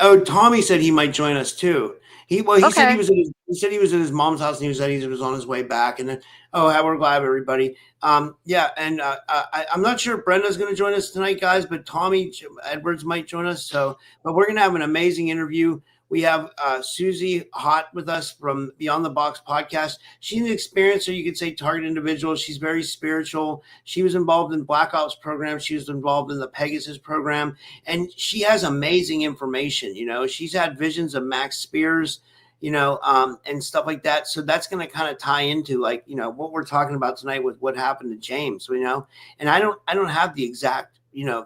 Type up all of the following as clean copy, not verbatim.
Oh, Tommy said he might join us too. He said Okay. he said he was at his mom's house and he said he was on his way back. And then we're glad everybody. Yeah, and I'm not sure if Brenda's going to join us tonight, guys, but Tommy Edwards might join us. So, but we're going to have an amazing interview. We have Suzy Hott with us from Beyond the Box podcast. She's an experienced, or you could say target individual. She's very spiritual. She was involved in Black Ops program. She was involved in the Pegasus program, and she has amazing information. She's had visions of Max Spears, and stuff like that. So that's going to kind of tie into what we're talking about tonight with what happened to James. And I don't have the exact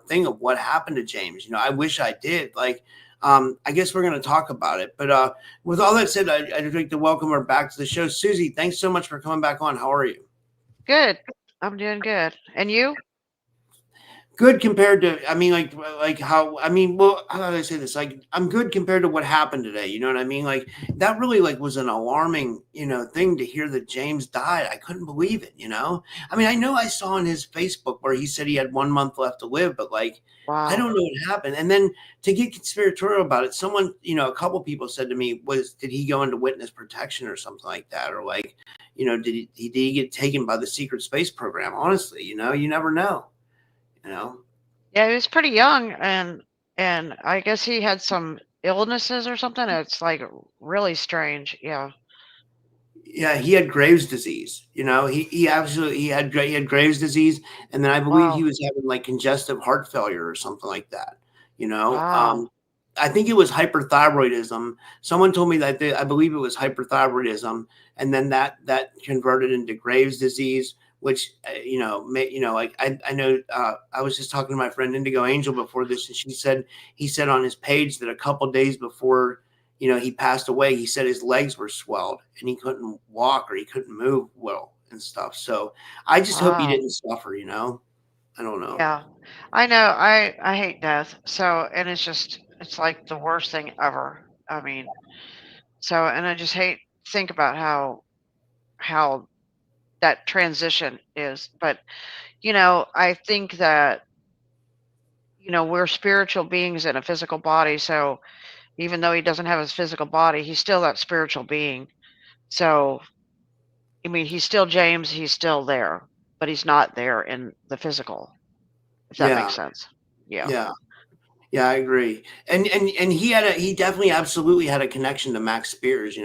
thing of what happened to James. I wish I did. I guess we're going to talk about it. But with all that said, I'd like to welcome her back to the show. Suzy, thanks so much for coming back on. How are you? Good. I'm doing good. And you? Good compared to, I mean, like how, I mean, well, how do I say this? Like, I'm good compared to what happened today. You know what I mean? Like, that really was an alarming, thing to hear that James died. I couldn't believe it. I mean, I know I saw on his Facebook where he said he had 1 month left to live, but I Wow. don't know what happened. And then to get conspiratorial about it, someone, a couple people said to me, did he go into witness protection or something like that? Or did he get taken by the secret space program? Honestly, you never know, you know? Yeah, he was pretty young, and I guess he had some illnesses or something. It's like really strange. Yeah. Yeah, he had Graves' disease. He absolutely he had Graves' disease, and then I believe he Wow. was having congestive heart failure or something like that. You know, Wow. um, I think it was hyperthyroidism. Someone told me that I believe it was hyperthyroidism, and then that converted into Graves' disease, which I know. I was just talking to my friend Indigo Angel before this, and he said on his page that a couple days before he passed away, he said his legs were swelled and he couldn't walk or he couldn't move well and stuff. So I just hope he Wow. didn't suffer. I don't know. Yeah. I know. I hate death. So, and it's like the worst thing ever. I mean, so, and I just hate think about how that transition is. But, I think that we're spiritual beings in a physical body. So even though he doesn't have his physical body, he's still that spiritual being. So, I mean, he's still James, he's still there, but he's not there in the physical, if that Yeah. makes sense. Yeah, Yeah. Yeah, I agree. And he definitely absolutely had a connection to Max Spears. I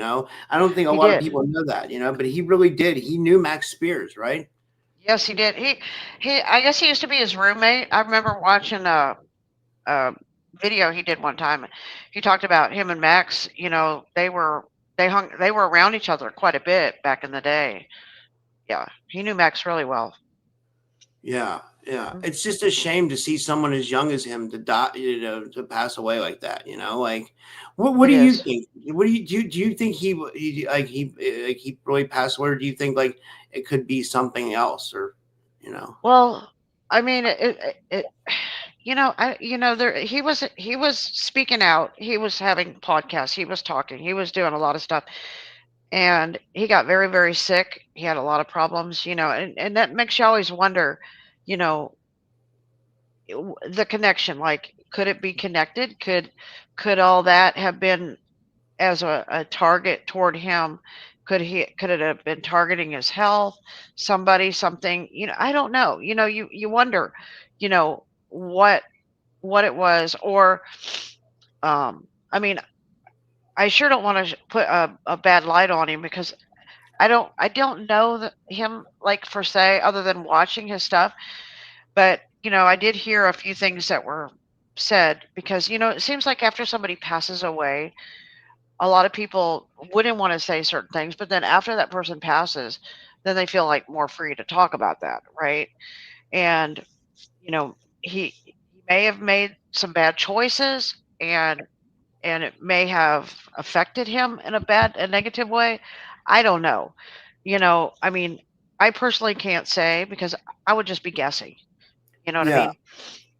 don't think a he lot of did. people know that, but he really did. He knew Max Spears, right? Yes, he did. I guess he used to be his roommate. I remember watching a video he did one time. He talked about him and Max. They were around each other quite a bit back in the day. Yeah, he knew Max really well. Yeah, yeah. Mhm. It's just a shame to see someone as young as him to die, to pass away like that. What It do you is. think? What do you think he really passed away, or do you think it could be something else, or you know? Well, I mean, there he was speaking out. He was having podcasts. He was talking. He was doing a lot of stuff, and he got very, very sick. He had a lot of problems, and that makes you always wonder, you know, the connection. Like, could it be connected? Could all that have been as a target toward him? Could it have been targeting his health, somebody, something? I don't know. You wonder, you know, what what it was, or I mean, I sure don't want to put a bad light on him because I don't know him like per se, other than watching his stuff. But I did hear a few things that were said because it seems like after somebody passes away, a lot of people wouldn't want to say certain things, but then after that person passes, then they feel like more free to talk about that, right? And you know, he may have made some bad choices, and it may have affected him in a negative way. I don't know. I mean, I personally can't say because I would just be guessing. You know what I Yeah, mean?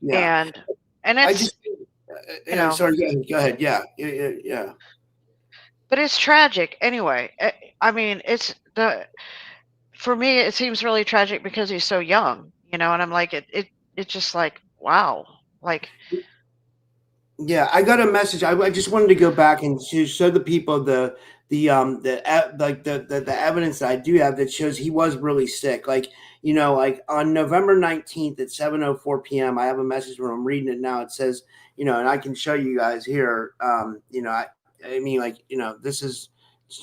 yeah. And and I it's just you know, sorry. Go ahead. Yeah, yeah, yeah, yeah. but it's tragic anyway. I mean, it's the for me, it seems really tragic because he's so young. And I'm like, it's just like, wow, like, Yeah, I got a message. I just wanted to go back and to show the people the evidence that I do have that shows he was really sick. Like, like on November 19th at 7:04 p.m. I have a message where I'm reading it now. It says, and I can show you guys here. I mean, like, this is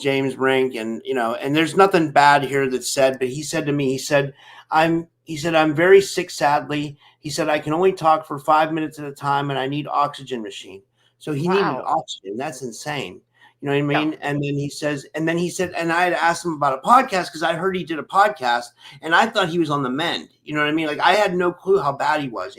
James Rink, and there's nothing bad here that's said, but he said to me, I'm very sick, sadly. He said, I can only talk for 5 minutes at a time and I need oxygen machine. So he needed Wow. oxygen. That's insane. You know what I Yeah. mean? And then he said, and I had asked him about a podcast because I heard he did a podcast and I thought he was on the mend. You know what I mean? Like I had no clue how bad he was.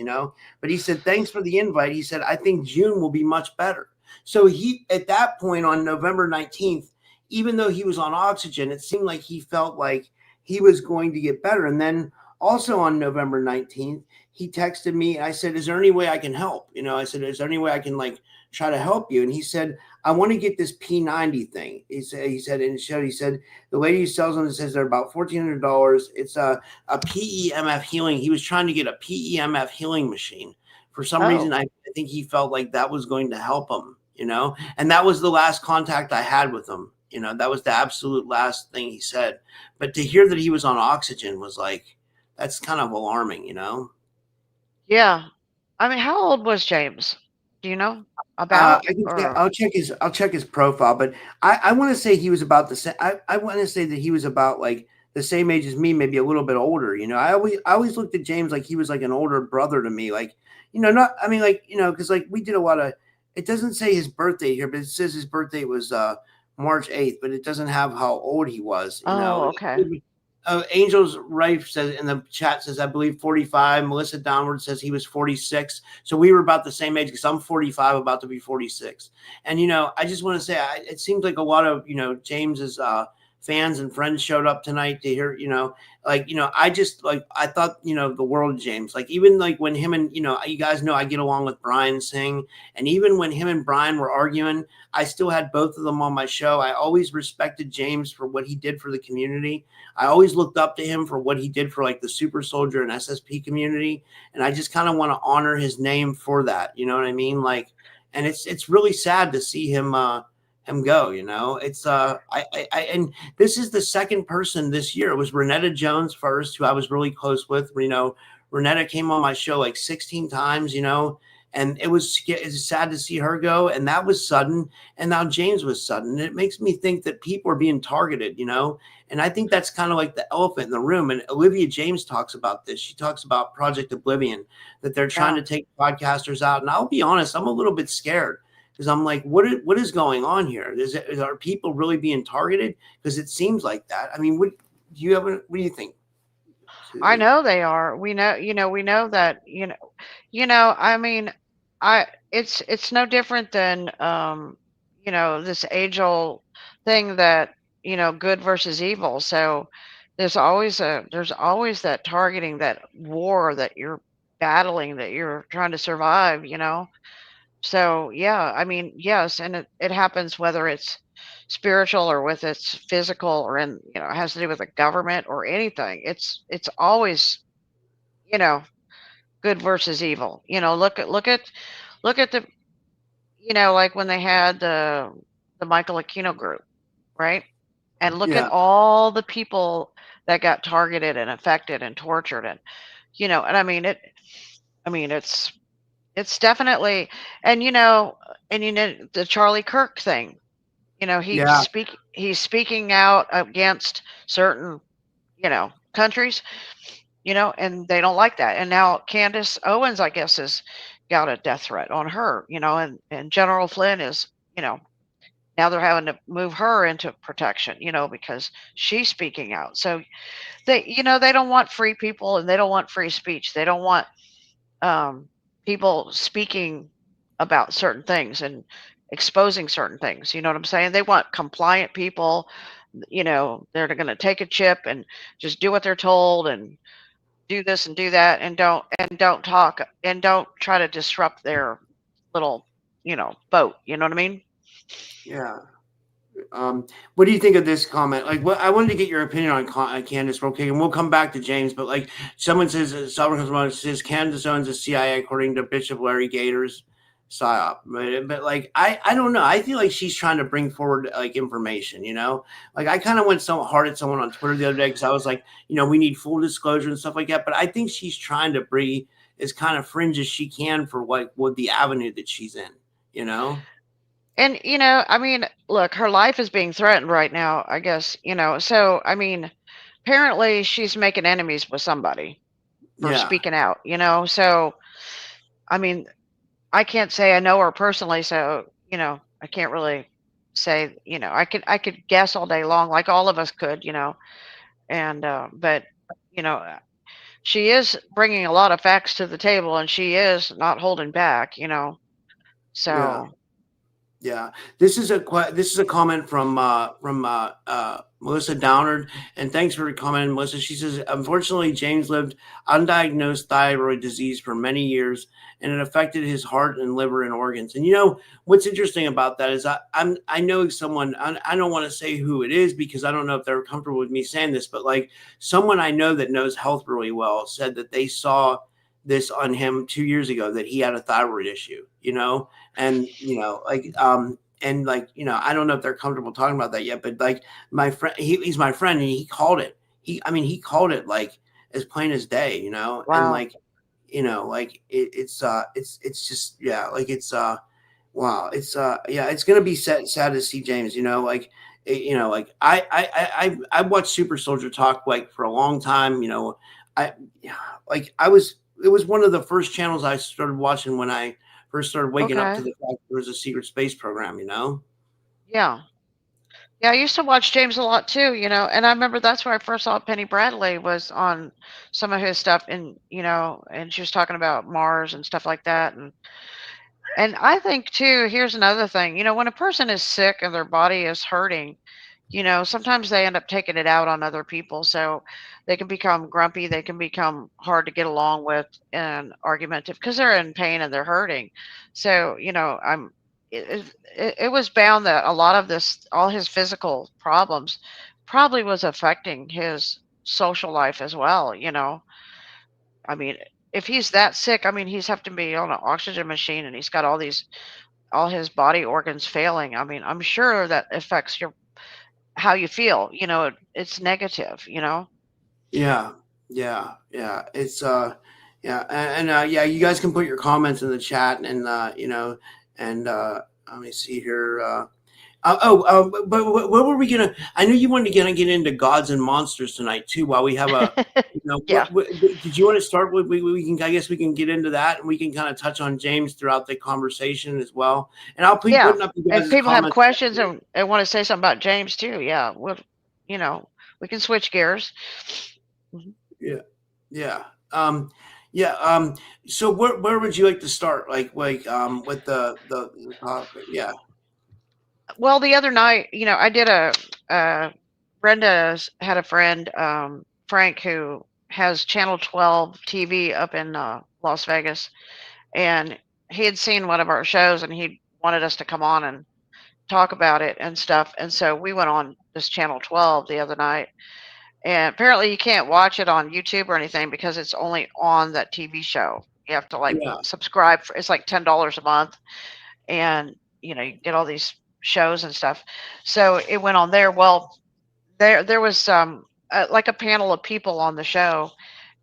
But he said, thanks for the invite. He said, I think June will be much better. So he, at that point on November 19th, even though he was on oxygen, it seemed like he felt like he was going to get better. And then also on November 19th, he texted me. I said, is there any way I can help? I said, is there any way I can like try to help you? And he said, I want to get this P90 thing. He said in the show, he said, the lady who sells them, it says they're about $1,400. It's a PEMF healing. He was trying to get a PEMF healing machine. For some reason, Oh, I think he felt like that was going to help him. And that was the last contact I had with him. That was the absolute last thing he said. But to hear that he was on oxygen was like, that's kind of alarming. yeah. I mean, how old was James? Do you know about I can check, or I'll check his profile, but I want to say he was about the same. I want to say that he was about like the same age as me, maybe a little bit older. I always looked at James like he was like an older brother to me. Like, not I mean like because like we did a lot of. It doesn't say his birthday here, but it says his birthday was March 8th, but it doesn't have how old he was. oh, okay. Angel's Rife says in the chat says I believe 45. Melissa Downward says he was 46. So we were about the same age because I'm 45, about to be 46. And I just want to say it seems like a lot of James's fans and friends showed up tonight to hear I just like I thought the world of James, like even like when him and you guys know I get along with Brian Singh, and even when him and Brian were arguing, I still had both of them on my show. I always respected James for what he did for the community. I always looked up to him for what he did for like the super soldier and SSP community. And I just kind of want to honor his name for that. You know what I mean? Like, and it's really sad to see him go. It's and this is the second person this year. It was Renetta Jones first, who I was really close with. Renetta came on my show like 16 times. And it's sad to see her go. And that was sudden. And now James was sudden. And it makes me think that people are being targeted. And I think that's kind of like the elephant in the room. And Olivia James talks about this. She talks about Project Oblivion, that they're trying Yeah. to take podcasters out. And I'll be honest, I'm a little bit scared because I'm like, what is going on here? Are people really being targeted? Because it seems like that. I mean, what do you think, I Suzy? know they are. We know that, I mean, it's no different than this age-old thing that, good versus evil. So there's always that targeting, that war that you're battling, that you're trying to survive. So yeah, I mean, yes, and it happens whether it's spiritual or with it's physical or it has to do with the government or anything. It's always, you know, good versus evil. Look at the like when they had the Michael Aquino group, right? And look at Yeah, all the people that got targeted and affected and tortured, and and it's definitely, and the Charlie Kirk thing. yeah, He's speaking out against certain countries, and they don't like that. And now Candace Owens, I guess, has got a death threat on her, and General Flynn is, now they're having to move her into protection, because she's speaking out. So they don't want free people, and they don't want free speech. They don't want um, people speaking about certain things and exposing certain things. You know what I'm saying? They want compliant people. They're going to take a chip and just do what they're told and do this and do that, and don't talk and don't try to disrupt their little boat. You know what I mean? yeah. What do you think of this comment? Like, what I wanted to get your opinion on Candace real quick, and we'll come back to James. But like, someone says, someone comes on and says Candace owns the CIA, according to Bishop Larry Gators. psyop. But like I don't know. I feel like she's trying to bring forward like information. Like I kind of went so hard at someone on Twitter the other day because I was like, we need full disclosure and stuff like that. But I think she's trying to bring as kind of fringe as she can for what the avenue that she's in. You know. And I mean, look, her life is being threatened right now, I guess, so I mean, apparently she's making enemies with somebody for Yeah. speaking out, so I mean, I can't say I know her personally, so I can't really say, I could guess all day long, like all of us could, and but you know, uh, she is bringing a lot of facts to the table, and she is not holding back, Yeah. so Yeah, this is a comment from Melissa Downard, and thanks for commenting, Melissa. She says, unfortunately, James lived undiagnosed thyroid disease for many years, and it affected his heart and liver and organs. And what's interesting about that is I know someone. I don't want to say who it is because I don't know if they're comfortable with me saying this, but like someone I know that knows health really well said that they saw this on him 2 years ago that he had a thyroid issue. And and like I don't know if they're comfortable talking about that yet, but like my friend, he's my friend, and he called it. He called it like as plain as day, and wow. like like it's just yeah, like it's wow, it's yeah, it's gonna be sad to see James, like like I watched Super Soldier Talk like for a long time, I yeah, like I was it was one of the first channels I started watching when I first started waking up to Okay. the fact there was a secret space program. Yeah. Yeah, I used to watch James a lot too, and I remember that's where I first saw Penny Bradley was on some of his stuff, and and she was talking about Mars and stuff like that, and I think too, here's another thing, when a person is sick and their body is hurting, sometimes they end up taking it out on other people. So they can become grumpy, they can become hard to get along with and argumentative because they're in pain and they're hurting. So, it was bound that a lot of this, all his physical problems, probably was affecting his social life as well. I mean, if he's that sick, I mean, he's have to be on an oxygen machine and he's got all his body organs failing. I mean, I'm sure that affects your how you feel, it's negative. Yeah, yeah. Yeah, and yeah, you guys can put your comments in the chat, and and let me see here. But what were we gonna? I know you wanted to get into gods and monsters tonight too. While we have a, Yeah. what did you want to start with? We can, I guess we can get into that, and we can kind of touch on James throughout the conversation as well. And I'll be Yeah. putting up you If guys' people have comments. questions and want to say something about James too, yeah, you know, we can switch gears. Mhm. Yeah, yeah, yeah. So where would you like to start? With the topic? Yeah, Well, the other night, I did uh, Brenda's had a friend, Frank, who has Channel 12 TV up in Las Vegas, and he had seen one of our shows and he wanted us to come on and talk about it and stuff. And so we went on this Channel 12 the other night. And apparently you can't watch it on YouTube or anything because it's only on that TV show. You have to like yeah, subscribe for it's like $10 a month, and you get all these shows and stuff. So it went on there. Well, there was like a panel of people on the show,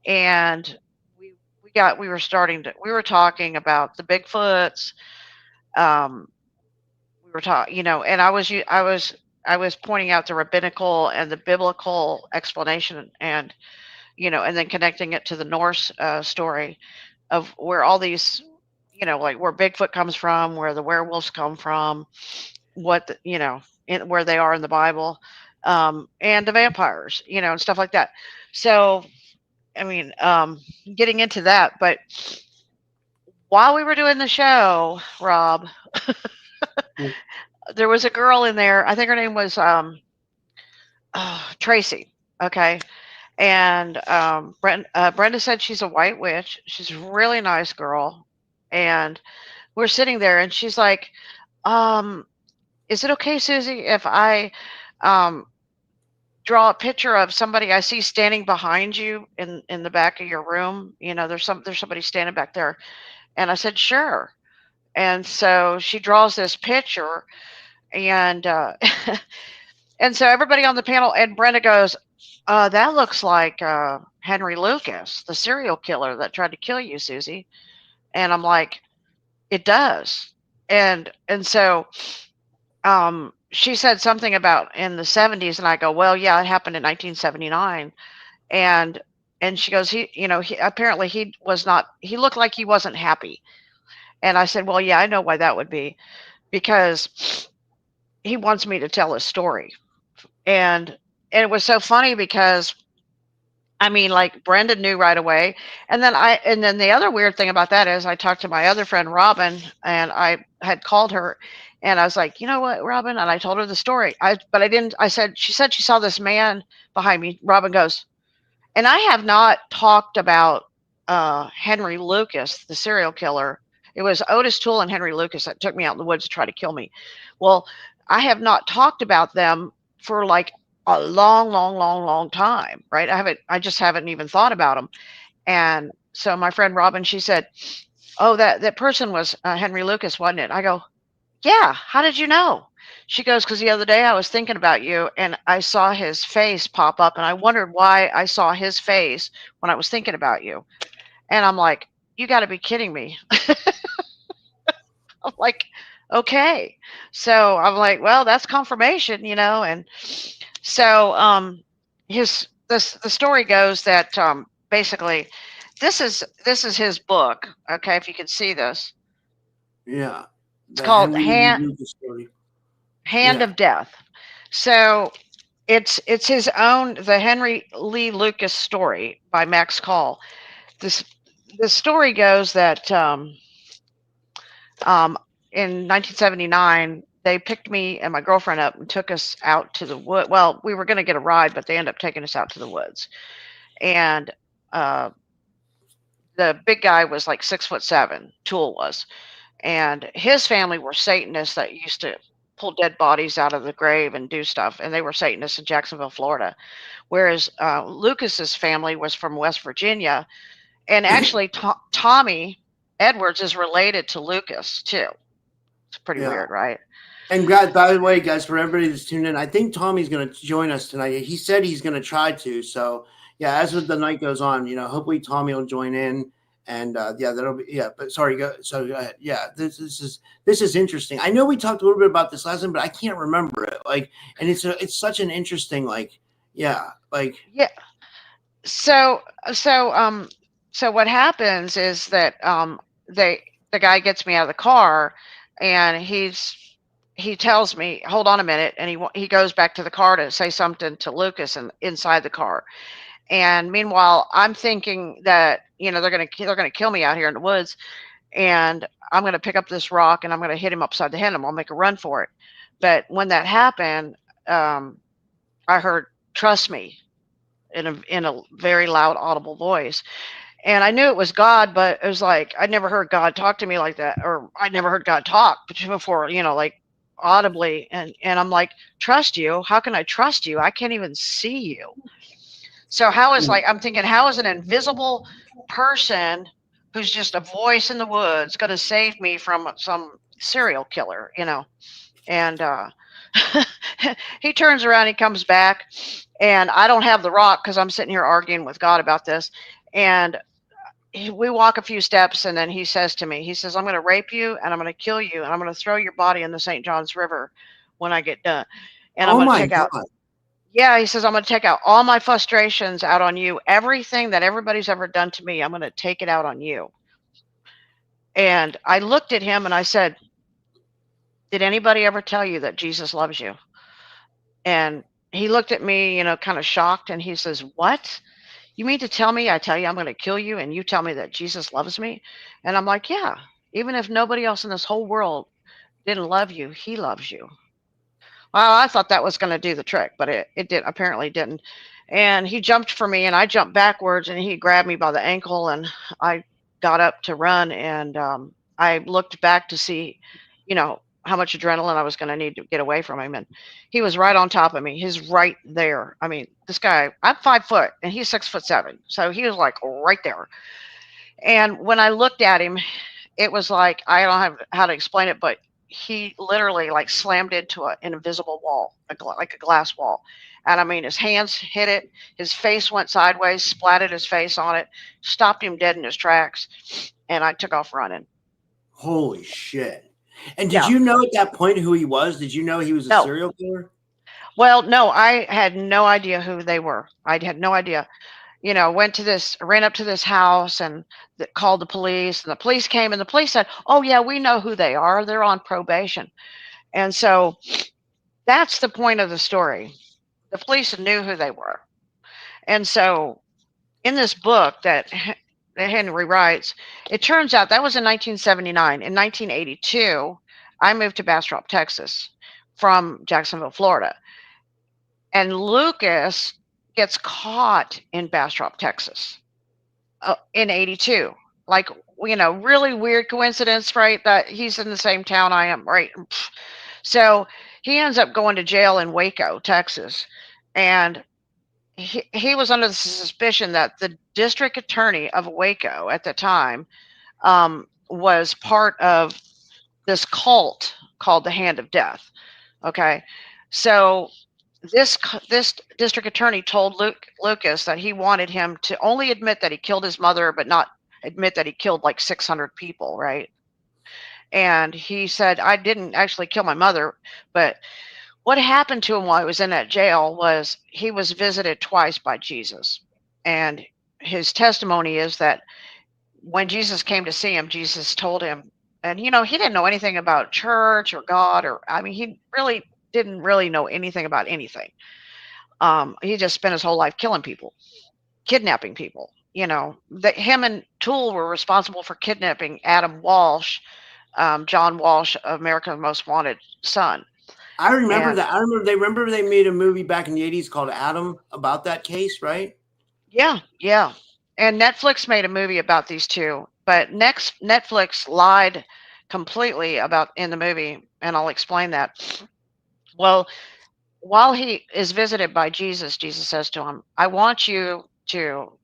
and we were talking about the Bigfoots. Um, we were talking, and I was pointing out the rabbinical and the biblical explanation, and then connecting it to the Norse story of where all these, like where Bigfoot comes from, where the werewolves come from, what where they are in the Bible, and the vampires, and stuff like that. So, I mean, getting into that, but while we were doing the show, Rob, there was a girl in there. I think her name was Tracy. Okay. And Brenda said she's a white witch. She's a really nice girl. And we're sitting there, and she's like, um, "Is it okay, Susie, if I um, draw a picture of somebody I see standing behind you in the back of your room? There's somebody standing back there." And I said, "Sure." And so she draws this picture, and and so everybody on the panel, and Brenda goes, that looks like Henry Lucas, the serial killer that tried to kill you, Suzy. And I'm like, it does. And so she said something about in the 70s, and I go, well, yeah, it happened in 1979. And she goes, he apparently he was not, he looked like he wasn't happy. And I said, well, yeah, I know why that would be, because he wants me to tell his story. And it was so funny because I mean, like Brenda knew right away. And then the other weird thing about that is I talked to my other friend Robin, and I had called her, and I was like, you know what, Robin? And I told her the story. But I didn't, I said, she said she saw this man behind me. Robin goes, and I have not talked about Henry Lucas, the serial killer. It was Otis Toole and Henry Lucas that took me out in the woods to try to kill me. Well, I have not talked about them for like a long, long, long, long time, right? I just haven't even thought about them. And so my friend Robin, she said, "Oh, that person was Henry Lucas, wasn't it?" I go, "Yeah. How did you know?" She goes, "Because the other day I was thinking about you, and I saw his face pop up, and I wondered why I saw his face when I was thinking about you." And I'm like, "You got to be kidding me." I'm like, "Okay." So I'm like, "Well, that's confirmation, you know." And so the story goes that basically this is his book. Okay, if you can see this, Yeah. it's The called Henry Lee Lucas story. Hand Yeah. of Death. So it's his own, the Henry Lee Lucas story by Max Call. This the story goes that um, in 1979 they picked me and my girlfriend up and took us out to the wood. Well, we were going to get a ride, but they ended up taking us out to the woods. And uh, the big guy was like 6'7", Tool was, and his family were Satanists that used to pull dead bodies out of the grave and do stuff, and they were Satanists in Jacksonville, Florida. Whereas Lucas's family was from West Virginia, and actually Tommy Edwards is related to Lucas too. It's pretty Yeah. weird, right? And guys, by the way, guys, for everybody that's tuned in, I think Tommy's going to join us tonight. He said he's going to try to. So, yeah, as the night goes on, hopefully Tommy will join in. And yeah, that'll be But sorry, go. So yeah, this is interesting. I know we talked a little bit about this last time, but I can't remember it. Like, and it's such an interesting Yeah. So so um so what happens is that they the guy gets me out of the car, and he tells me, hold on a minute, and he goes back to the car to say something to Lucas and inside the car. And meanwhile, I'm thinking that they're gonna kill me out here in the woods, and I'm gonna pick up this rock and I'm gonna hit him upside the head and I'll make a run for it. But when that happened, um, I heard "trust me" in a very loud, audible voice, and I knew it was God, but it was like I never heard God talk to me like that, or I never heard God talk before, like audibly. And I'm like, trust you? How can I trust you? I can't even see you. So I'm thinking, how is an invisible person who's just a voice in the woods going to save me from some serial killer? And he turns around, he comes back, and I don't have the rock because I'm sitting here arguing with God about this. And we walk a few steps, and then he says to me, he says, I'm going to rape you, and I'm going to kill you, and I'm going to throw your body in the St. Johns River when I get done. And I'm oh going to my take out, god, yeah, he says, I'm going to take out all my frustrations out on you. Everything that everybody's ever done to me, I'm going to take it out on you. And I looked at him and I said, did anybody ever tell you that Jesus loves you? And he looked at me, kind of shocked, and he says, what? You mean to tell me I tell you I'm going to kill you, and you tell me that Jesus loves me? And I'm like, yeah, even if nobody else in this whole world didn't love you, he loves you. Well, I thought that was going to do the trick, but it did apparently didn't. And he jumped for me, and I jumped backwards, and he grabbed me by the ankle, and I got up to run, and I looked back to see, how much adrenaline I was going to need to get away from him. And he was right on top of me. He's right there. I mean, this guy, I'm 5 foot, and he's 6'7", so he was like right there. And when I looked at him, it was like, I don't have how to explain it, but he literally like slammed into an invisible wall, like a glass wall. And I mean, his hands hit it, his face went sideways, splatted his face on it, stopped him dead in his tracks, and I took off running. Holy shit! And did Yeah, you know at that point who he was? Did you know he was a no. serial killer? Well, no, I had no idea who they were. I had no idea. Went to this, ran up to this house and called the police, and the police came, and the police said, "Oh yeah, we know who they are. They're on probation." And so that's the point of the story. The police knew who they were. And so in this book that Henry writes, it turns out that was in 1979. In 1982, I moved to Bastrop, Texas from Jacksonville, Florida. And Lucas gets caught in Bastrop, Texas in 82. Like, really weird coincidence, right? That he's in the same town I am, right? So he ends up going to jail in Waco, Texas. And he was under the suspicion that the district attorney of Waco at the time was part of this cult called the Hand of Death. Okay. So this district attorney told Lucas that he wanted him to only admit that he killed his mother, but not admit that he killed like 600 people, right? And he said, I didn't actually kill my mother, but what happened to him while he was in that jail was he was visited twice by Jesus. And his testimony is that when Jesus came to see him, Jesus told him, and he didn't know anything about church or God, or I mean, he really didn't really know anything about anything. He just spent his whole life killing people, kidnapping people. That him and Toole were responsible for kidnapping Adam Walsh, John Walsh, America's Most Wanted son. I remember And that. I remember they made a movie back in the 80s called Adam about that case, right? yeah, yeah. And Netflix made a movie about these two, but next Netflix lied completely about in the movie, and I'll explain that. Well, while he is visited by Jesus, Jesus says to him, "I want you to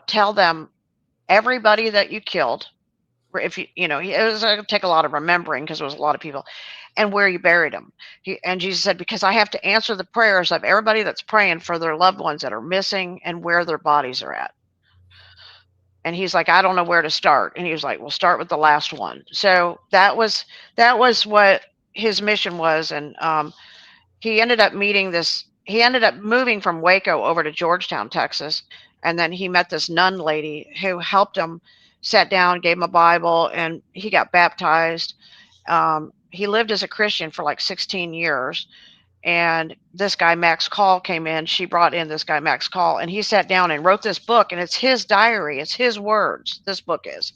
tell them everybody that you killed. If it was going to take a lot of remembering because there was a lot of people, and where you buried them." And Jesus said, "Because I have to answer the prayers of everybody that's praying for their loved ones that are missing and where their bodies are at." And he's like, "I don't know where to start." And he was like, "Well, start with the last one." So that was what his mission was. And he ended up meeting this. He ended up moving from Waco over to Georgetown, Texas, and then he met this nun lady who helped him. Sat down, gave him a Bible, and he got baptized. He lived as a Christian for like 16 years. And this guy, Max Call, came in. She brought in this guy, Max Call, and he sat down and wrote this book. And it's his diary, it's his words. This book is.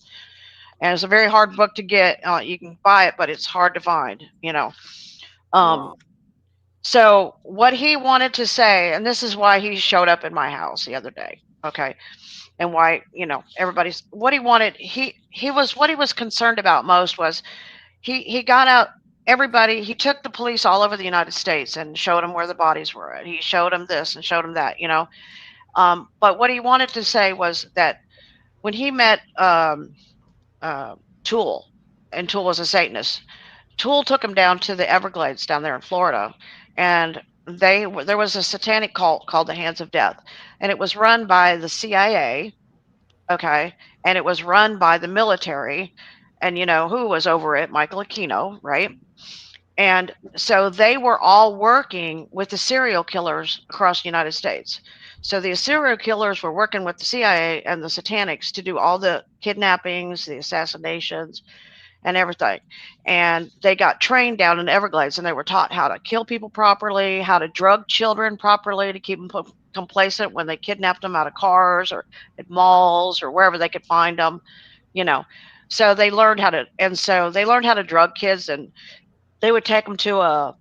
And it's a very hard book to get. You can buy it, but it's hard to find. Um, Wow. so, what he wanted to say, and this is why he showed up in my house the other day. Okay. And why, everybody's what he wanted. He was what he was concerned about most was he got out everybody. He took the police all over the United States and showed them where the bodies were at. He showed them this and showed them that. But what he wanted to say was that when he met uh, Toole, and Toole was a Satanist, Toole took him down to the Everglades down there in Florida, and there was a satanic cult called the Hands of Death, and it was run by the CIA. Okay, and it was run by the military, and who was over it? Michael Aquino, right? And so they were all working with the serial killers across the United States. So the serial killers were working with the CIA and the satanics to do all the kidnappings, the assassinations, and everything. And they got trained down in the Everglades, and they were taught how to kill people properly, how to drug children properly to keep them complacent when they kidnapped them out of cars or at malls or wherever they could find them. You know, so they learned how to, and so they learned how to drug kids, and they would take them to a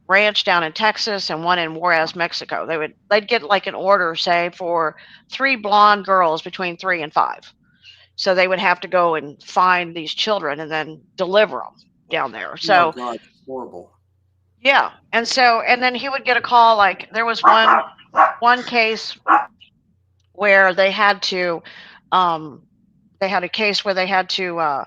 ranch down in Texas and one in Juarez, Mexico. They'd get like an order, say, for 3 blonde girls between 3 and 5. So they would have to go and find these children and then deliver them down there. Oh So God, horrible. yeah, and then he would get a call. Like there was one case where um, they had a case where they had to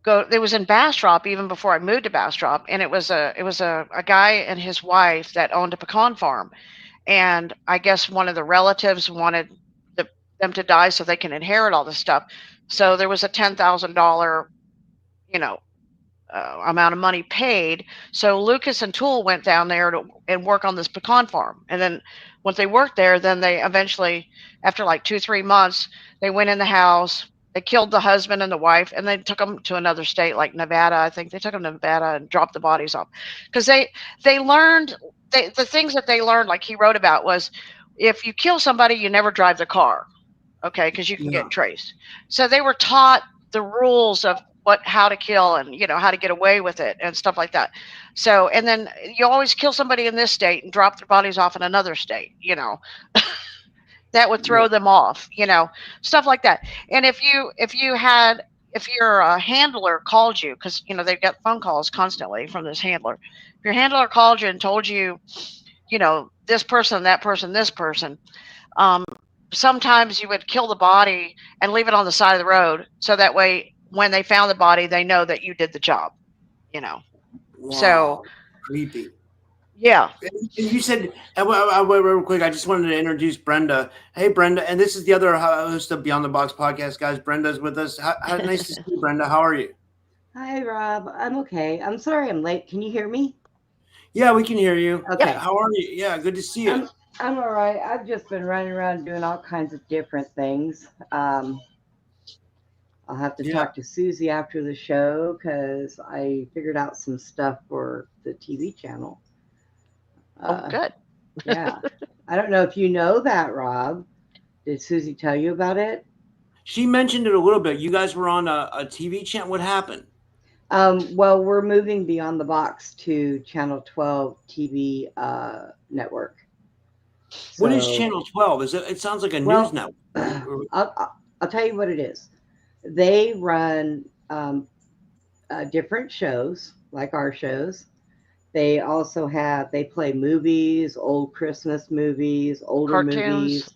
go. It was in Bastrop even before I moved to Bastrop, and it was a guy and his wife that owned a pecan farm, and I guess one of the relatives wanted the, them to die so they can inherit all this stuff. So there was a $10,000, you know, amount of money paid. So Lucas and Toole went down there and work on this pecan farm. And then once they worked there, then they eventually, after like 2-3 months, they went in the house. They killed the husband and the wife, and they took them to another state like Nevada. I think they took them to Nevada and dropped the bodies off because they learned the things that they learned. Like he wrote about was, if you kill somebody, you never drive the car, okay, because you can Yeah. get traced. So they were taught the rules of how to kill and how to get away with it and stuff like that. So, and then you always kill somebody in this state and drop their bodies off in another state, that would throw Yeah. them off, stuff like that. And if your handler called you, because they've got phone calls constantly from this handler, if your handler called you and told you, this person, that person, this person, um, sometimes you would kill the body and leave it on the side of the road, so that way when they found the body, they know that you did the job. So Wow. Creepy. yeah. And you said, wait, real quick, I just wanted to introduce Brenda. Hey, Brenda. And this is the other host of Beyond the Box podcast, guys. Brenda's with us. Nice to see you, Brenda. How are you? Hi, Rob. I'm okay. I'm sorry I'm late. Can you hear me? Yeah, we can hear you. Yeah. Okay. How are you? Yeah, good to see you. I'm all right. I've just been running around doing all kinds of different things. I'll have to Yeah. talk to Suzy after the show because I figured out some stuff for the TV channel. Oh, good. Yeah. I don't know if you know that, Rob. Did Suzy tell you about it? She mentioned it a little bit. You guys were on a TV channel. What happened? Well, we're moving Beyond the Box to Channel 12 TV network. What is So, Channel 12? It sounds like a news well, network. I'll tell you what it is. They run different shows, like our shows. They also they play movies, old Christmas movies, older Cartoons. movies,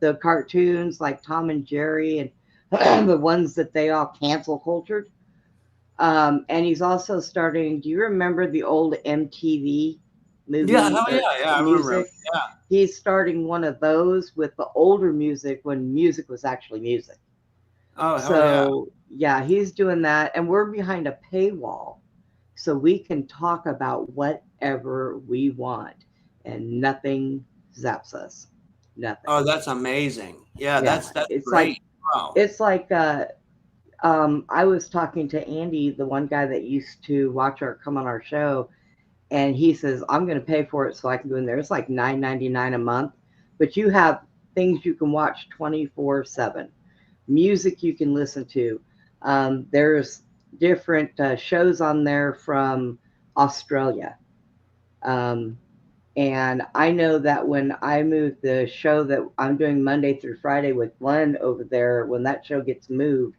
the cartoons like Tom and Jerry and the ones that they all cancel cultured. And he's also starting. Do you remember the old MTV Yeah, movie hell or yeah, I remember. music? Yeah. He's starting one of those with the older music when music was actually music. Oh, hell yeah. So yeah, he's doing that, and we're behind a paywall, so we can talk about whatever we want, and nothing zaps us. Nothing. Oh, that's amazing. Yeah, Yeah, that's it's great. like Wow. it's like I was talking to Andy, the one guy that used to come on our show, and he says I'm going to pay for it so I can go in there. It's like $9.99 a month, but you have things you can watch 24/7, music you can listen to. There's different shows on there from Australia. And I know that when I move the show that I'm doing Monday through Friday with Glenn over there, when that show gets moved,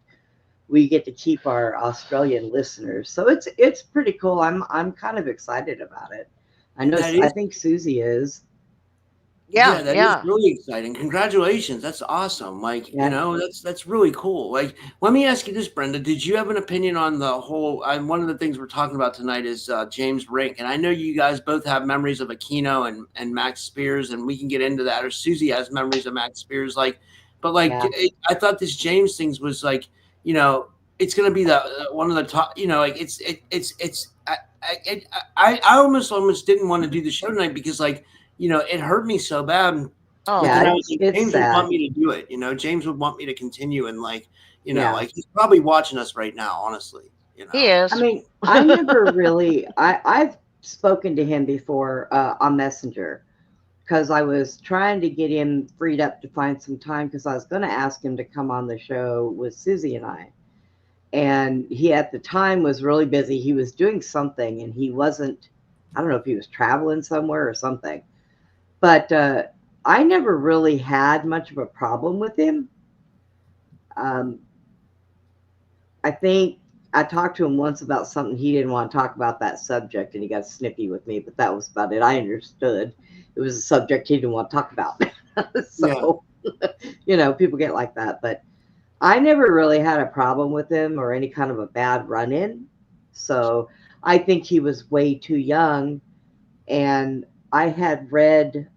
we get to keep our Australian listeners. So it's pretty cool. I'm kind of excited about it. That I is think Suzy is. Yeah, that is yeah. really exciting. Congratulations. That's awesome. Like, Yeah. that's really cool. Like, let me ask you this, Brenda. Did you have an opinion on the whole one of the things we're talking about tonight is James Rink. And I know you guys both have memories of Aquino and Max Spears, and we can get into that. Or Suzy has memories of Max Spears. But Yeah. I thought this James things was like, it's going to be the one of the top, like I almost didn't want to do the show tonight because it hurt me so bad. Oh, But then I Yeah, was like, it's James would sad. want me to do it. James would want me to continue and Yeah. he's probably watching us right now, honestly. he is. I mean, I never really I've spoken to him before on Messenger because I was trying to get him freed up to find some time because I was going to ask him to come on the show with Suzy and I. And he at the time was really busy. He was doing something and he wasn't, I don't know if he was traveling somewhere or something. But I never really had much of a problem with him. Um, I think I talked to him once about something he didn't want to talk about that subject, and he got snippy with me, but that was about it. I understood it was a subject he didn't want to talk about. So, people get like that. But I never really had a problem with him or any kind of a bad run-in. So I think he was way too young. And I had read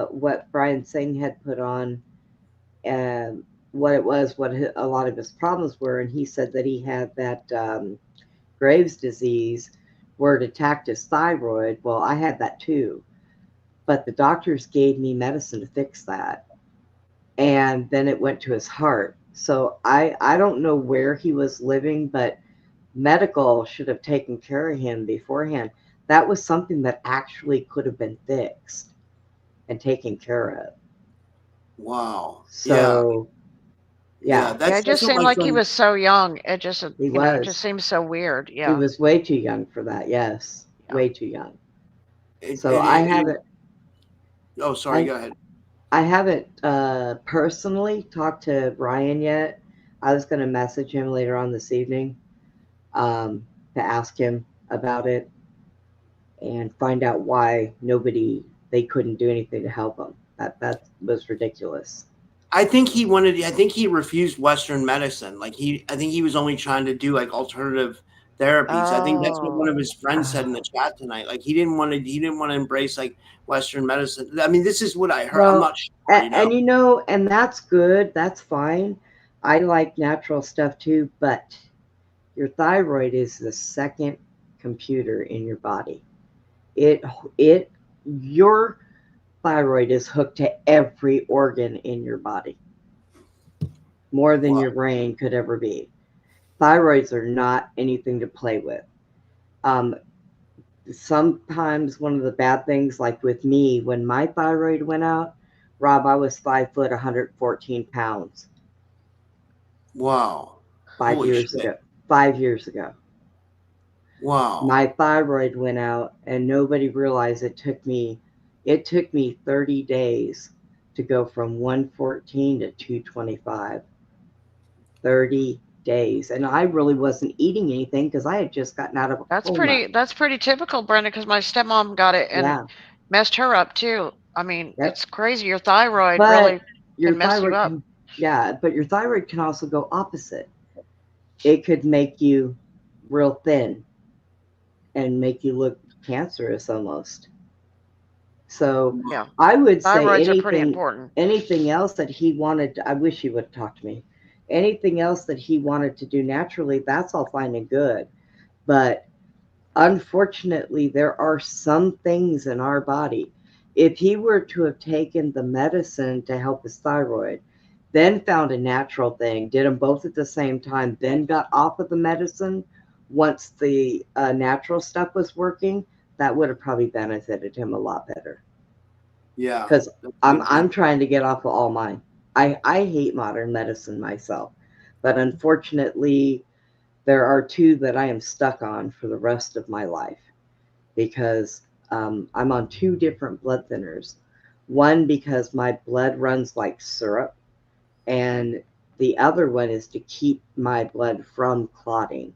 what Brian Singh had put on and what it was, a lot of his problems were. And he said that he had that Graves' disease where it attacked his thyroid. Well, I had that too. But the doctors gave me medicine to fix that. And then it went to his heart. So I don't know where he was living, but medical should have taken care of him beforehand. That was something that actually could have been fixed and taken care of. Wow. So Yeah. yeah, Yeah, it That's just what seemed my like he son. was so young. It just, he it just was. seems so weird. He Yeah. was way too young for that. Yes, Yeah. way too young. It, So it, I it, haven't it- oh, sorry. I Go ahead. I haven't personally talked to Brian yet. I was going to message him later on this evening um, to ask him about it and find out why they couldn't do anything to help him. That was ridiculous. I think he wanted. I think he refused Western medicine. I think he was only trying to do like alternative therapies. I think that's what one Oh, of his friends said in the chat tonight. Like he didn't want to. He didn't want to embrace like Western medicine. I mean, this is what I heard. I'm Well, not sure. You know. and you know, and that's good. That's fine. I like natural stuff too, but your thyroid is the second computer in your body. It it your thyroid is hooked to every organ in your body, more than Wow. your brain could ever be. Thyroids are not anything to play with. Um, Sometimes one of the bad things, like with me, when my thyroid went out, Rob, I was 5 foot, 114 pounds Wow. five Holy years shit. ago. 5 years ago, Wow. my thyroid went out, and nobody realized It took me 30 days to go from 114 to 225. 30 days, and I really wasn't eating anything because I had just gotten out of a coma. that's pretty typical, Brenda, because my stepmom got it and Yeah, messed her up too. I mean, yep. it's crazy. Your thyroid But really your can mess you thyroid up. can, yeah, but your thyroid can also go opposite. It could make you real thin and make you look cancerous almost. So Yeah. I would say Thyroids are pretty important. anything else that he wanted, I wish he would have talked to me. Anything else that he wanted to do naturally, that's all fine and good. But unfortunately, there are some things in our body. If he were to have taken the medicine to help his thyroid, then found a natural thing, did them both at the same time, then got off of the medicine once the natural stuff was working, that would have probably benefited him a lot better. Yeah. Because That's a good I'm point. trying to get off of all mine. I hate modern medicine myself, but unfortunately, there are two that I am stuck on for the rest of my life because I'm on two different blood thinners. One because my blood runs like syrup, and the other one is to keep my blood from clotting. Yeah.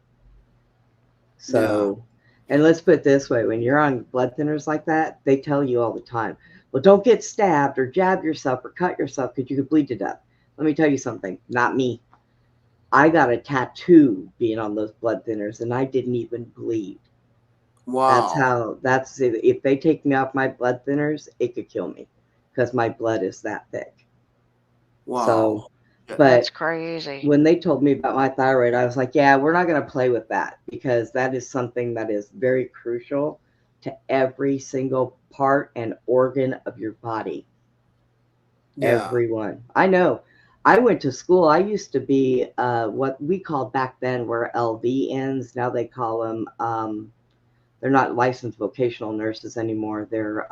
So, and let's put it this way, when you're on blood thinners like that, they tell you all the time, well, don't get stabbed or jab yourself or cut yourself because you could bleed to death. Let me tell you something, not me. I got a tattoo being on those blood thinners and I didn't even bleed. Wow. That's if they take me off my blood thinners, it could kill me because my blood is that thick. So, Wow. Yeah. That's but crazy. when they told me about my thyroid, I was like, yeah, we're not going to play with that because that is something that is very crucial to every single part and organ of your body. Yeah. Everyone. I know. I went to school. I used to be what we called back then were LVNs. Now they call them, they're not licensed vocational nurses anymore. They're,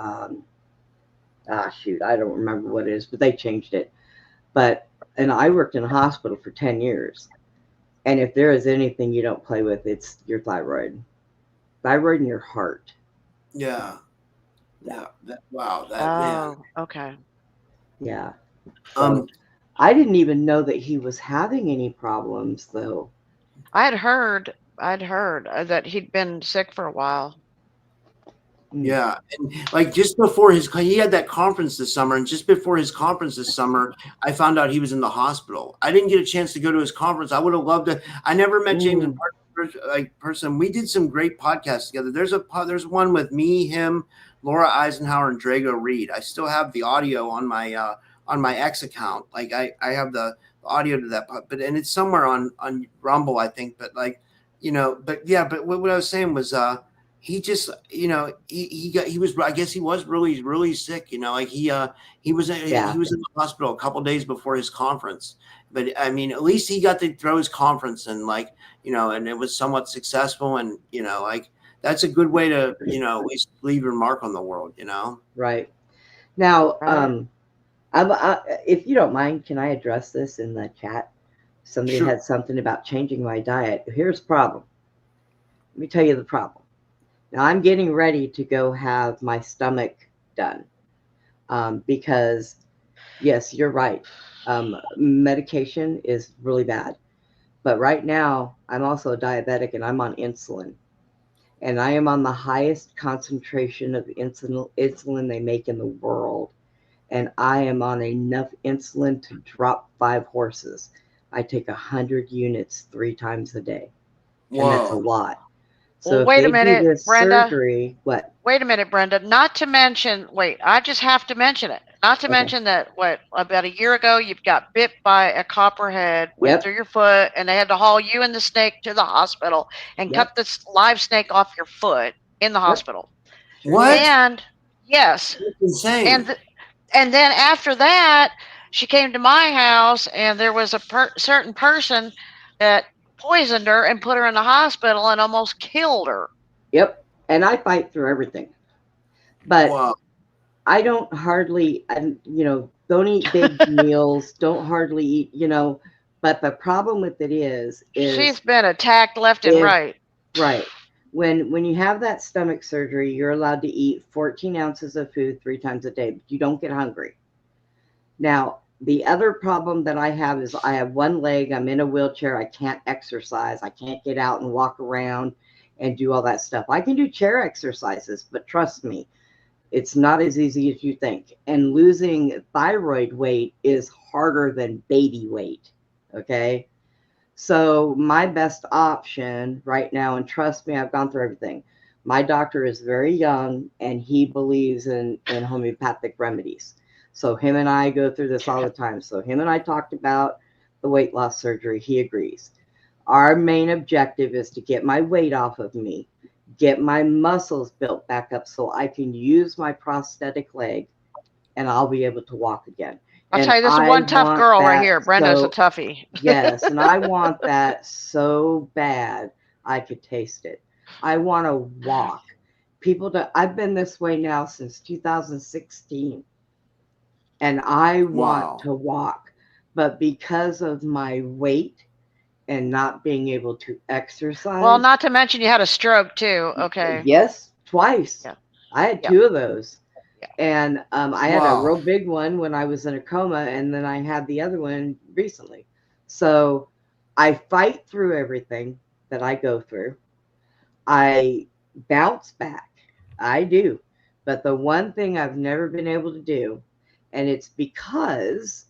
shoot, I don't remember what it is, but they changed it. But, and I worked in a hospital for 10 years. And if there is anything you don't play with, it's your thyroid and your heart. Yeah. Yeah. Yeah. Wow. That man. Oh, okay. Yeah. So Um. I didn't even know that he was having any problems though. I'd heard that he'd been sick for a while. Yeah, and like just before he had that conference this summer, and just before his conference this summer, I found out he was in the hospital. I didn't get a chance to go to his conference. I would have loved to. I never met James in person. We did some great podcasts together. There's one with me, him, Laura Eisenhower, and Drago Reed. I still have the audio on my X account. Like I have the audio to that, but and it's somewhere on Rumble, I think. But like, but yeah, but what I was saying was he just, he was, I guess he was really, really sick, like he was in the hospital a couple days before his conference, but I mean, at least he got to throw his conference and like, and it was somewhat successful, and, like that's a good way to, at least leave your mark on the world, Right. Now, if you don't mind, can I address this in the chat? Somebody Sure. had something about changing my diet. Here's the problem. Let me tell you the problem. Now I'm getting ready to go have my stomach done because, yes, you're right. Medication is really bad. But right now, I'm also diabetic and I'm on insulin. And I am on the highest concentration of insulin they make in the world. And I am on enough insulin to drop 5 horses. I take 100 units 3 times a day. Whoa. And that's a lot. So Well, if wait they a minute, do this Brenda. surgery, what? Wait a minute, Brenda. Not to mention, I just have to mention it. Not to mention that about a year ago you got bit by a copperhead, went through your foot, and they had to haul you and the snake to the hospital and cut this live snake off your foot in the hospital. What? And yes, that's insane. And then after that, she came to my house, and there was a certain person that poisoned her and put her in the hospital and almost killed her. Yep. And I fight through everything. But I don't hardly, don't eat big meals, don't hardly eat, but the problem with it is she's been attacked left and right. Right. When you have that stomach surgery, you're allowed to eat 14 ounces of food 3 times a day, but you don't get hungry. Now, the other problem that I have is I have one leg, I'm in a wheelchair, I can't exercise, I can't get out and walk around and do all that stuff. I can do chair exercises, but trust me, it's not as easy as you think. And losing thyroid weight is harder than baby weight, okay? So my best option right now, and trust me, I've gone through everything. My doctor is very young, and he believes in homeopathic remedies. So him and I go through this all the time. So him and I talked about the weight loss surgery. He agrees. Our main objective is to get my weight off of me, get my muscles built back up so I can use my prosthetic leg and I'll be able to walk again. I'll tell you, this is one tough girl right here. Brenda's a toughie. Yes, and I want that so bad I could taste it. I want to walk. I've been this way now since 2016. And I want to walk. But because of my weight and not being able to exercise. Well, not to mention you had a stroke too. Okay. Yes, twice. Yeah. I had 2 of those. Yeah. And I had a real big one when I was in a coma, and then I had the other one recently. So I fight through everything that I go through. I bounce back. I do. But the one thing I've never been able to do, and it's because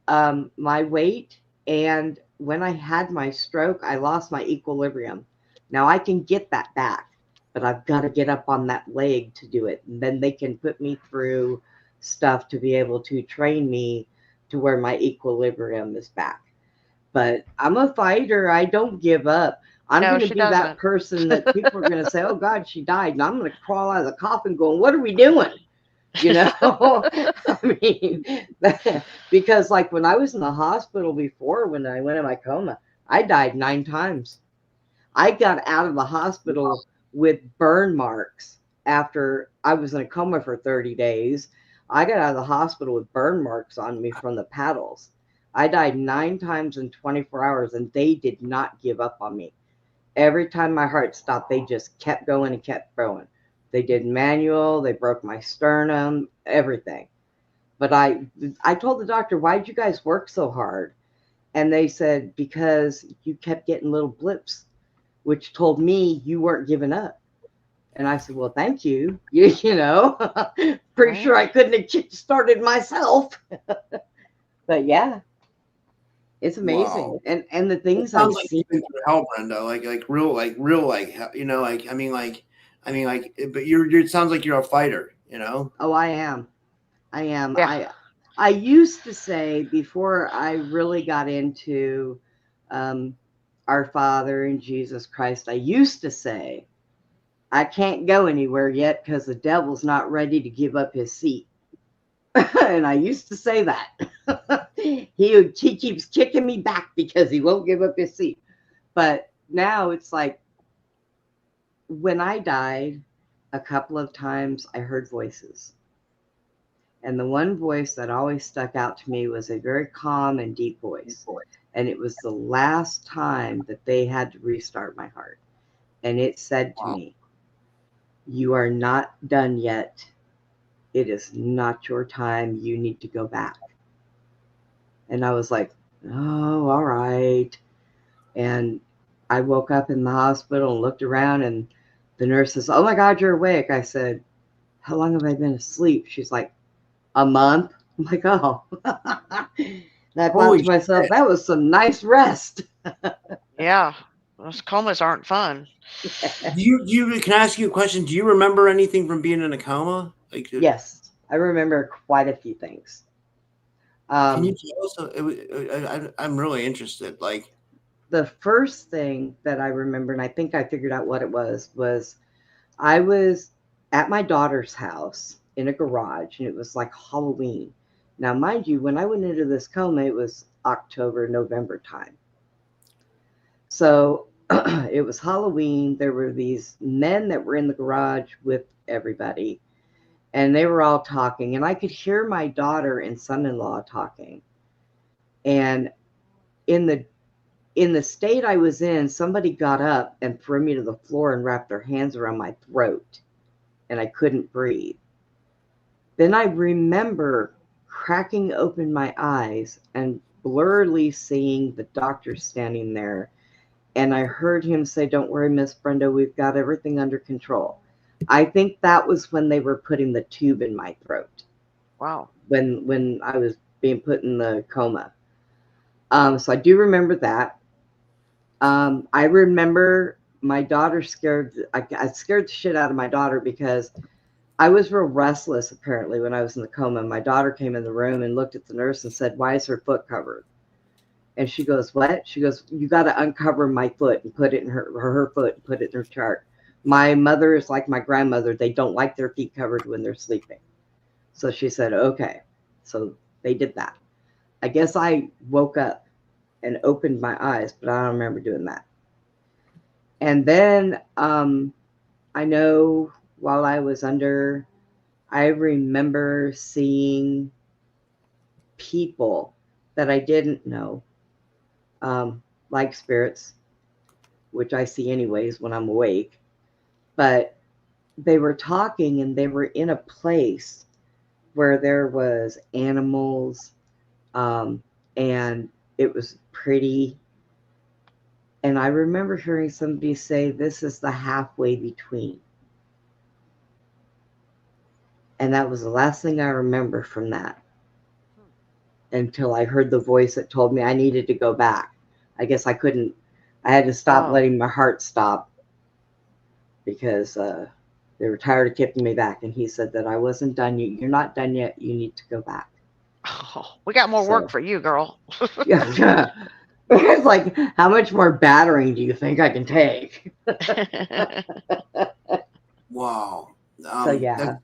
my weight, and when I had my stroke, I lost my equilibrium. Now I can get that back, but I've got to get up on that leg to do it. And then they can put me through stuff to be able to train me to where my equilibrium is back. But I'm a fighter. I don't give up. I'm going to be that person that people are going to say, oh, God, she died. And I'm going to crawl out of the coffin going, what are we doing? I mean, because like when I was in the hospital before, when I went in my coma, I died 9 times. I got out of the hospital with burn marks after I was in a coma for 30 days. I got out of the hospital with burn marks on me from the paddles. I died 9 times in 24 hours, and they did not give up on me. Every time my heart stopped, they just kept going and kept going. They did manual, they broke my sternum, everything. But I told the doctor, why'd you guys work so hard? And they said, because you kept getting little blips, which told me you weren't giving up. And I said, well, thank you. You know, pretty sure I couldn't have kick-started myself. But yeah, it's amazing. Wow. And the It things I've sounds like seen. you've been through hell, Brenda. Real, you know, but it sounds like you're a fighter, you know? Oh, I am. I am. Yeah. I used to say, before I really got into um, our Father and Jesus Christ, I used to say, I can't go anywhere yet because the devil's not ready to give up his seat. And I used to say that. He keeps kicking me back because he won't give up his seat. But now it's like, when I died, a couple of times I heard voices. And the one voice that always stuck out to me was a very calm and deep voice. And it was the last time that they had to restart my heart. And it said to Wow. me, you are not done yet. It is not your time. You need to go back. And I was like, oh, all right. And I woke up in the hospital and looked around, and the nurse says, oh my God, you're awake. I said, how long have I been asleep? She's like, a month. I'm like, oh. And I thought Holy to myself, shit. that was some nice rest. Yeah. Those comas aren't fun. Can I ask you a question? Do you remember anything from being in a coma? Like, Yes, I remember quite a few things. can you Um, tell us? I'm really interested. Like, the first thing that I remember, and I think I figured out what it was I was at my daughter's house in a garage, and it was like Halloween. Now, mind you, when I went into this coma, it was October, November time. So it was Halloween. There were these men that were in the garage with everybody, and they were all talking, and I could hear my daughter and son-in-law talking. And in the state I was in, somebody got up and threw me to the floor and wrapped their hands around my throat, and I couldn't breathe. Then I remember cracking open my eyes and blurrily seeing the doctor standing there. And I heard him say, don't worry, Miss Brenda, we've got everything under control. I think that was when they were putting the tube in my throat, Wow. when I was being put in the coma. So I do remember that. I remember my daughter I scared the shit out of my daughter because I was real restless apparently when I was in the coma. My daughter came in the room and looked at the nurse and said, why is her foot covered? And she goes, what? She goes, you got to uncover my foot and put it in her foot and put it in her chart. My mother is like my grandmother. They don't like their feet covered when they're sleeping. So she said, okay. So they did that. I guess I woke up and opened my eyes, but I don't remember doing that. And then I know while I was under, I remember seeing people that I didn't know, like spirits, which I see anyways when I'm awake. But they were talking and they were in a place where there was animals, and it was pretty. And I remember hearing somebody say, this is the halfway between. And that was the last thing I remember from that, until I heard the voice that told me I needed to go back. I guess I couldn't, I had to stop letting my heart stop because they were tired of keeping me back. And he said that I wasn't done yet. You're not done yet. You need to go back. Oh, we got more work for you, girl. Yeah. It's like, how much more battering do you think I can take? wow. So yeah.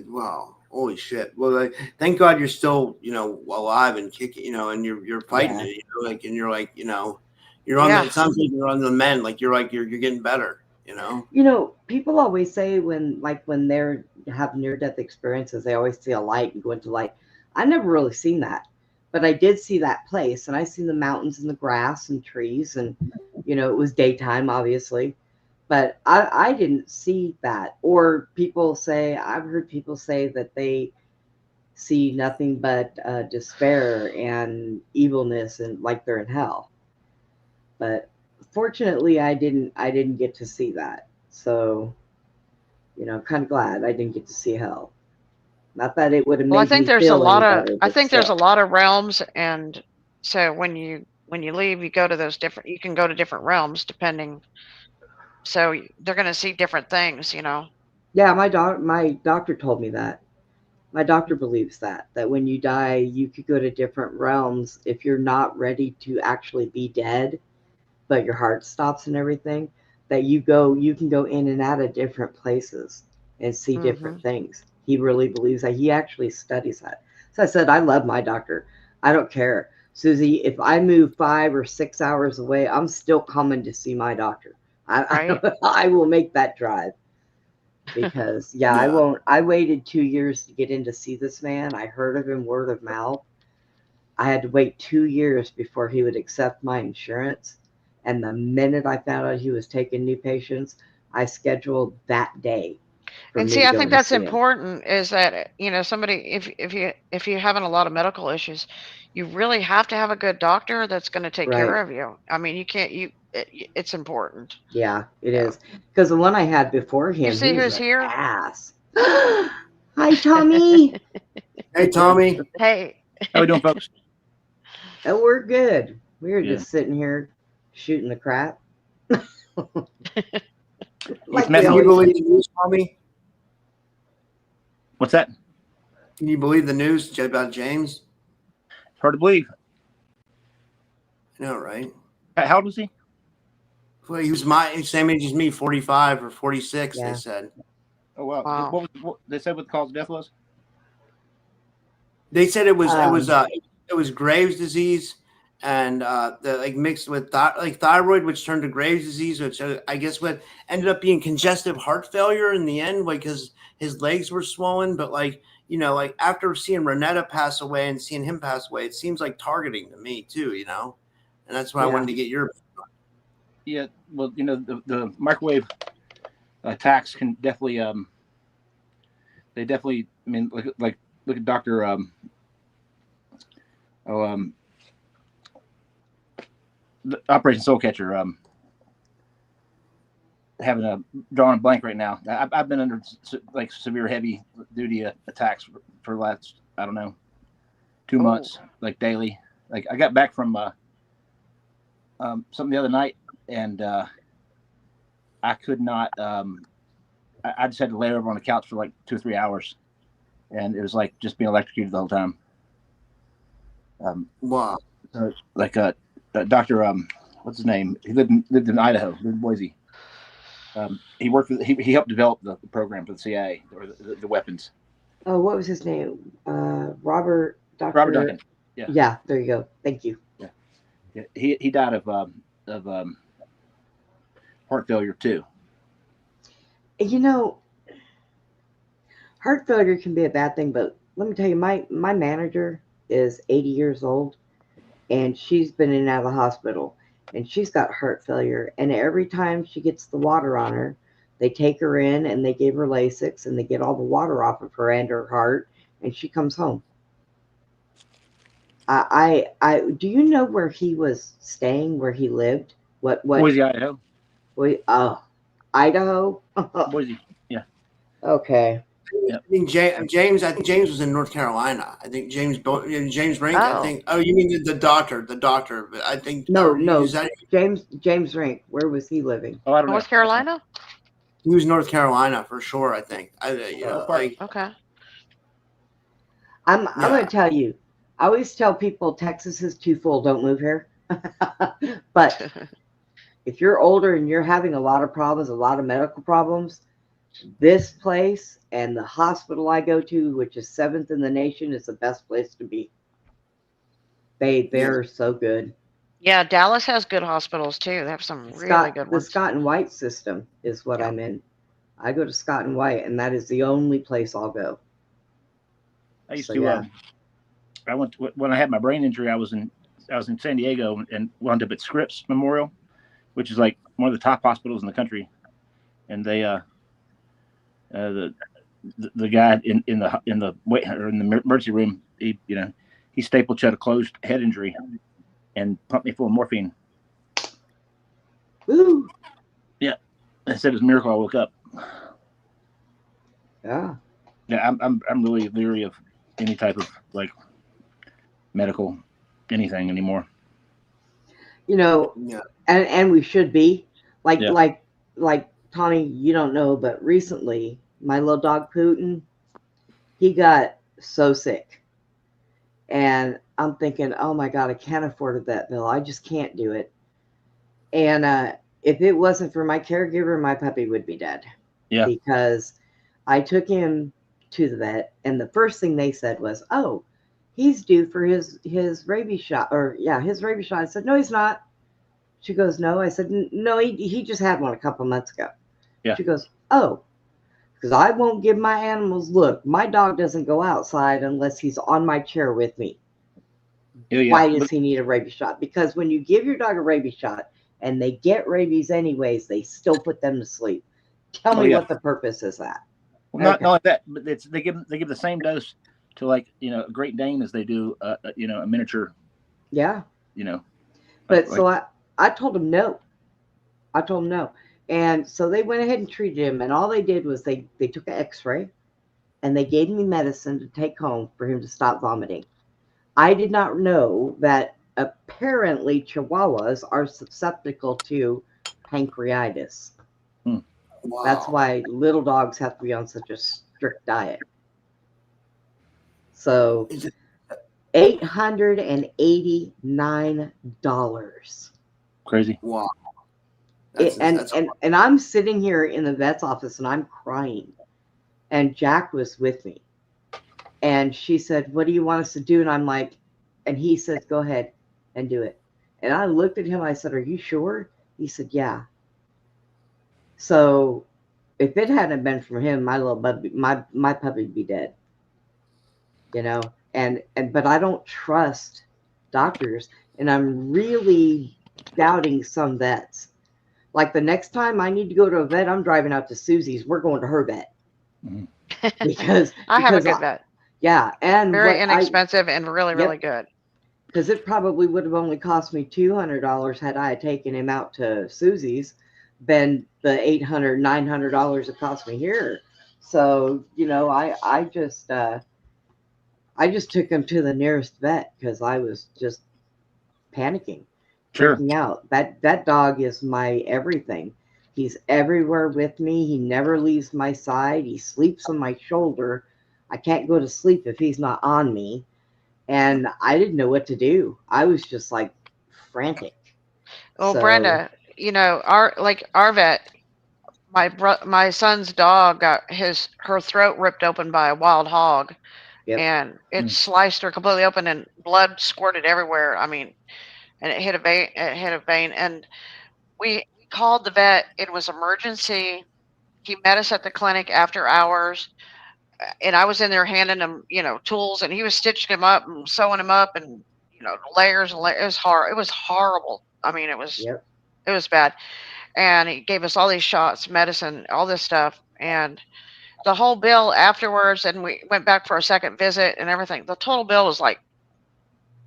Wow. Holy shit. Well, thank God you're still, alive and kicking, and you're fighting Yeah. it, and you're like, you're on Yeah. it sounds like you're on the mend, like you're getting better, People always say when they're have near death experiences, they always see a light and go into light. I never really seen that, but I did see that place, and I seen the mountains and the grass and trees, and it was daytime, obviously, but I didn't see that. Or I've heard people say that they see nothing but despair and evilness, and like they're in hell. But fortunately, I didn't get to see that. So You know, I'm kind of glad I didn't get to see hell. Not that it would have Well, I made think me there's a feel any lot of better, I but think there's a still. lot of realms, and so when you leave, you go to those different. You can go to different realms depending. So they're going to see different things, you know. Yeah, my doctor told me that. My doctor believes that when you die, you could go to different realms if you're not ready to actually be dead, but your heart stops and everything. That you can go in and out of different places and see Hmm. different things. He really believes that. He actually studies that. So I said, I love my doctor. I don't care, Susie. If I move 5 or 6 hours away, I'm still coming to see my doctor. Right? I will make that drive. Because yeah, I Yeah. won't. I waited 2 years to get in to see this man. I heard of him word of mouth. I had to wait 2 years before he would accept my insurance. And the minute I found out he was taking new patients, I scheduled that day for And me see, to I go think and that's see him. important is that, you know, somebody if you're having a lot of medical issues, you really have to have a good doctor that's going to take care Right. of you. I mean, you can't it's important. Yeah, it Yeah. is. Because the one I had before You him, he see was who's an here? ass. Hi, Tommy. Hey, Tommy. Hey, How we doing, folks? Oh, we're good. We were Good. just sitting here shooting the crap. He's Like we Can messing. you always believe do. the news, Tommy? What's that? Can you believe the news about James? It's hard to believe. I know, right? How old was he? Well, he was my same age as me, 45 or 46. They Yeah. said. Oh wow. wow. What they said? What the cause of death was? They said Um, it was Graves' disease, and the like mixed with like thyroid, which turned to Graves' disease, which I guess what ended up being congestive heart failure in the end, because his legs were swollen. But like, you know, like after seeing Renetta pass away and seeing him pass away, it seems like targeting to me too, you know, and that's why I yeah. wanted to get your. Yeah. Well, you know, the microwave attacks can definitely they definitely. I mean, look at Doctor oh the Operation Soul Catcher having a drawing a blank right now. I've been under like severe heavy duty attacks for the last, I don't know, 2 months, like daily. Like I got back from something the other night, and I could not. I just had to lay over on the couch for like 2 or 3 hours, and it was like just being electrocuted the whole time. Wow. Like Doctor, what's his name? He lived in Idaho, lived in Boise. He worked with, he helped develop the program for the CIA or the weapons. Oh, what was his name? Robert, Robert Doctor. Duncan. Yeah. Yeah, there you go. Thank you. Yeah. He died of heart failure too. You know, heart failure can be a bad thing, but let me tell you, my manager is 80 years old, and she's been in and out of the hospital, and she's got heart failure. And every time she gets the water on her, they take her in and they give her Lasix and they get all the water off of her and her heart, and she comes home. Do you know where he was staying, where he lived? What, Boise, Idaho. Idaho? Boise. Yeah. Okay. Yeah. I think James. I think James was in North Carolina. I think James Rink. I Oh, think. Oh, you mean the doctor? The doctor. But I think. No, Or is no. that James Rink, where was he living? Oh, I don't know. North Carolina? he was North Carolina for sure? I think. You What know, part? like Okay. I'm going yeah, to tell you. I always tell people Texas is too full. Don't move here. But if you're older and you're having a lot of problems, a lot of medical problems, this place and the hospital I go to, which is seventh in the nation, is the best place to be. yeah. They're so good. Yeah, Dallas has good hospitals too. They have some really good The ones. Scott and White system is what Yeah. I'm in. I go to Scott and White, and that is the only place I'll go. I used So to. yeah. I went when I had my brain injury. I was in San Diego and wound up at Scripps Memorial, which is like one of the top hospitals in the country. And they the guy in the wait or in the emergency room, he stapled shut a closed head injury and pumped me full of morphine. Woo. Yeah, I said it was a miracle I woke up. Yeah. Yeah, I'm really leery of any type of like medical anything anymore. You know, Yeah. and we should be like Yeah. like Tommy, you don't know, but recently my little dog Putin, he got so sick, and I'm thinking, oh my god, I can't afford a vet bill. I just can't do it. And if it wasn't for my caregiver, my puppy would be dead. Yeah. Because I took him to the vet, and the first thing they said was, "Oh, he's due for his rabies shot." Or yeah, his rabies shot. I said, "No, he's not." She goes, "No." I said, "No, he just had one a couple months ago." Yeah. She goes, "Oh, because I won't give my animals. Look, my dog doesn't go outside unless he's on my chair with me. Yeah. Why does he need a rabies shot? Because when you give your dog a rabies shot and they get rabies anyways, they still put them to sleep. Tell me what the purpose is that." Well, not only that, but they give the same dose to like a Great Dane as they do a miniature. Yeah. But like, so I told him no. I told him no. And so they went ahead and treated him, and all they did was they took an x-ray and they gave me medicine to take home for him to stop vomiting. I did not know that apparently Chihuahuas are susceptible to pancreatitis. Wow. That's why little dogs have to be on such a strict diet. So $889. Crazy. Wow. And I'm sitting here in the vet's office and I'm crying. And Jack was with me. And she said, "What do you want us to do?" And I'm like, and he said, "Go ahead and do it." And I looked at him. I said, "Are you sure?" He said, "Yeah." So if it hadn't been for him, my little puppy, my puppy would be dead. But I don't trust doctors, and I'm really doubting some vets. Like the next time I need to go to a vet, I'm driving out to Suzy's. We're going to her vet. Mm-hmm. because I have a good vet. Yeah, and very inexpensive and really, really good. Because it probably would have only cost me $200 had I taken him out to Suzy's than the $800, $900 it cost me here. So I just took him to the nearest vet because I was just panicking, freaking out. That dog is my everything. He's everywhere with me. He never leaves my side. He sleeps on my shoulder. I can't go to sleep if he's not on me. And I didn't know what to do. I was just like frantic. Well, Brenda, our vet, my son's dog got her throat ripped open by a wild hog, and it sliced her completely open, and blood squirted everywhere. I mean, and it hit a vein, and we called the vet. It was emergency. He met us at the clinic after hours, and I was in there handing him, tools, and he was stitching him up and sewing him up, and layers and layers. It was hard. It was horrible. I mean, it was bad. And he gave us all these shots, medicine, all this stuff, and the whole bill afterwards. And we went back for a second visit and everything. The total bill was like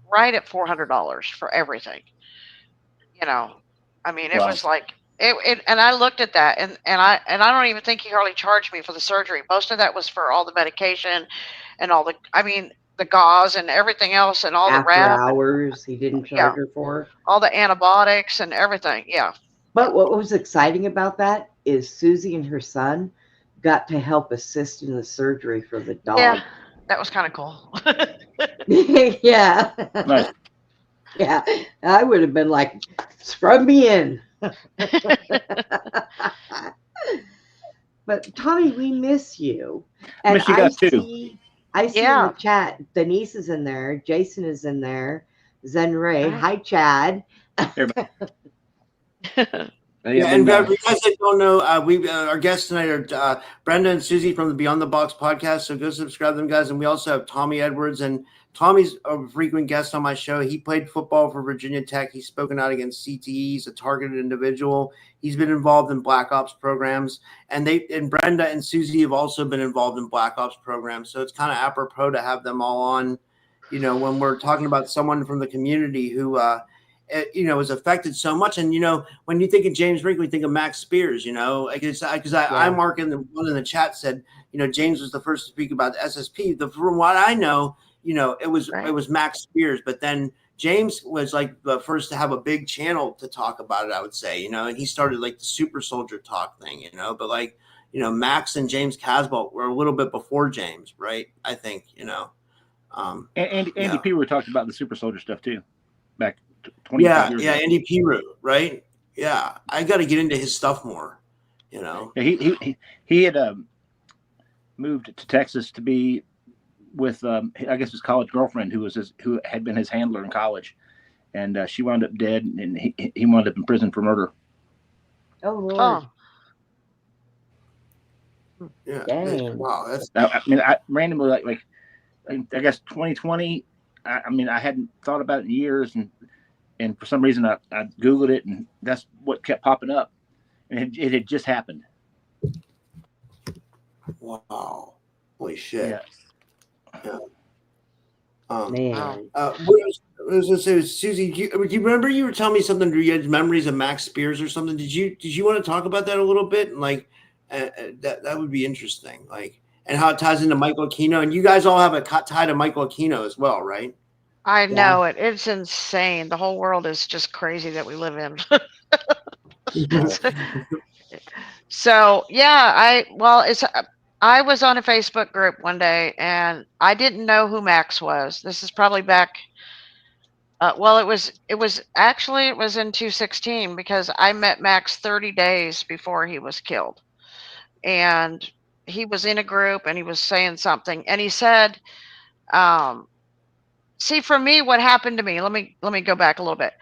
right at $400 for everything. I mean, it was like it. And I looked at that, and I don't even think he hardly charged me for the surgery. Most of that was for all the medication and all the. I mean, the gauze and everything else, and all After the wrap. hours, he didn't charge her for all the antibiotics and everything. Yeah. But what was exciting about that is Suzy and her son got to help assist in the surgery for the dog. Yeah, that was kind of cool. Yeah. Nice. Yeah, I would have been like, scrub me in. But Tommy, we miss you. And miss you guys too. I see in the chat, Denise is in there, Jason is in there, Zen Ray. Hi, Chad. And for you guys that don't know, our guests tonight are Brenda and Suzy from the Beyond the Box podcast. So go subscribe to them, guys. And we also have Tommy Edwards, and Tommy's a frequent guest on my show. He played football for Virginia Tech. He's spoken out against CTE. He's a targeted individual. He's been involved in Black Ops programs, and Brenda and Suzy have also been involved in Black Ops programs. So it's kind of apropos to have them all on, when we're talking about someone from the community who was affected so much. And when you think of James Rink, we think of Max Spears. Because I Mark in the one in the chat said, James was the first to speak about the SSP. From what I know, it was Max Spears, but then James was like the first to have a big channel to talk about it, I would say, and he started like the Super Soldier Talk thing, but like, Max and James Casbolt were a little bit before James, right? I think, and Andy P. were talking about the Super Soldier stuff too, back 20 years ago. Yeah, Andy P. right? Yeah, I got to get into his stuff more, Yeah, he had moved to Texas to be with I guess his college girlfriend who had been his handler in college, and she wound up dead, and he wound up in prison for murder. Oh Lord. Yeah. Dang. Wow. That's. I randomly like I guess 2020. I hadn't thought about it in years, and for some reason I Googled it, and that's what kept popping up, and it had just happened. Wow. Holy shit. Yeah. Man. What I was going to say was, Suzy, do you remember you were telling me something? You had memories of Max Spears or something. Did you want to talk about that a little bit? And like that would be interesting. Like, and how it ties into Michael Aquino. And you guys all have a tie to Michael Aquino as well, right? I know it. It's insane. The whole world is just crazy that we live in. So yeah, I was on a Facebook group one day, and I didn't know who Max was. This is probably back. It was in 2016, because I met Max 30 days before he was killed, and he was in a group and he was saying something, and he said, "See, for me, what happened to me? Let me go back a little bit.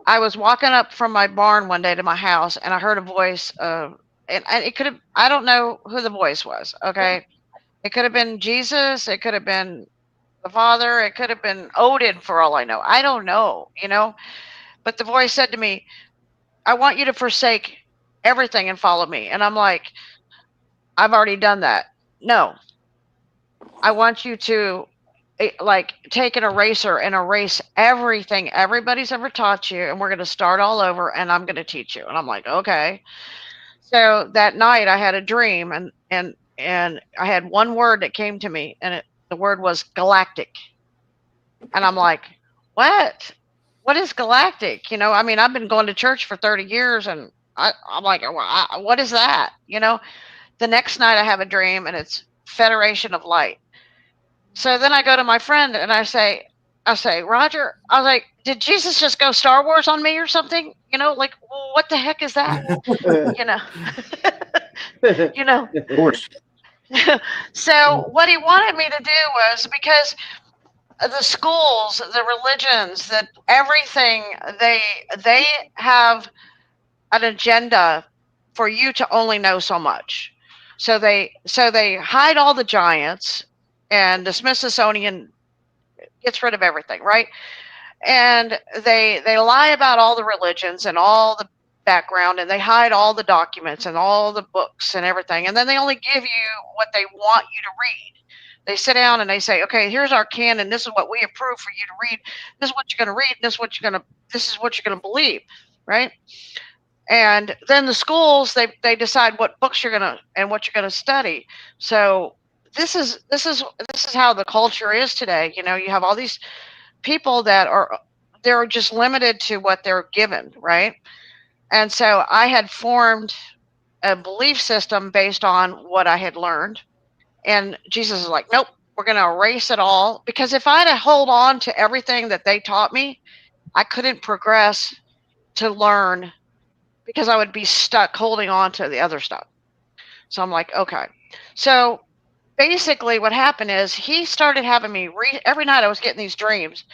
I was walking up from my barn one day to my house, and I heard a voice of." And it could have, I don't know who the voice was. Okay. It could have been Jesus. It could have been the Father. It could have been Odin, for all I know. I don't know, but the voice said to me, "I want you to forsake everything and follow me." And I'm like, "I've already done that." "No, I want you to like take an eraser and erase everything everybody's ever taught you. And we're going to start all over, and I'm going to teach you." And I'm like, "Okay." So that night I had a dream, and I had one word that came to me, and the word was galactic. And I'm like, "What? What is galactic?" I've been going to church for 30 years, and I'm like, "What is that?" The next night I have a dream, and it's Federation of Light. So then I go to my friend and I say, "Roger," I was like, "Did Jesus just go Star Wars on me or something? Like, what the heck is that?" Of course. So what he wanted me to do was, because the schools, the religions, that everything, they have an agenda for you to only know so much. So they hide all the giants, and the Smithsonian gets rid of everything, right? And they lie about all the religions and all the background, and they hide all the documents and all the books and everything, and then they only give you what they want you to read. They sit down and they say, "Okay, here's our canon. This is what we approve for you to read. This is what you're going to read. This is what you're going to believe," right? And then the schools, they decide what books you're going to and what you're going to study. So this is how the culture is today. You have all these people that they're just limited to what they're given, right? And so I had formed a belief system based on what I had learned. And Jesus is like, "Nope, we're going to erase it all." Because if I had to hold on to everything that they taught me, I couldn't progress to learn, because I would be stuck holding on to the other stuff. So I'm like, okay. So basically what happened is he started having me every night. I was getting these dreams.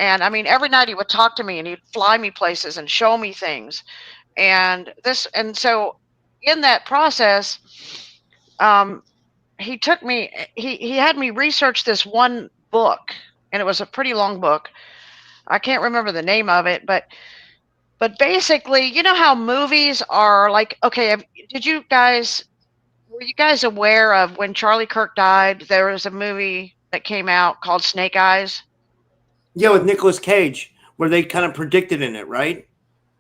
And every night he would talk to me, and he'd fly me places and show me things. And so in that process, he took me, he had me research this one book, and it was a pretty long book. I can't remember the name of it, but basically, you know how movies are like, okay, were you guys aware of when Charlie Kirk died, there was a movie that came out called Snake Eyes? Yeah, with Nicolas Cage, where they kind of predicted in it, right?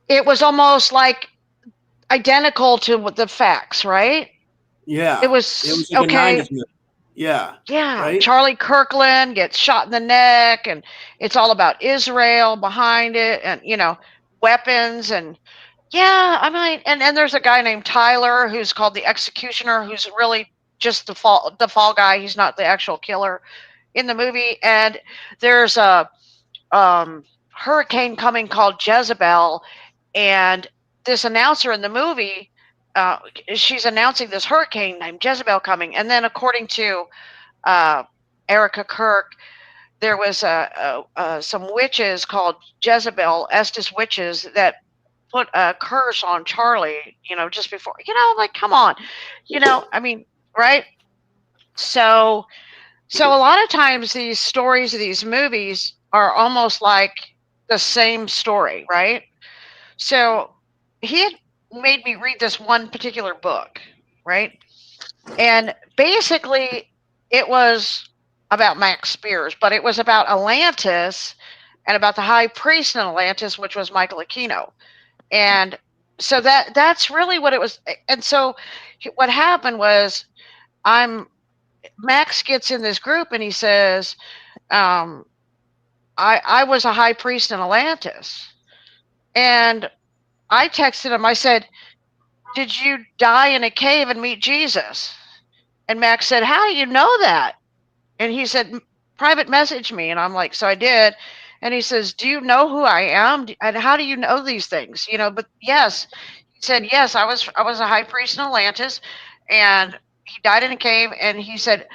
It was almost like identical to the facts, right? Yeah. It was like okay. a 90s movie. Yeah. Yeah, Right? Charlie Kirkland gets shot in the neck, and it's all about Israel behind it, and weapons, and yeah, I mean, and there's a guy named Tyler who's called the Executioner, who's really just the fall guy. He's not the actual killer in the movie, and there's a hurricane coming called Jezebel, and this announcer in the movie, she's announcing this hurricane named Jezebel coming, and then according to Erica Kirk, there was some witches called Jezebel, Estes witches, that put a curse on Charlie, just before, like, come on, I mean, right? So a lot of times these stories of these movies are almost like the same story, right? So he had made me read this one particular book, right? And basically it was about Max Spears, but it was about Atlantis and about the high priest in Atlantis, which was Michael Aquino. And so that's really what it was. And so what happened was, Max gets in this group and he says, I was a high priest in Atlantis. And I texted him, I said, did you die in a cave and meet Jesus? And Max said, how do you know that? And he said, private message me. And I'm like, so I did. And he says, do you know who I am? And how do you know these things? But yes, he said, yes, I was a high priest in Atlantis, and he died in a cave. And he said,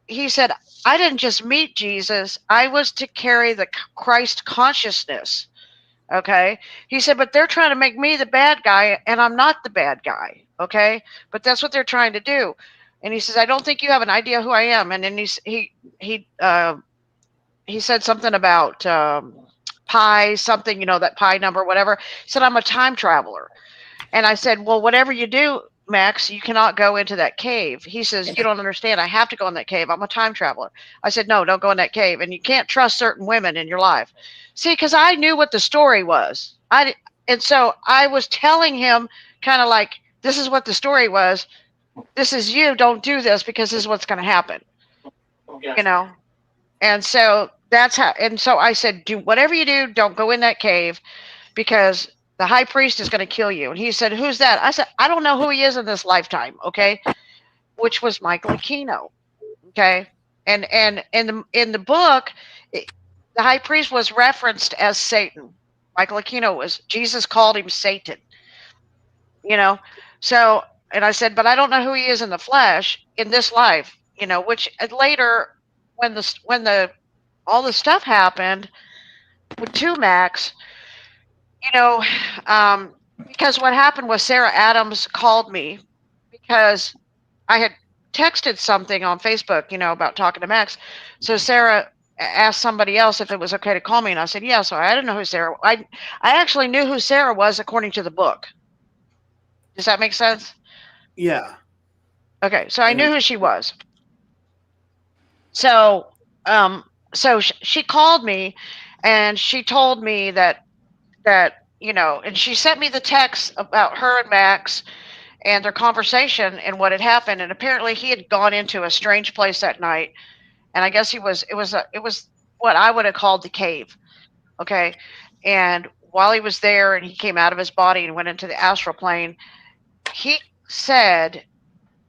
he said, I didn't just meet Jesus. I was to carry the Christ consciousness. Okay. He said, but they're trying to make me the bad guy, and I'm not the bad guy. Okay. But that's what they're trying to do. And he says, I don't think you have an idea who I am. And then he said something about pi something, that pi number, whatever. He said, I'm a time traveler. And I said, well, whatever you do, Max, you cannot go into that cave. He says, you don't understand. I have to go in that cave. I'm a time traveler. I said, no, don't go in that cave. And you can't trust certain women in your life. See, because I knew what the story was. And so I was telling him kind of like, this is what the story was. This is you. Don't do this because this is what's going to happen. And so that's how. And so I said, do whatever you do. Don't go in that cave because the high priest is going to kill you. And he said, who's that? I said, I don't know who he is in this lifetime. Okay. Which was Michael Aquino. Okay. And in the book, the high priest was referenced as Satan. Michael Aquino Jesus called him Satan. So, and I said, but I don't know who he is in the flesh in this life, which later when all the stuff happened with Max, because what happened was Sarah Adams called me because I had texted something on Facebook, about talking to Max. So Sarah asked somebody else if it was okay to call me, and I said, yeah. So I didn't know who Sarah. I actually knew who Sarah was according to the book. Does that make sense? Yeah. Okay, so I knew who she was. So, she called me, and she told me that and she sent me the text about her and Max and their conversation and what had happened. And apparently, he had gone into a strange place that night, and I guess it was what I would have called the cave. Okay, and while he was there, and he came out of his body and went into the astral plane, he said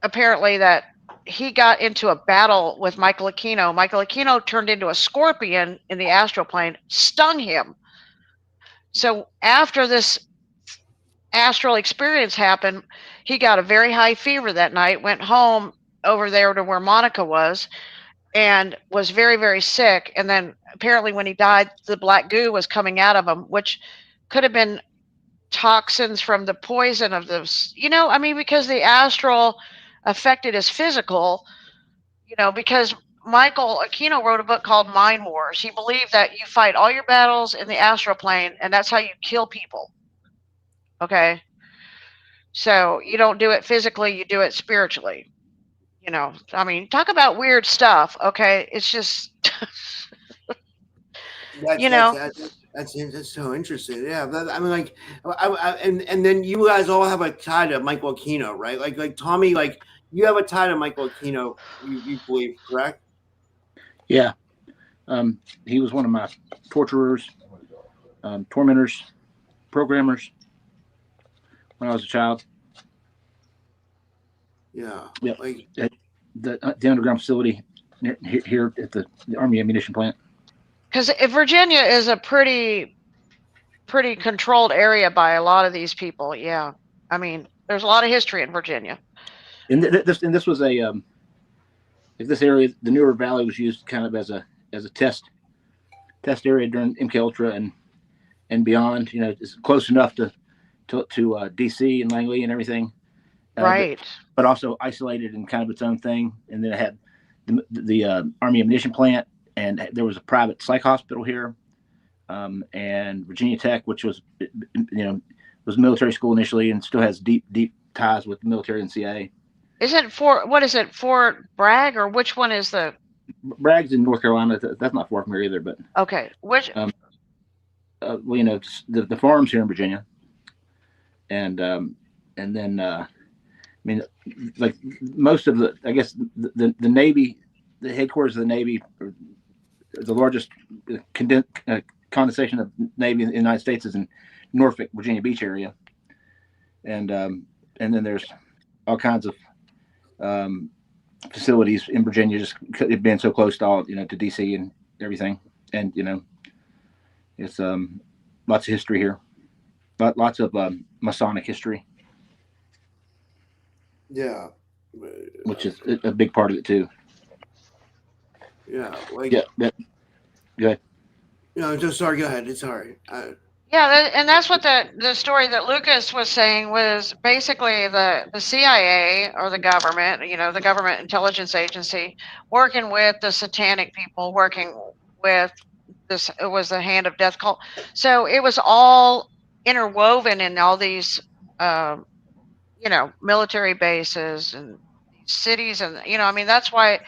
apparently that he got into a battle with Michael Aquino. Michael Aquino turned into a scorpion in the astral plane, stung him. So after this astral experience happened, he got a very high fever that night, went home over there to where Monica was, and was very, very sick. And then apparently when he died, the black goo was coming out of him, which could have been toxins from the poison of this, because the astral affected his physical, because Michael Aquino wrote a book called Mind Wars. He believed that you fight all your battles in the astral plane, and that's how you kill people. Okay. So you don't do it physically, you do it spiritually. Talk about weird stuff. Okay. It's just, That's so interesting. Yeah, I mean, like, and then you guys all have a tie to Michael Aquino, right? Like Tommy, like you have a tie to Michael Aquino. You believe, correct? Yeah. He was one of my torturers, tormentors, programmers when I was a child. Yeah. Yeah. Like At the underground facility here at the Army ammunition plant. Because Virginia is a pretty controlled area by a lot of these people. Yeah, I mean, there's a lot of history in Virginia. And this was a this area, the Newer Valley, was used kind of as a test area during MK Ultra and beyond. You know, it's close enough to DC and Langley and everything, Right. but also isolated in kind of its own thing. And then it had the Army ammunition plant, and there was a private psych hospital here, and Virginia Tech, which was was a military school initially, and still has deep ties with the military and CIA. Isn't what is it, Fort Bragg, or which one is the? Bragg's in North Carolina. That's not far from here either. But Okay, which? well, the farms here in Virginia, and then I mean, like most of the, I guess the Navy, the headquarters of the Navy, or the largest condensation of Navy in the United States is in Norfolk, Virginia Beach area, and then there's all kinds of facilities in Virginia, just it being so close to all, to DC and everything, and it's lots of history here, lots of Masonic history. Yeah, which is a big part of it too. Yeah, like yeah. Go ahead. Just sorry. Go ahead. It's all right. Yeah, and that's what the story that Lucas was saying was basically the CIA, or the government, the government intelligence agency, working with the satanic people, working with this. It was the Hand of Death cult. So it was all interwoven in all these, military bases and cities, and I mean, that's why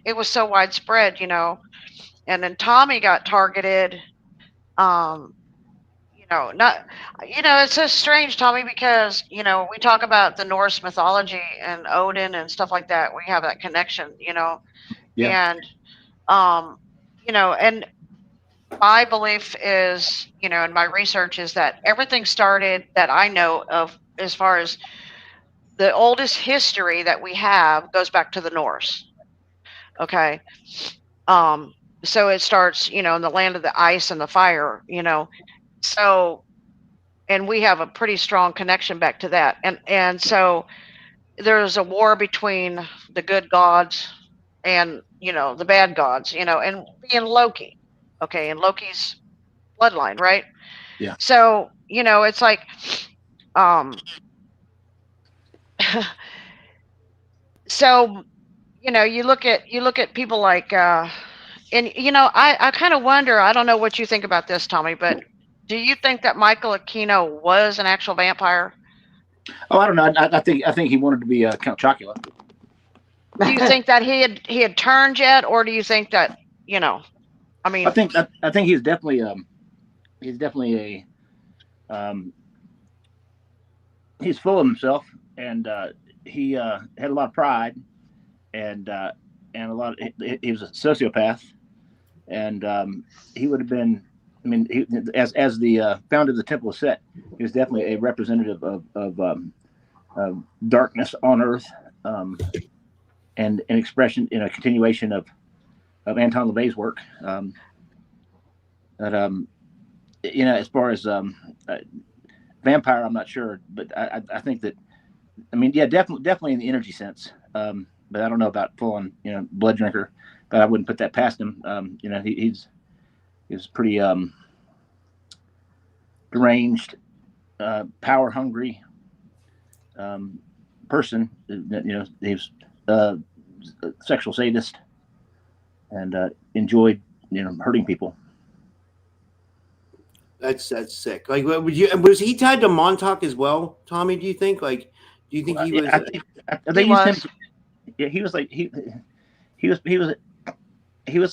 it was so widespread. And then Tommy got targeted. Not, it's so strange, Tommy, because, we talk about the Norse mythology and Odin and stuff like that. We have that connection, Yeah. and, and my belief is, and my research is that everything started that I know of, as far as the oldest history that we have, goes back to the Norse. Okay. So it starts, in the land of the ice and the fire, so, and we have a pretty strong connection back to that. And so there's a war between the good gods and, the bad gods, and being Loki. Okay. And Loki's bloodline, right? Yeah. So, it's like, so, you look at people like, and, I kind of wonder, I don't know what you think about this, Tommy, but do you think that Michael Aquino was an actual vampire? Oh, I don't know. I think he wanted to be Count Chocula. Do you think that he had turned yet, or do you think that I mean? I think he's definitely a he's full of himself, and he had a lot of pride, and a lot. He was a sociopath, and he would have been. I mean, as the founder of the Temple of Set, he was definitely a representative of darkness on Earth, and an expression, a continuation of Anton LaVey's work. As far as vampire, I'm not sure, but I think that, I mean, yeah, definitely in the energy sense, but I don't know about full on, blood drinker, but I wouldn't put that past him. He's pretty deranged, power hungry person. He's a sexual sadist and enjoyed hurting people. That's sick. Like, was he tied to Montauk as well, Tommy? Do you think? Like, do you think he was? They used him. Yeah, he was like he was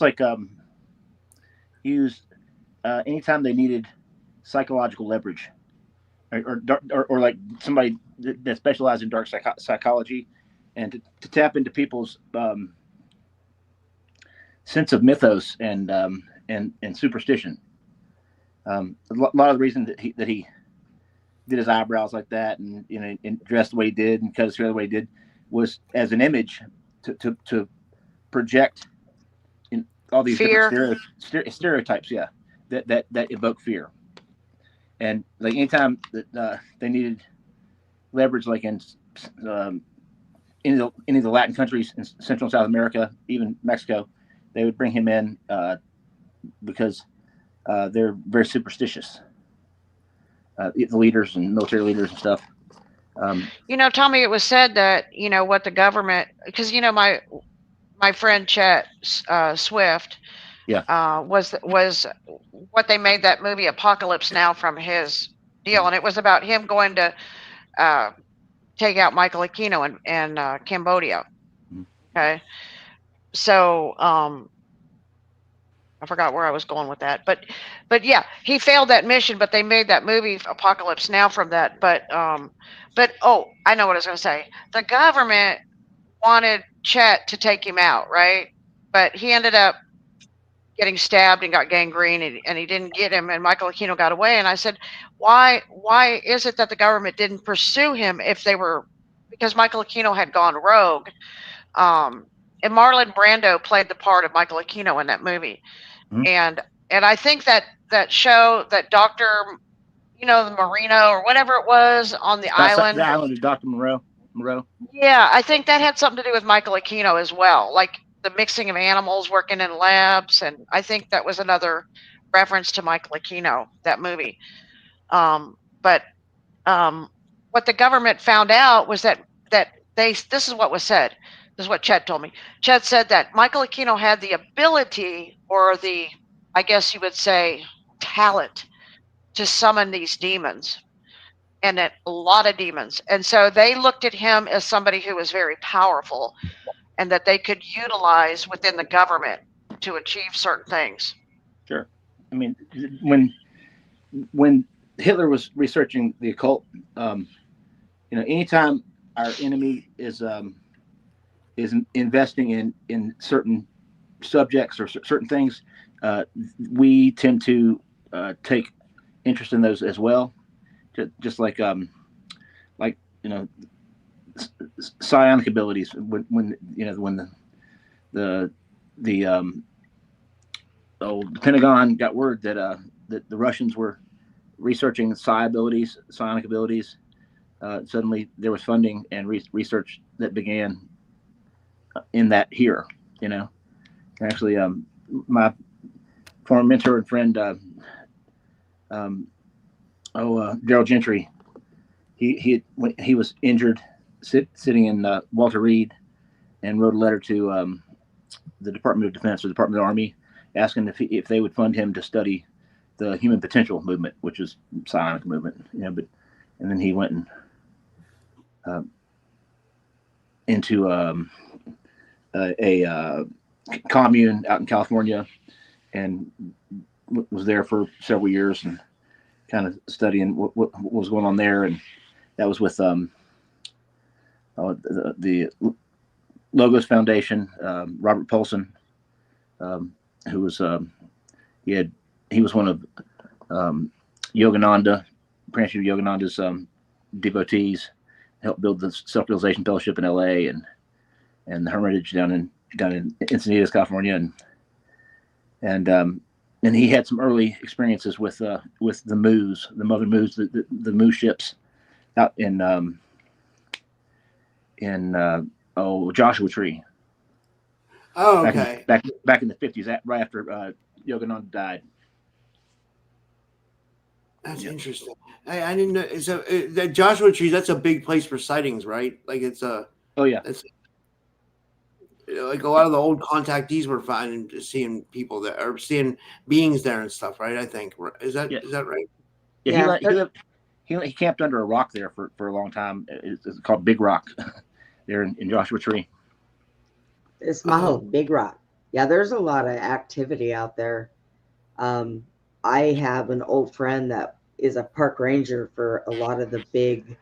like he was anytime they needed psychological leverage, or like somebody that specialized in dark psychology, and to tap into people's sense of mythos and superstition. A lot of the reason that he did his eyebrows like that, and and dressed the way he did, and cut his hair the way he did, was as an image to project in all these Fear. different stereotypes, yeah, that evoke fear. And like anytime that they needed leverage, like in any of the Latin countries in Central and South America, even Mexico, they would bring him in because they're very superstitious. The leaders and military leaders and stuff. Tommy, it was said that what the government, because my friend Chet Swift, yeah, was what they made that movie Apocalypse Now from his deal, and it was about him going to take out Michael Aquino in Cambodia. Okay, so I forgot where I was going with that, but yeah, he failed that mission, but they made that movie Apocalypse Now from that. But oh, I know what I was going to say. The government wanted Chet to take him out, right? But he ended up getting stabbed and got gangrene, and he didn't get him, and Michael Aquino got away. And I said, why is it that the government didn't pursue him if they were, because Michael Aquino had gone rogue? And Marlon Brando played the part of Michael Aquino in that movie. Mm-hmm. And I think that show, that Dr. The Marino or whatever it was on the island. The island of Dr. Moreau. Yeah, I think that had something to do with Michael Aquino as well. Like the mixing of animals working in labs. And I think that was another reference to Michael Aquino, that movie. But what the government found out was that this is what was said. This is what Chet told me. Chet said that Michael Aquino had the ability, or the, I guess you would say, talent to summon these demons, and a lot of demons. And so they looked at him as somebody who was very powerful and that they could utilize within the government to achieve certain things. Sure. I mean, when Hitler was researching the occult, anytime our enemy is investing in certain subjects or certain things, we tend to take interest in those as well. Just like psionic abilities. When the Pentagon got word that the Russians were researching psionic abilities, suddenly there was funding and research that began in that here. Actually, my former mentor and friend, Daryl Gentry, he was injured sitting in Walter Reed, and wrote a letter to the Department of Defense or the Department of the Army, asking if they would fund him to study the human potential movement, which is psionic movement. And then he went and into a commune out in California, and was there for several years and kind of studying what was going on there. And that was with the Logos Foundation, Robert Paulson, who was he was one of Yogananda, branch of Yogananda's devotees, helped build the Self-Realization Fellowship in LA and the Hermitage down in Encinitas, California, and he had some early experiences with the moos, the mother moos, the moo ships out in Joshua Tree. Oh, okay. Back in the 50s, right after Yogananda died. That's interesting. I didn't know. So that Joshua Tree, that's a big place for sightings, right? Like it's a. Oh yeah. It's like a lot of the old contactees were finding, seeing people there, or seeing beings there and stuff, right? I think is that right? Yeah. He camped under a rock there for a long time. It's called Big Rock, there in Joshua Tree. It's Big Rock. Yeah, there's a lot of activity out there. I have an old friend that is a park ranger for a lot of the big,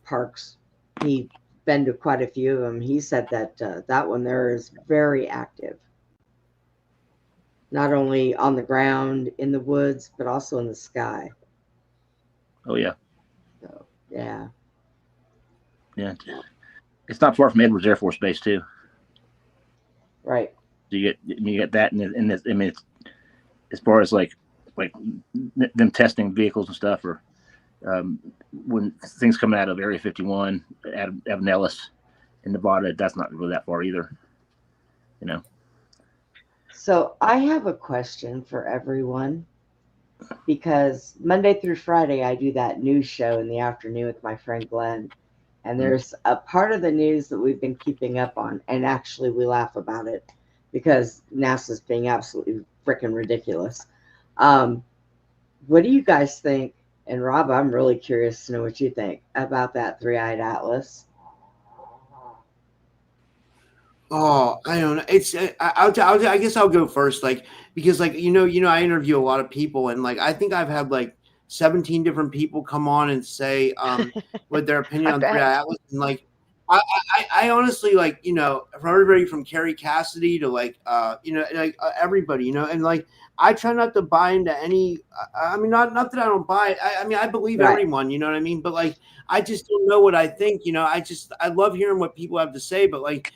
parks. He's been to quite a few of them. He said that that one there is very active, not only on the ground in the woods, but also in the sky. Oh yeah. So yeah. Yeah. It's not far from Edwards Air Force Base too. Right. So you get that, and I mean, it's, as far as like them testing vehicles and stuff, or when things coming out of Area 51, out of Nellis in Nevada, that's not really that far either. So I have a question for everyone, because Monday through Friday I do that news show in the afternoon with my friend Glenn. And there's a part of the news that we've been keeping up on, and actually we laugh about it because NASA's being absolutely freaking ridiculous. What do you guys think? And Rob, I'm really curious to know what you think about that three-eyed atlas. Oh, I don't know. It's I guess I'll go first, like, because like I interview a lot of people, and like I think I've had like 17 different people come on and say what their opinion I on Three bet. Eye Atlas, and like I honestly, like, from everybody from Carrie Cassidy to like like everybody, and like I try not to buy into any. I mean, not that I don't buy it. I mean, I believe Right. everyone, you know what I mean. But like I just don't know what I think. I love hearing what people have to say, but like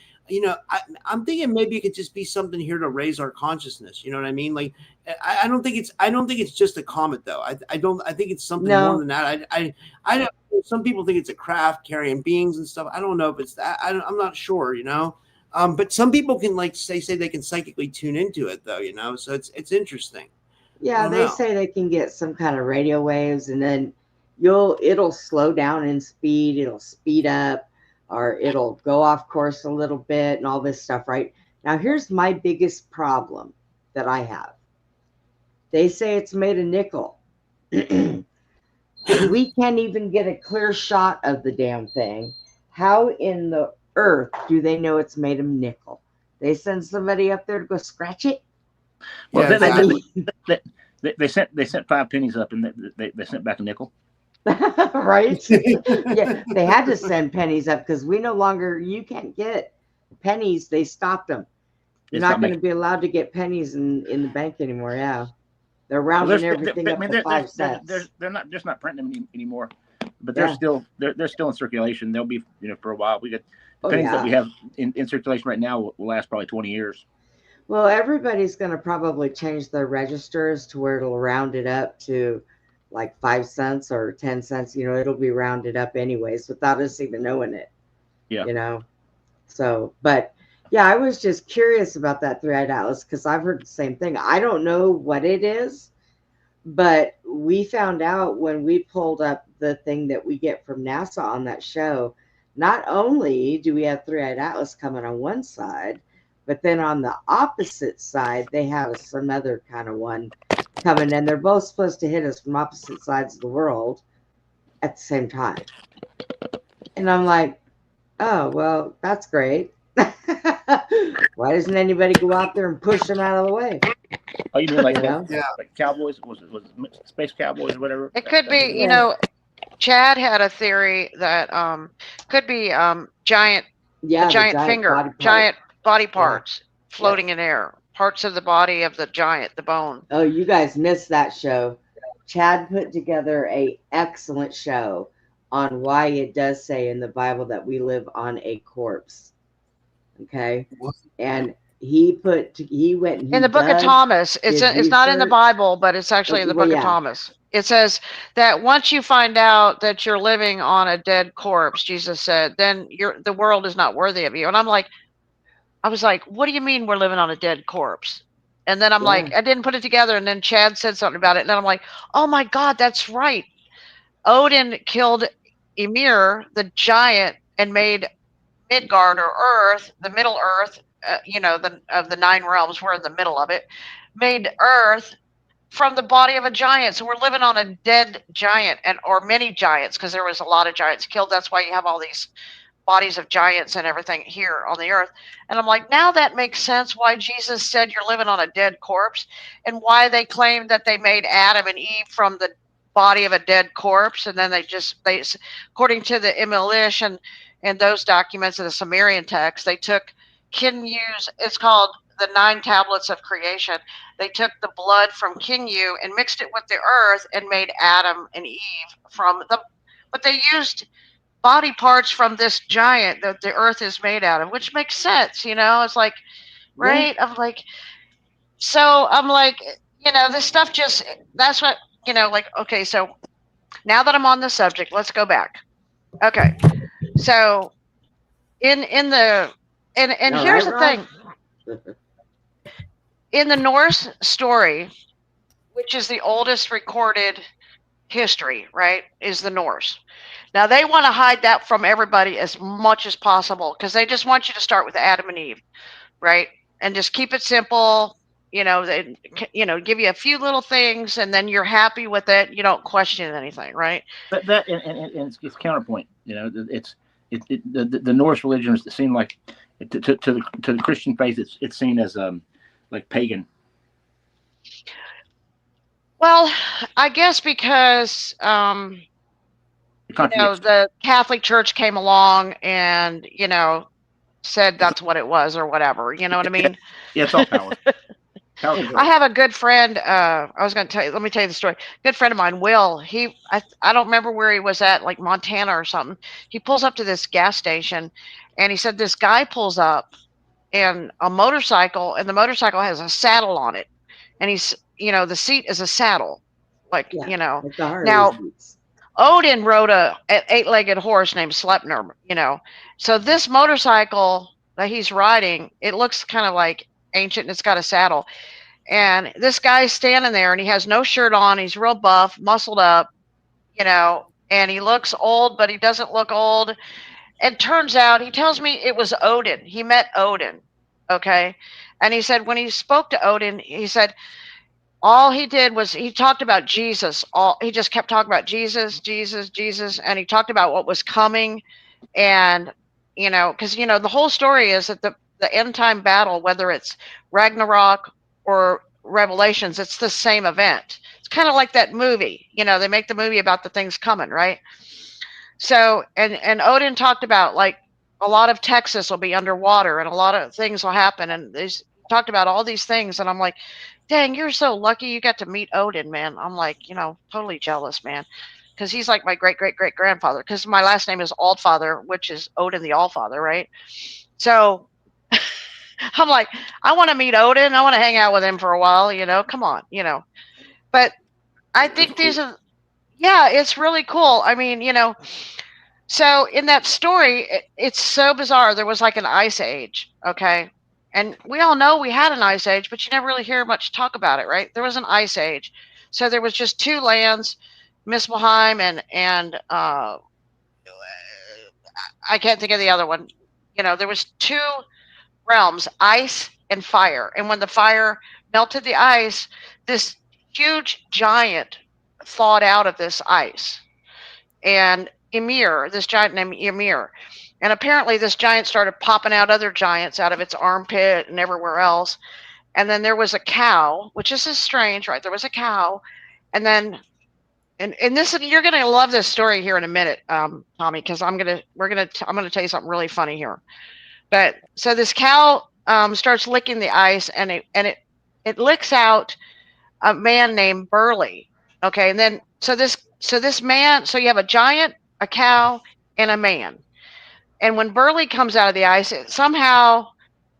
I'm thinking maybe it could just be something here to raise our consciousness. You know what I mean? Like, I don't think it's just a comet though. I don't. I think it's something more No. than that. I don't. Some people think it's a craft carrying beings and stuff. I don't know if it's that. I'm not sure. But some people can like say they can psychically tune into it though. So it's interesting. I Yeah, don't they know. say they can get some kind of radio waves, and then it'll slow down in speed, it'll speed up, or it'll go off course a little bit and all this stuff, right? Now here's my biggest problem that I have. They say it's made of nickel. We can't even get a clear shot of the damn thing. How in the earth do they know it's made of nickel? They send somebody up there to go scratch it? Well, Yeah, exactly. they sent 5 pennies up, and they sent back a nickel. Right? Yeah, they had to send pennies up because you can't get pennies. They stopped them. You're not going to be allowed to get pennies in the bank anymore. Yeah. They're rounding everything up to 5 cents. They're not just not printing them anymore, but Yeah. they're still in circulation. They'll be for a while. We got the Oh, pennies that yeah. we have in circulation right now will last probably 20 years. Well, everybody's going to probably change their registers to where it'll round it up to like 5 cents or 10 cents. It'll be rounded up anyways without us even knowing it. Yeah. So, but yeah, I was just curious about that three-eyed atlas because I've heard the same thing. I don't know what it is, but we found out when we pulled up the thing that we get from NASA on that show. Not only do we have three-eyed atlas coming on one side, but then on the opposite side, they have some other kind of one coming, and they're both supposed to hit us from opposite sides of the world at the same time. And I'm like, oh, well, that's great. Why doesn't anybody go out there and push them out of the way? Oh, you mean like Yeah. like Cowboys? Was it Space Cowboys or whatever? It could be, Yeah. Chad had a theory that could be giant Yeah, a giant finger, body part. giant body parts floating in air, parts of the body of the giant, the bone. Oh, you guys missed that show. Chad put together a excellent show on why it does say in the Bible that we live on a corpse. Okay, What? and he went and In the book of Thomas, it's not in the research. Bible, but it's actually in the Well, book of yeah. Thomas. It says that once you find out that you're living on a dead corpse, Jesus said, then the world is not worthy of you. And I was like, what do you mean we're living on a dead corpse? And then I'm like, I didn't put it together. And then Chad said something about it. And then I'm like, oh my God, that's right. Odin killed Ymir, the giant, and made Midgard, or Earth, the Middle Earth, of the 9 realms, we're in the middle of it, made Earth from the body of a giant. So we're living on a dead giant, or many giants, because there was a lot of giants killed. That's why you have all these bodies of giants and everything here on the earth. And I'm like, now that makes sense why Jesus said you're living on a dead corpse, and why they claimed that they made Adam and Eve from the body of a dead corpse. And then they according to the Imilish and those documents of the Sumerian text, they took Kinyu's, it's called the 9 tablets of creation. They took the blood from Kinyu and mixed it with the earth and made Adam and Eve but they used body parts from this giant that the earth is made out of, which makes sense, it's like, right? Yeah. I'm like, so I'm like, this stuff just, that's what, like, okay, so now that I'm on the subject, let's go back. Okay. So in the, and All here's right, the thing. In the Norse story, which is the oldest recorded history, right, is the Norse. Now, they want to hide that from everybody as much as possible because they just want you to start with Adam and Eve, right? And just keep it simple. They, give you a few little things, and then you're happy with it. You don't question anything, right? But that and it's counterpoint. The Norse religion is seen like to the Christian faith. It's seen as like pagan. Well, I guess because the Catholic Church came along and said that's what it was or whatever. You know what I mean? Yeah, it's all power. I have a good friend. I was going to tell you. Let me tell you the story. Good friend of mine, Will. I don't remember where he was at, like Montana or something. He pulls up to this gas station, and he said this guy pulls up in a motorcycle, and the motorcycle has a saddle on it, and he's the seat is a saddle, like now. Odin rode an 8-legged horse named Sleipnir, So this motorcycle that he's riding, it looks kind of like ancient, and it's got a saddle. And this guy's standing there, and he has no shirt on. He's real buff, muscled up, and he looks old, but he doesn't look old. And turns out, he tells me it was Odin. He met Odin, okay? And he said when he spoke to Odin, he said, all he did was he talked about Jesus. He just kept talking about Jesus, Jesus, Jesus, and he talked about what was coming, and because the whole story is that the end time battle, whether it's Ragnarok or Revelations, it's the same event. It's kind of like that movie. They make the movie about the things coming, right? So and Odin talked about like a lot of Texas will be underwater and a lot of things will happen, and they talked about all these things, and I'm like, dang, you're so lucky you got to meet Odin, man. I'm like, totally jealous, man, because he's like my great great great grandfather. Because my last name is Allfather, which is Odin the Allfather, right? So I'm like, I want to meet Odin. I want to hang out with him for a while. Come on, But I think these are, yeah, it's really cool. I mean, so in that story, it's so bizarre. There was like an ice age, okay? And we all know we had an ice age, but you never really hear much talk about it, right? There was an ice age. So there was just 2 lands, Muspelheim and I can't think of the other one. There was 2 realms, ice and fire. And when the fire melted the ice, this huge giant thawed out of this ice. And Ymir, this giant named Ymir. And apparently this giant started popping out other giants out of its armpit and everywhere else. And then there was a cow, which is strange, right? There was a cow. And then, and this, you're going to love this story here in a minute, Tommy, because I'm going to tell you something really funny here. But so this cow starts licking the ice, and it licks out a man named Burley. Okay. And then, so this man, so you have a giant, a cow, and a man. And when Burley comes out of the ice, somehow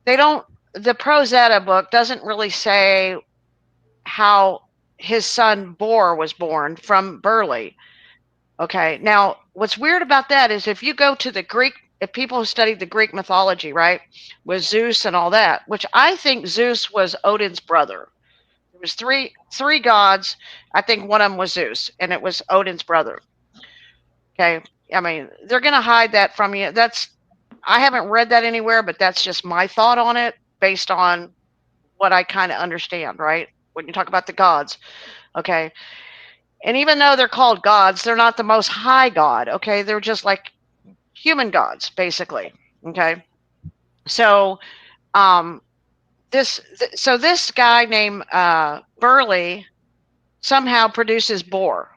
the Prozetta book doesn't really say how his son Bor was born from Burley. Okay. Now, what's weird about that is if you go to the Greek, if people who studied the Greek mythology, right, with Zeus and all that, which I think Zeus was Odin's brother. There was three gods. I think one of them was Zeus, and it was Odin's brother. Okay. I mean, they're going to hide that from you. I haven't read that anywhere, but that's just my thought on it based on what I kind of understand, right? When you talk about the gods. Okay. And even though they're called gods, they're not the most high god. Okay. They're just like human gods, basically. Okay, so um, this guy named Burley somehow produces Bor,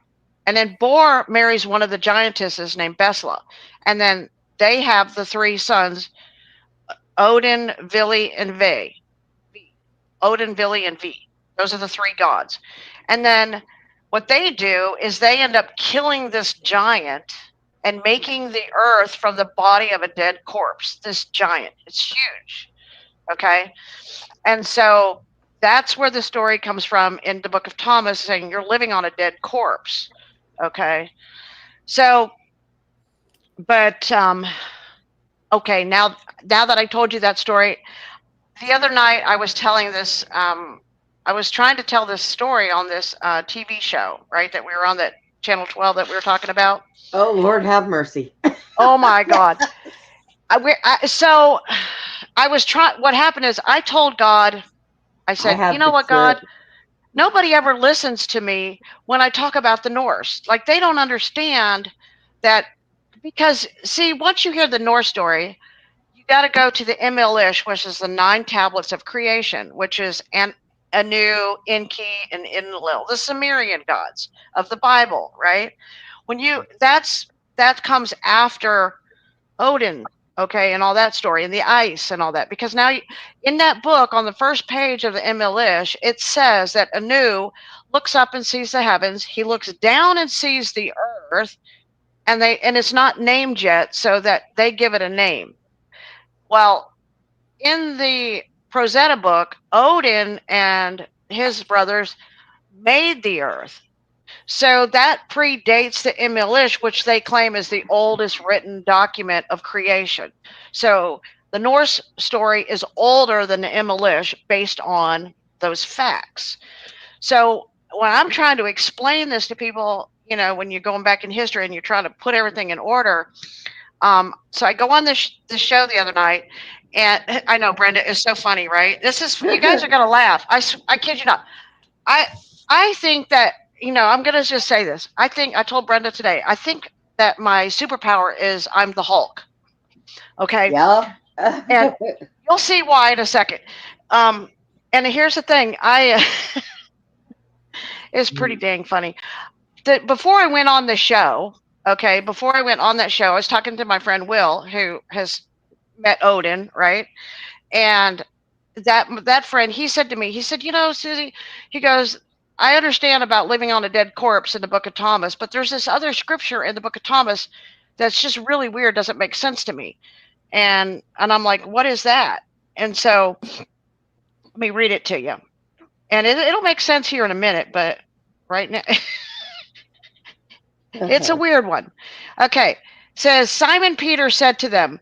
and then Bor marries one of the giantesses named Besla, and then they have the three sons, Odin, Vili, and Ve. Odin, Vili, and Ve. Those are the three gods. And then what they do is they end up killing this giant and making the earth from the body of a dead corpse. This giant. It's huge. Okay. And so that's where the story comes from in the book of Thomas, saying you're living on a dead corpse. Okay. So, but, okay, now that I told you that story, the other night I was telling this, I was trying to tell this story on this TV show, right, that we were on, that Channel 12 that we were talking about. Oh, Lord have mercy. Oh my God. So I was trying, what happened is I told God, I said, you know what, God, nobody ever listens to me when I talk about the Norse. Like, they don't understand that, because, see, once you hear the Norse story, you got to go to the MILAB, which is the 9 tablets of creation, which is Anu, Enki, and Enlil, the Sumerian gods of the Bible, right? When you that comes after Odin, okay, and all that story, and the ice and all that, because now in that book on the first page of the MILAB, it says that Anu looks up and sees the heavens, he looks down and sees the earth, and it's not named yet, so that they give it a name. Well, in the Rosetta book, Odin and his brothers made the earth. So that predates the MILAB, which they claim is the oldest written document of creation. So the Norse story is older than the MILAB based on those facts. So when I'm trying to explain this to people, you know, when you're going back in history and you're trying to put everything in order, so I go on this show the other night, and I know, Brenda, is so funny, right? This is, you guys are gonna laugh. I kid you not. I think that, you know, I'm gonna just say this. I told Brenda today, I think that my superpower is I'm the Hulk. Okay. Yeah. And you'll see why in a second. And here's the thing, it's pretty dang funny. Before I went on the show, okay, before I went on that show, I was talking to my friend Will, who has met Odin, right? And that friend, he said to me, he said, you know, Suzy, he goes, I understand about living on a dead corpse in the book of Thomas, but there's this other scripture in the book of Thomas that's just really weird, doesn't make sense to me. And I'm like, what is that? And so let me read it to you. And it'll make sense here in a minute, but right now it's a weird one. Okay. It says, Simon Peter said to them,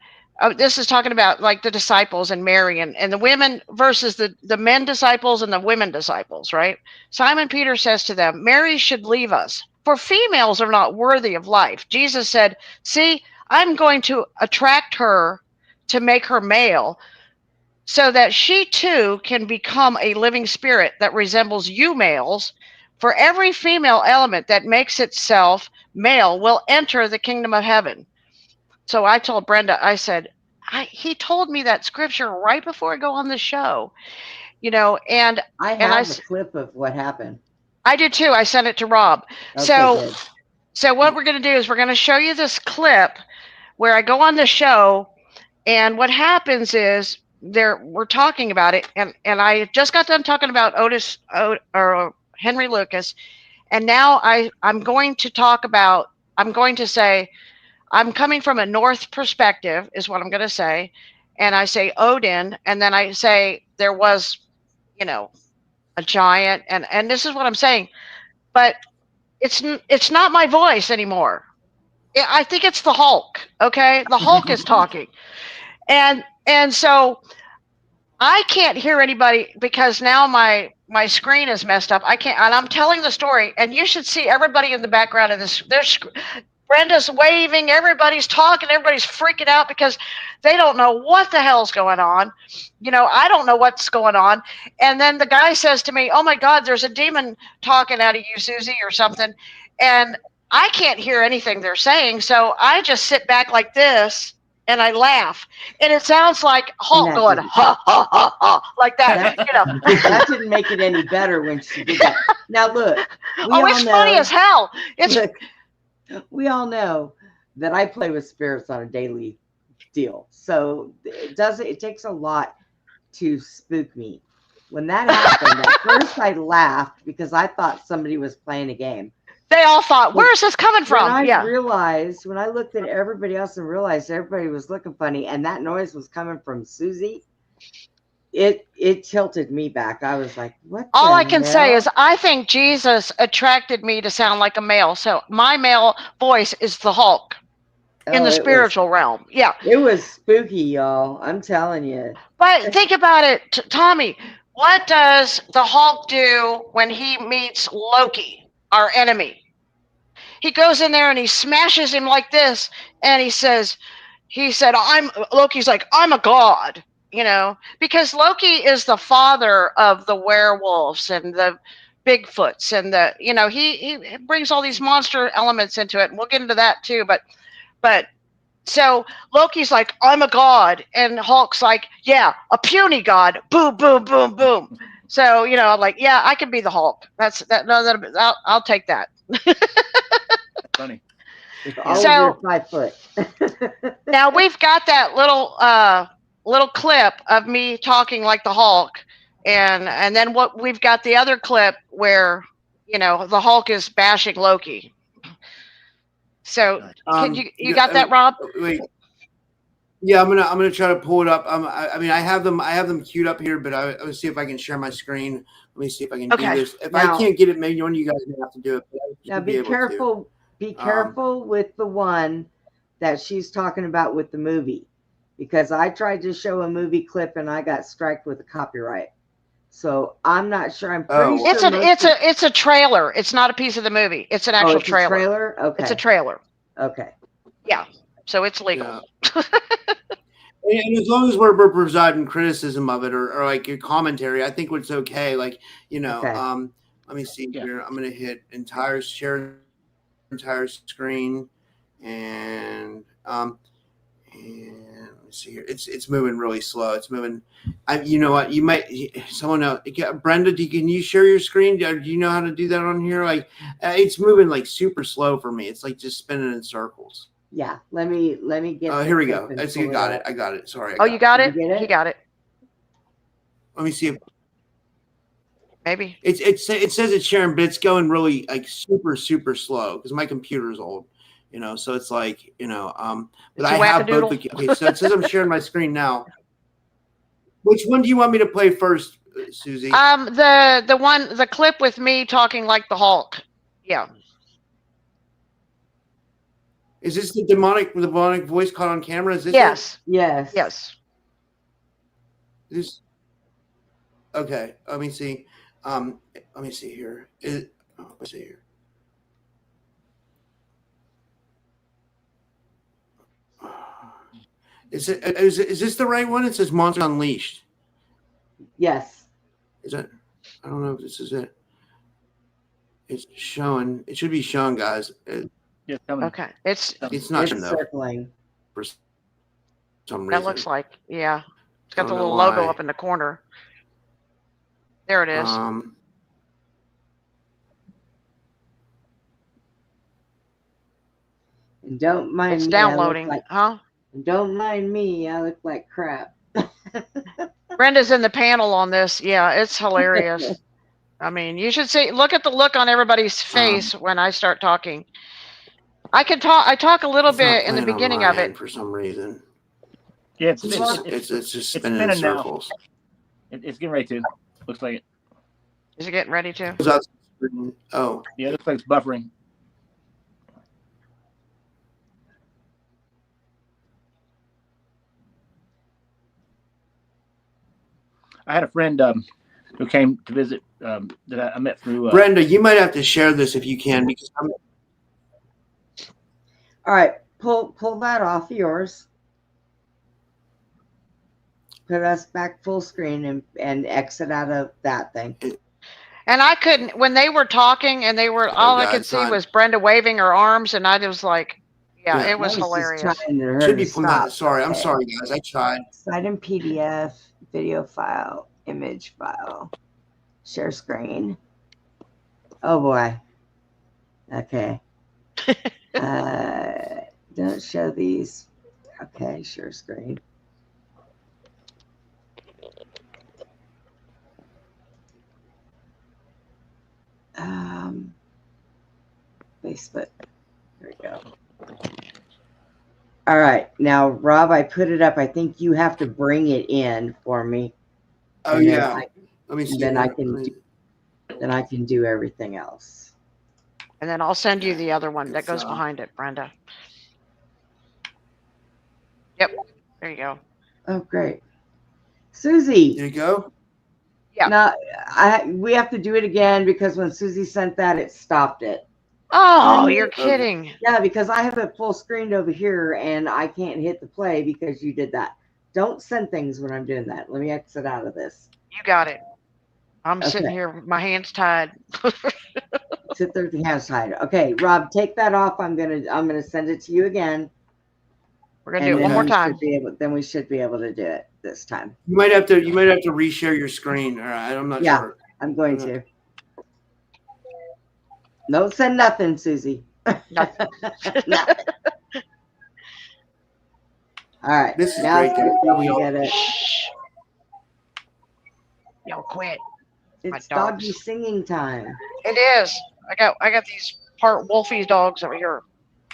this is talking about like the disciples and Mary and the women versus the men disciples and the women disciples, right? Simon Peter says to them, Mary should leave us, for females are not worthy of life. Jesus said, see, I'm going to attract her to make her male, so that she too can become a living spirit that resembles you males. For every female element that makes itself male will enter the kingdom of heaven. So I told Brenda, I said, he told me that scripture right before I go on the show, you know, and I have a clip of what happened. I did too. I sent it to Rob. Okay, so what we're going to do is we're going to show you this clip where I go on the show, and what happens is we're talking about it, and I just got done talking about or Henry Lucas, and now I'm going to say, I'm coming from a North perspective, is what I'm going to say. And I say Odin, and then I say there was, you know, a giant, and this is what I'm saying. But it's not my voice anymore. I think it's the Hulk, okay? The Hulk is talking. And so I can't hear anybody because now my screen is messed up. I can't, and I'm telling the story, and you should see everybody in the background of this. Brenda's waving, everybody's talking, everybody's freaking out because they don't know what the hell's going on. You know, I don't know what's going on. And then the guy says to me, oh my God, there's a demon talking out of you, Suzy, or something. And I can't hear anything they're saying, so I just sit back like this and I laugh, and it sounds like Hulk going ha ha ha ha like that. That didn't make it any better when she did that. Now look, it's funny as hell. We all know that I play with spirits on a daily deal, so it takes a lot to spook me. When that happened, at first I laughed because I thought somebody was playing a game. They all thought, where is this coming from? When I looked at everybody else and realized everybody was looking funny and that noise was coming from Suzy, it tilted me back. I was like, what? All I can say is I think Jesus attracted me to sound like a male. So my male voice is the Hulk in the spiritual realm. Yeah. It was spooky, y'all. I'm telling you. But think about it, Tommy. What does the Hulk do when he meets Loki, our enemy? He goes in there and he smashes him like this, and he said, Loki's like, I'm a god, because Loki is the father of the werewolves and the Bigfoots and he brings all these monster elements into it, and we'll get into that too. But so Loki's like, I'm a god, and Hulk's like, yeah, a puny god. Boom, boom, boom, boom. So I'm like, yeah, I could be the Hulk. I'll take that. Funny. So 5 foot. Now we've got that little clip of me talking like the Hulk, and then we've got the other clip where the Hulk is bashing Loki. So you got that, Rob? Wait. Yeah, I'm gonna try to pull it up. I have them queued up here, but I'm gonna see if I can share my screen. Let me see if I can do this. If I can't get it, maybe one of you guys may have to do it. Now be careful. Be careful with the one that she's talking about with the movie, because I tried to show a movie clip and I got striked with a copyright. So I'm not sure. I'm pretty sure it's a trailer. It's not a piece of the movie. It's an actual trailer. A trailer? Okay. It's a trailer. Okay. Yeah. So it's legal. Yeah. And as long as we're providing criticism of it or like your commentary, I think it's okay. Like, okay. Let me see here. I'm gonna hit share entire screen, and let me see here. It's moving really slow. It's moving. You know what? You might someone else. Brenda, can you share your screen? Do you know how to do that on here? Like, it's moving like super slow for me. It's like just spinning in circles. Yeah. Let me get. Oh, here we go. I got it. Sorry. You got it? He got it. Let me see if maybe it says it's sharing, but it's going really like super slow because my computer's old. So it's like but I have both. Okay, so it says I'm sharing my screen now. Which one do you want me to play first, Suzy? The clip with me talking like the Hulk. Yeah. Is this the demonic voice caught on camera? Is this yes. it? Yes. This. Okay. Let me see. Let me see here. Let's see here. Is this the right one? It says Monster Unleashed. Yes. Is it? I don't know if this is it. It's showing. It should be showing, guys. Okay. It's not circling. For some reason. That looks like, yeah. It's got the little logo up in the corner. There it is. Don't mind it's me. Downloading, huh? Don't mind me. I look like crap. Brenda's in the panel on this. Yeah, it's hilarious. I mean, you should see. Look at the look on everybody's face when I start talking. I talk a little bit in the beginning of it for some reason. Yeah, it's just spinning in circles. It's getting ready to. Looks like it. Is it getting ready to? Oh. Yeah, it looks like it's buffering. I had a friend who came to visit that I met through. Brenda, you might have to share this if you can, because all right, pull that off of yours. Put us back full screen and exit out of that thing. And I couldn't, when they were talking and they were, all I God, could it's see not. was Brenda waving her arms, and I was like, yeah, Yeah. it was I was just hilarious. trying to her Should to be from that. stop. Sorry, I'm Okay. sorry, guys. I tried. Cite in PDF, video file, image file, share screen. Oh boy. Okay. Don't show these. Okay, share screen. Facebook. There we go. All right. Now, Rob, I put it up. I think you have to bring it in for me. Oh and yeah. Let me see. then I can do everything else. And then I'll send you the other one that It's, goes behind it, Brenda. Yep. There you go. Oh, great. Suzy. There you go. Yeah. Now, we have to do it again because when Suzy sent that, it stopped it. Oh, you're kidding. Yeah, because I have it full screened over here and I can't hit the play because you did that. Don't send things when I'm doing that. Let me exit out of this. You got it. I'm sitting here with my hands tied. Sit there with your hands tied. Okay, Rob, take that off. I'm gonna send it to you again. We're gonna do it one more time. Then we should be able to do it this time. You might have to reshare your screen. All right, I'm not sure. I'm going to. Don't send nothing, Suzy. Nothing. Nothing. All right. This is now great. We get it. Yo, quit. It's doggy singing time. It is. I got these part Wolfie dogs over here.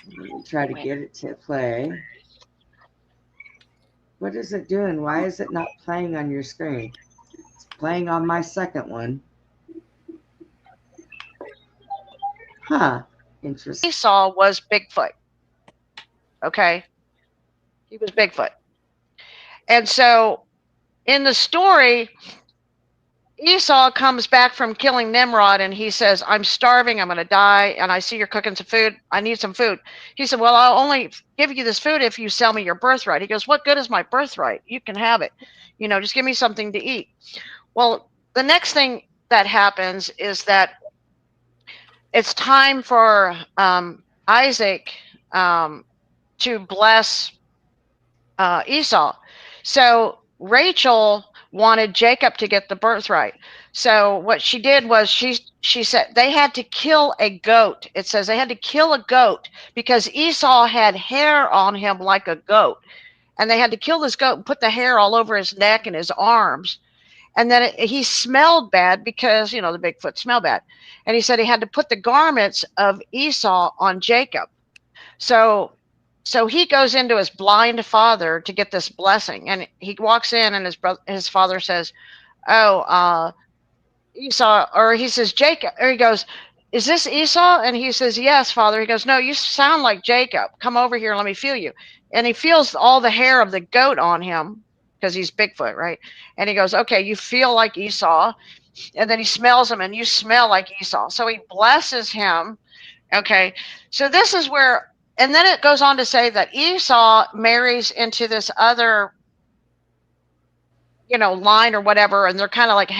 Let me try to get it to play. What is it doing? Why is it not playing on your screen? It's playing on my second one. Huh. Interesting. Esau was Bigfoot. Okay? He was Bigfoot. And so in the story, Esau comes back from killing Nimrod and he says, I'm starving, I'm going to die, and I see you're cooking some food. I need some food. He said, well, I'll only give you this food if you sell me your birthright. He goes, what good is my birthright? You can have it. Just give me something to eat. Well, the next thing that happens is that it's time for Isaac to bless Esau. So Rachel wanted Jacob to get the birthright. So what she did was she said they had to kill a goat. It says they had to kill a goat because Esau had hair on him like a goat. And they had to kill this goat and put the hair all over his neck and his arms. And then he smelled bad because, the Bigfoot smell bad. And he said he had to put the garments of Esau on Jacob. So he goes into his blind father to get this blessing. And he walks in and his father says, oh, Esau, or he says, Jacob, or he goes, is this Esau? And he says, yes, father. He goes, no, you sound like Jacob. Come over here and let me feel you. And he feels all the hair of the goat on him because he's Bigfoot, right? And he goes, okay, you feel like Esau. And then he smells him and you smell like Esau. So he blesses him. Okay. So this is where, and then it goes on to say that Esau marries into this other, line or whatever. And they're kind of like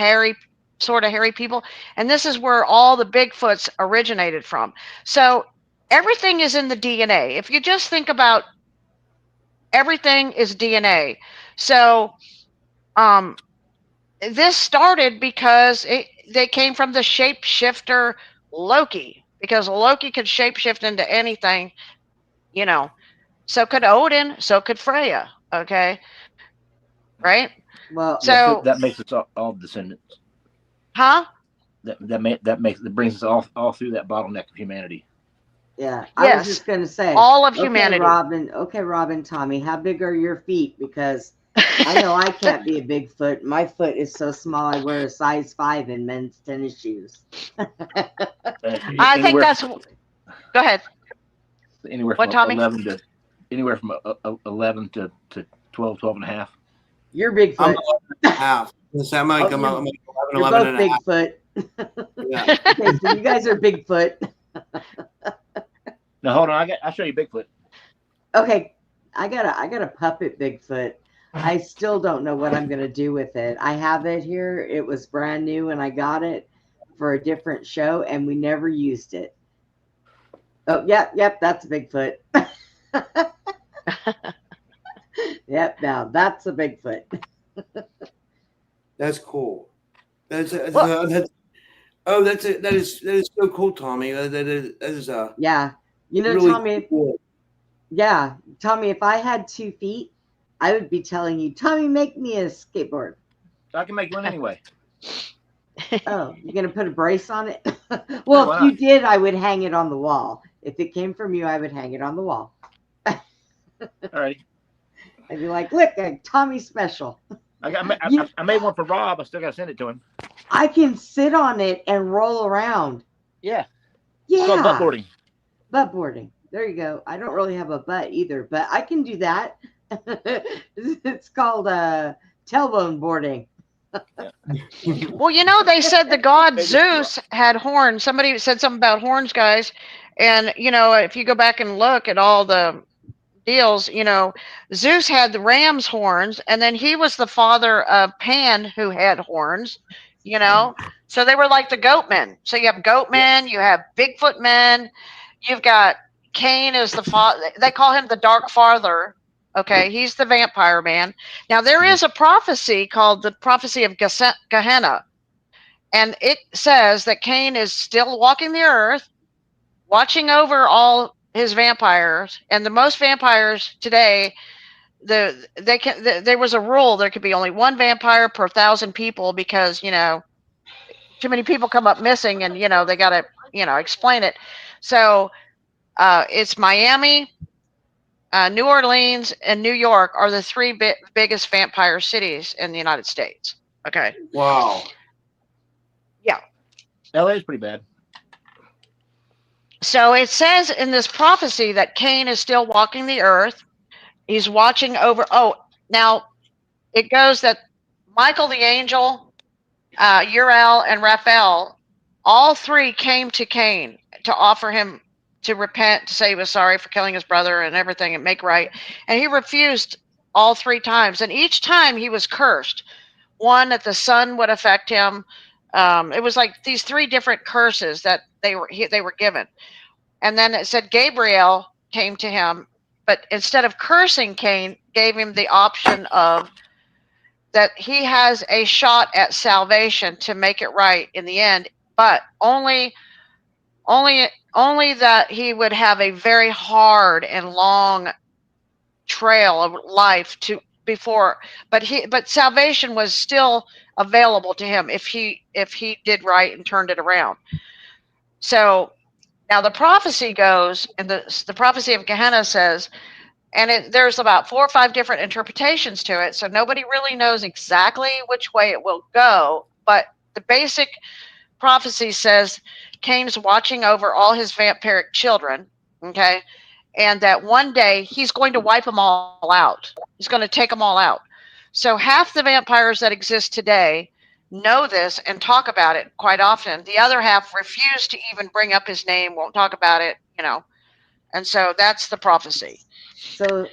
sort of hairy people. And this is where all the Bigfoots originated from. So everything is in the DNA. If you just think about everything is DNA. So this started because they came from the shapeshifter Loki, because Loki could shapeshift into anything, so could Odin, so could Freya. Okay. Right. Well, so that makes us all descendants. Huh? That brings us all through that bottleneck of humanity. Yeah, I was just going to say all of humanity. Robin, Tommy, how big are your feet? Because I know I can't be a Bigfoot. My foot is so small. I wear a size 5 in men's tennis shoes. I think that's. Go ahead. Anywhere from 11 to 12 and a half. You're Bigfoot. I'm 11 and a half. I'm like 11 and a half. Bigfoot. Yeah. Okay, so you guys are Bigfoot. Now hold on, I'll show you Bigfoot. Okay, I got a puppet Bigfoot. I still don't know what I'm gonna do with it. I have it here. It was brand new when I got it, for a different show, and we never used it. Oh, yep, that's a Bigfoot. Yep, now that's a Bigfoot. That's cool. That is so cool, Tommy. That is Yeah. You know, really Tommy, cool. yeah, Tommy, if I had 2 feet, I would be telling you, Tommy, make me a skateboard. I can make one anyway. Oh, you're going to put a brace on it? Well, Why if you not? did, I would hang it on the wall. If it came from you, I would hang it on the wall. All right. I'd be like, look, a Tommy special. I made one for Rob. I still got to send it to him. I can sit on it and roll around. Yeah. Yeah. It's called butt boarding. Butt boarding. There you go. I don't really have a butt either, but I can do that. It's called tailbone boarding. Well, you know, they said the god Zeus had horns. Somebody said something about horns, guys. And, you know, if you go back and look at all the deals, you know, Zeus had the ram's horns, and then he was the father of Pan, who had horns, you know. So they were like the goat men. So you have goat men, you have Bigfoot men, you've got Cain is the father. They call him the Dark Father. Okay, he's the vampire man. Now, there is a prophecy called the prophecy of Gehenna, and it says that Cain is still walking the earth, watching over all his vampires, and the most vampires today, there was a rule there could be only one vampire per 1,000 people because, you know, too many people come up missing, and, you know, they got to, you know, explain it. So it's Miami, New Orleans, and New York are the three biggest vampire cities in the United States. Okay. Wow. Yeah. LA is pretty bad. So it says in this prophecy that Cain is still walking the earth. He's watching over. Oh, now it goes that Michael the angel, Uriel, and Raphael, all three came to Cain to offer him to repent, to say he was sorry for killing his brother and everything and make right. And he refused all 3 times. And each time he was cursed. One, that the sun would affect him. It was like these 3 different curses that they were given. And then it said Gabriel came to him, but instead of cursing Cain, gave him the option of that he has a shot at salvation to make it right in the end, but only that he would have a very hard and long trail of life to before, but salvation was still available to him if he did right and turned it around. So now the prophecy goes, and the prophecy of Gehenna says, and there's about 4 or 5 different interpretations to it, so nobody really knows exactly which way it will go, but the basic prophecy says Cain's watching over all his vampiric children, okay, and that one day he's going to wipe them all out. He's going to take them all out. So half the vampires that exist today know this and talk about it quite often. The other half refuse to even bring up his name, won't talk about it, you know. And so that's the prophecy. So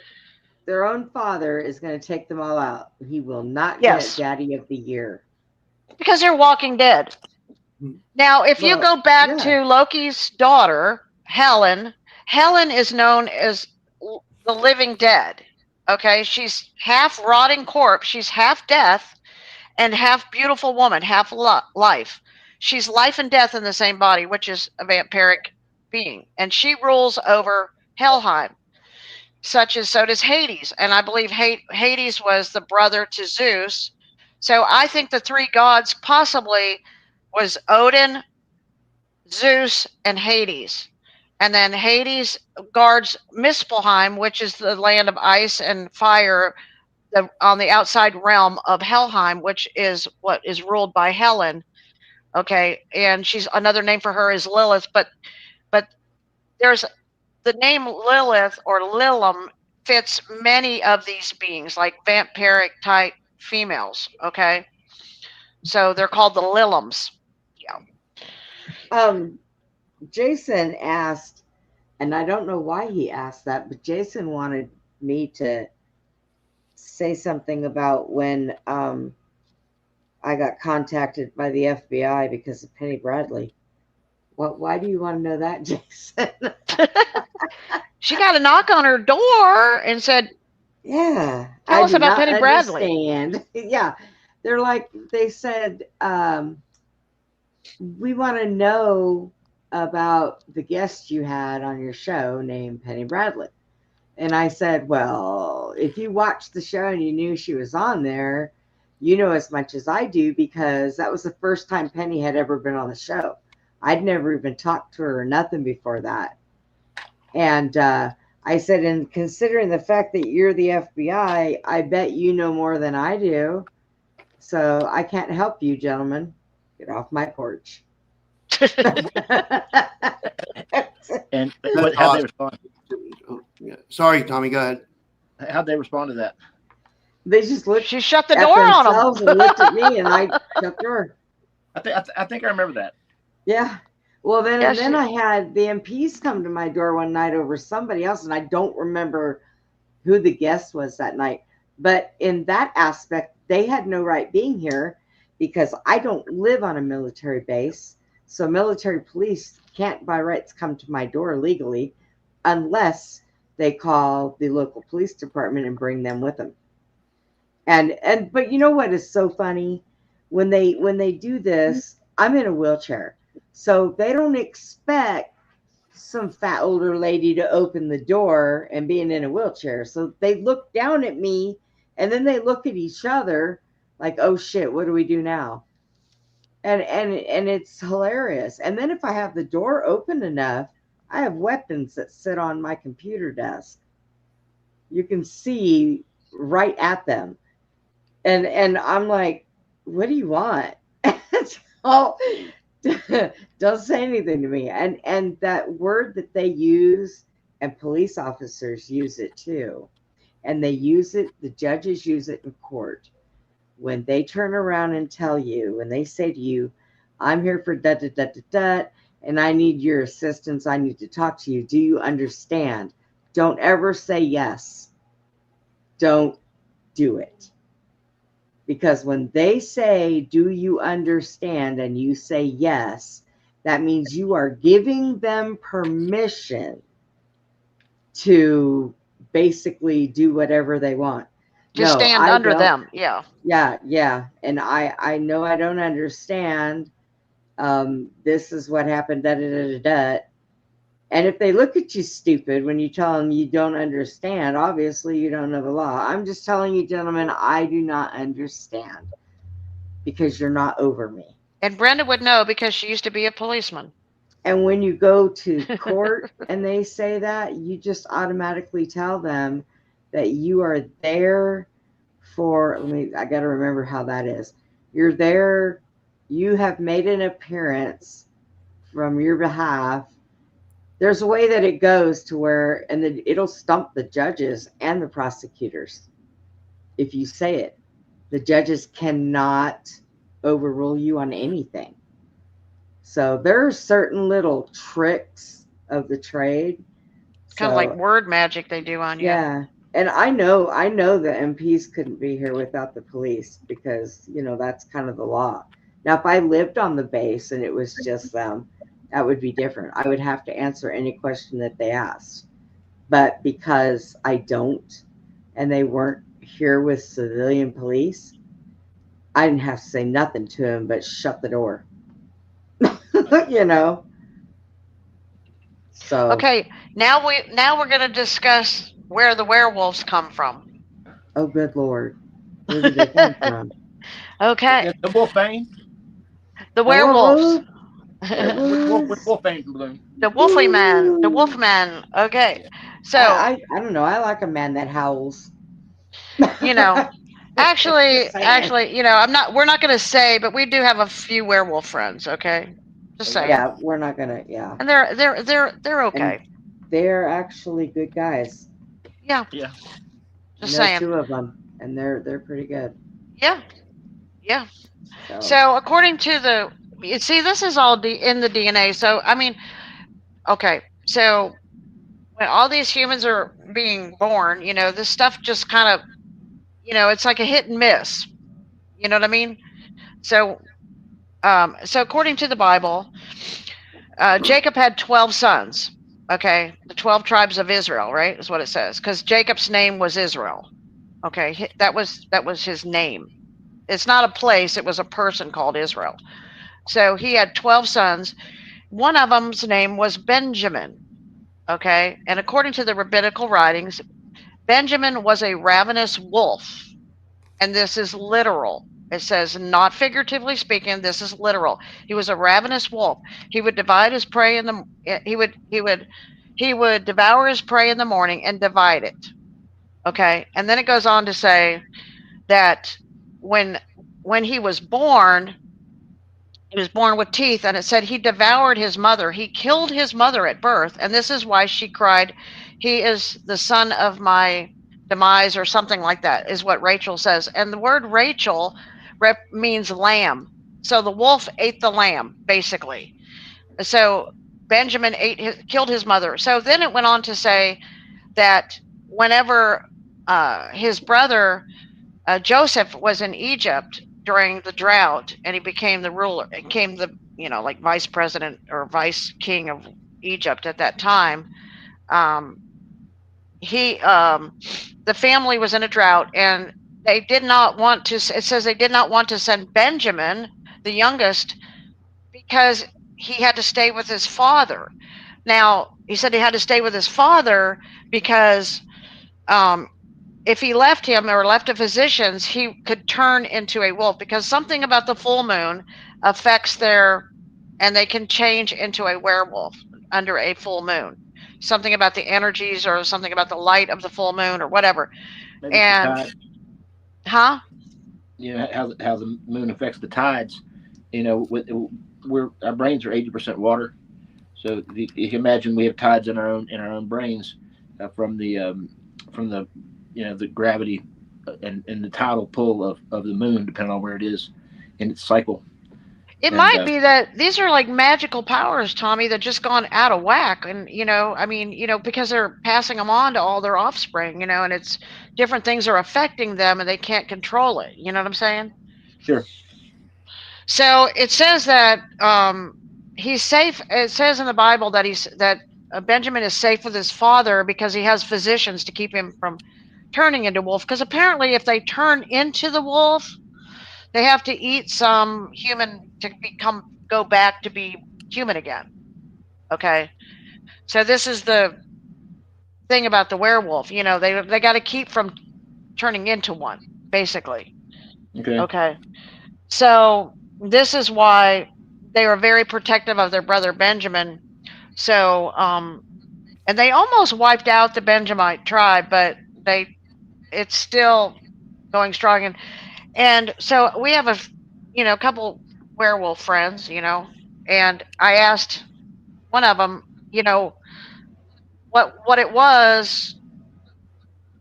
their own father is going to take them all out. He will not Yes. get Daddy of the Year. Because they're walking dead. Now, if you go back to Loki's daughter, Helen is known as the living dead. Okay, she's half rotting corpse. She's half death and half beautiful woman, half life. She's life and death in the same body, which is a vampiric being. And she rules over Helheim, so does Hades. And I believe Hades was the brother to Zeus. So I think the 3 gods possibly was Odin, Zeus, and Hades. And then Hades guards Muspelheim, which is the land of ice and fire on the outside realm of Helheim, which is what is ruled by Helen. Okay, and she's another name for her is Lilith, but there's the name Lilith or Lilam fits many of these beings, like vampiric type females. Okay, so they're called the Lilams. Yeah. Jason asked, and I don't know why he asked that, but Jason wanted me to say something about when I got contacted by the FBI because of Penny Bradley. Why do you want to know that, Jason? She got a knock on her door and said, Yeah, "Tell I us do about not Penny Bradley." understand. Yeah, they said, we want to know about the guest you had on your show named Penny Bradley. And I said, well, if you watched the show and you knew she was on there, you know as much as I do, because that was the first time Penny had ever been on the show. I'd never even talked to her or nothing before that. And I said, and considering the fact that you're the FBI, I bet you know more than I do. So I can't help you, gentlemen. Get off my porch. And That's how'd they awesome. respond? Oh, yeah. Sorry, Tommy. Go ahead. How'd they respond to that? They just looked She shut the at door on themselves them. and looked at me, and I shut the door. I think I remember that. Yeah. Well, then Yeah, and then I had the MPs come to my door one night over somebody else, and I don't remember who the guest was that night. But in that aspect, they had no right being here because I don't live on a military base. So military police can't by rights come to my door legally unless they call the local police department and bring them with them. And but you know what is so funny? When they do this, I'm in a wheelchair. So they don't expect some fat older lady to open the door and being in a wheelchair. So they look down at me and then they look at each other like, oh shit, what do we do now? And it's hilarious. And then if I have the door open enough, I have weapons that sit on my computer desk. You can see right at them. And I'm like, what do you want? So don't say anything to me. And that word that they use, and police officers use it too. And they use it, the judges use it in court. When they turn around and tell you, when they say to you, I'm here for da da da da da, and I need your assistance, I need to talk to you. Do you understand? Don't ever say yes. Don't do it. Because when they say, do you understand? And you say yes, that means you are giving them permission to basically do whatever they want. to No, stand I under don't. them. Yeah. Yeah. And I know I don't understand. This is what happened, da da da da da. And if they look at you stupid when you tell them you don't understand, obviously you don't know the law. I'm just telling you, gentlemen, I do not understand because you're not over me. And Brenda would know because she used to be a policeman. And when you go to court and they say that, you just automatically tell them that you are there for, I got to remember how that is. You're there, you have made an appearance from your behalf. There's a way that it goes to where, and it'll stump the judges and the prosecutors if you say it. The judges cannot overrule you on anything. So there are certain little tricks of the trade. It's kind of like word magic they do on you. Yeah. And I know the MPs couldn't be here without the police because, that's kind of the law. Now, if I lived on the base and it was just them, that would be different. I would have to answer any question that they asked. But because I don't, and they weren't here with civilian police, I didn't have to say nothing to them but shut the door. So Okay, now we're going to discuss where the werewolves come from. oh good Lord, where did they come from? Okay, The Wolfbane. the werewolves. With Wolfbane balloon. The Wolfie Man. The Wolfman. Okay, so I don't know. I like a man that howls. actually, Just saying. we're not going to say, but we do have a few werewolf friends. Okay, just saying. Yeah, we're not gonna. Yeah, And they're okay. and they're actually good guys. Yeah, Yeah. just Know saying. two of them, and they're pretty good. Yeah. So according to this is all in the DNA. So I mean, okay. So when all these humans are being born, this stuff just kind of, it's like a hit and miss. You know what I mean? So, so according to the Bible, Jacob had 12 sons. Okay, the 12 tribes of Israel, right, is what it says, because Jacob's name was Israel. Okay, that was his name. It's not a place; it was a person called Israel. So he had 12 sons. One of them's name was Benjamin. Okay, and according to the rabbinical writings, Benjamin was a ravenous wolf, and this is literal. It says, not figuratively speaking, this is literal. He was a ravenous wolf. He would divide his prey in the he would devour his prey in the morning and divide it. Okay, and then it goes on to say that when he was born with teeth, and it said he devoured his mother. He killed his mother at birth, and this is why she cried, "He is the son of my demise," or something like that, is what Rachel says. And the word Rachel means lamb. So the wolf ate the lamb, basically. So Benjamin killed his mother. So then it went on to say that whenever his brother Joseph was in Egypt during the drought, and he became the ruler, became the like vice president or vice king of Egypt at that time. He the family was in a drought, and they did not want to. It says they did not want to send Benjamin, the youngest, because he had to stay with his father. Now he said he had to stay with his father because if he left him or left to physicians, he could turn into a wolf, because something about the full moon affects and they can change into a werewolf under a full moon. Something about the energies or something about the light of the full moon or whatever. Maybe And, the tide. huh? You know how the moon affects the tides. You know, our brains are 80% water. So if you imagine we have tides in our own brains from the the gravity and the tidal pull of the moon, depending on where it is in its cycle. It And might be that these are like magical powers, Tommy, that just gone out of whack. And, I mean, because they're passing them on to all their offspring, and it's different things are affecting them and they can't control it. You know what I'm saying? Sure. So it says that he's safe. It says in the Bible that Benjamin is safe with his father because he has physicians to keep him from turning into wolf. Because apparently, if they turn into the wolf, they have to eat some human to go back to be human again. Okay, so this is the thing about the werewolf. They got to keep from turning into one, basically. Okay. Okay, so this is why they were very protective of their brother Benjamin. So, and they almost wiped out the Benjamite tribe, but it's still going strong. And so we have a couple werewolf friends, and I asked one of them, what it was,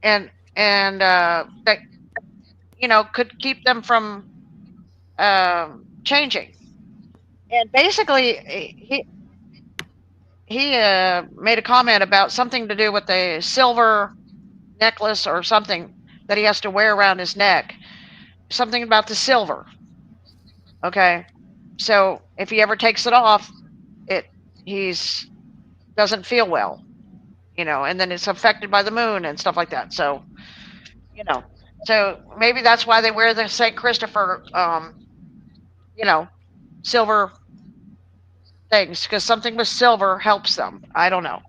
and that could keep them from changing. And basically, he made a comment about something to do with a silver necklace or something that he has to wear around his neck. Something about the silver. Okay, so if he ever takes it off, he's doesn't feel well, and then it's affected by the moon and stuff like that. So, so maybe that's why they wear the Saint Christopher, silver things, because something with silver helps them. I don't know.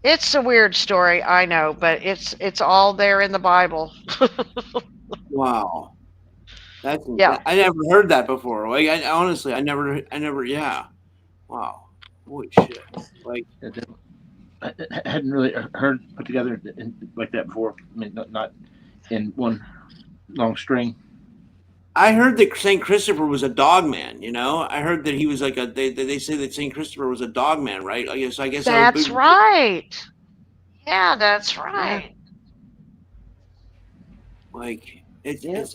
It's a weird story, I know, but it's all there in the Bible. Wow. That's Yeah. I never heard that before. Like, honestly, I never. Yeah. Wow. Holy shit. Like, I hadn't really heard put together like that before. I mean, not in one long string. I heard that Saint Christopher was a dog man. I heard that he was like They say that Saint Christopher was a dog man, right? I guess That's right. Yeah, that's right. Like Yeah.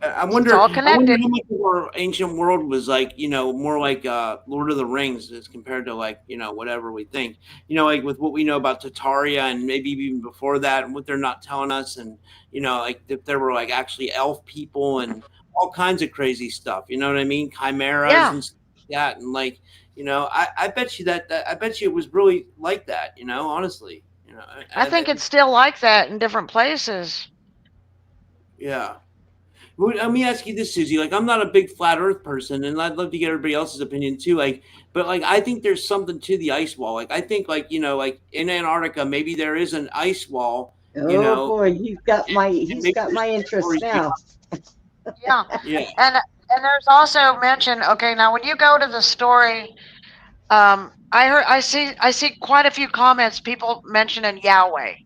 I It's wonder all how connected. much of our ancient world was like, more like Lord of the Rings as compared to like, whatever we think. Like with what we know about Tataria and maybe even before that and what they're not telling us, and like if there were like actually elf people and all kinds of crazy stuff. You know what I mean? Chimeras Yeah. and stuff like that, and like, you know, I bet you that I bet you it was really like that. You know, honestly, you know, I think it's still like that in different places. yeah. Well, let me ask you this, Susie. Like, I'm not a big flat Earth person, and I'd love to get everybody else's opinion too. Like, but like, I think there's something to the ice wall. Like, I think, like, you know, like in Antarctica, maybe there is an ice wall. You Oh know, boy, and he's maybe got there's my interest territories now. Yeah. Yeah, And there's also mention, okay, now when you go to the story, I see quite a few comments, people mentioning Yahweh.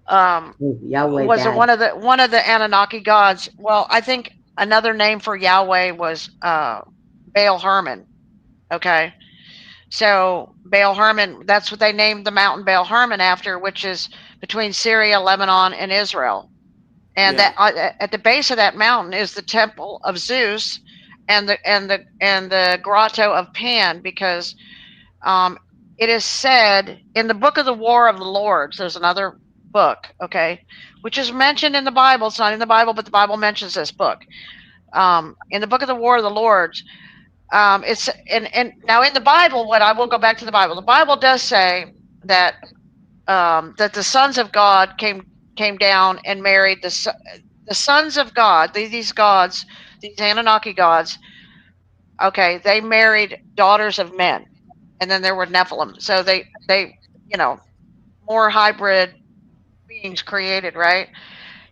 Ooh, Yahweh Was bad. one of the Anunnaki gods. Well, I think another name for Yahweh was Baal Hermon. Okay. So Baal Hermon, that's what they named the mountain Baal Hermon after, which is between Syria, Lebanon, and Israel. And yeah, that at the base of that mountain is the temple of Zeus and the grotto of Pan, because um, it is said in the book of the War of the Lords. There's another book, okay, which is mentioned in the Bible. It's not in the Bible, but the Bible mentions this book. In the book of the War of the Lords, it's and now in the Bible, what I will go back to the Bible. The Bible does say that that the sons of God came down and married the sons of God. These gods, these Anunnaki gods. Okay, they married daughters of men, and then there were Nephilim. So they you know more hybrid beings created, right?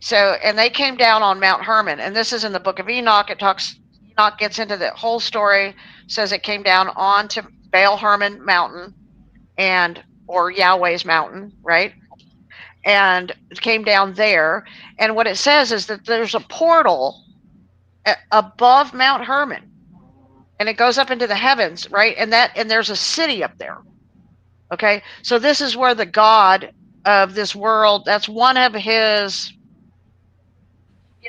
So, and they came down on Mount Hermon, and this is in the book of Enoch. Enoch gets into the whole story, says it came down onto Baal Hermon mountain and or Yahweh's mountain, right? And it came down there. And what it says is that there's a portal above Mount Hermon, and it goes up into the heavens, right? And there's a city up there. Okay, so this is where the God of this world, that's one of his,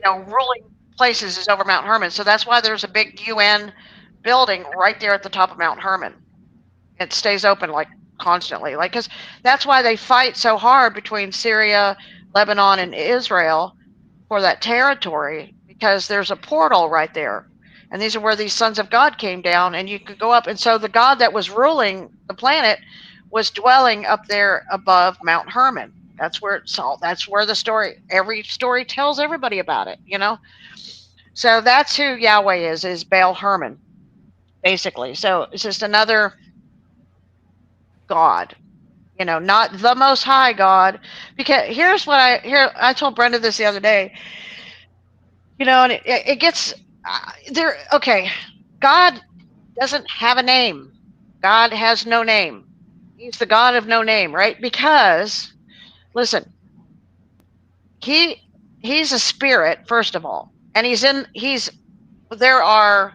ruling places, is over Mount Hermon. So that's why there's a big UN building right there at the top of Mount Hermon. It stays open like constantly, like, because that's why they fight so hard between Syria, Lebanon, and Israel for that territory, because there's a portal right there. And these are where these sons of God came down, and you could go up. And so the God that was ruling the planet was dwelling up there above Mount Hermon. That's where it's all. That's where every story tells everybody about it. So that's who Yahweh is Baal Hermon, basically. So it's just another God, not the Most High God. Because here's what I told Brenda this the other day. And it gets there. Okay, God doesn't have a name. God has no name. He's the God of no name, right? Because listen, he he's a spirit, first of all, and there are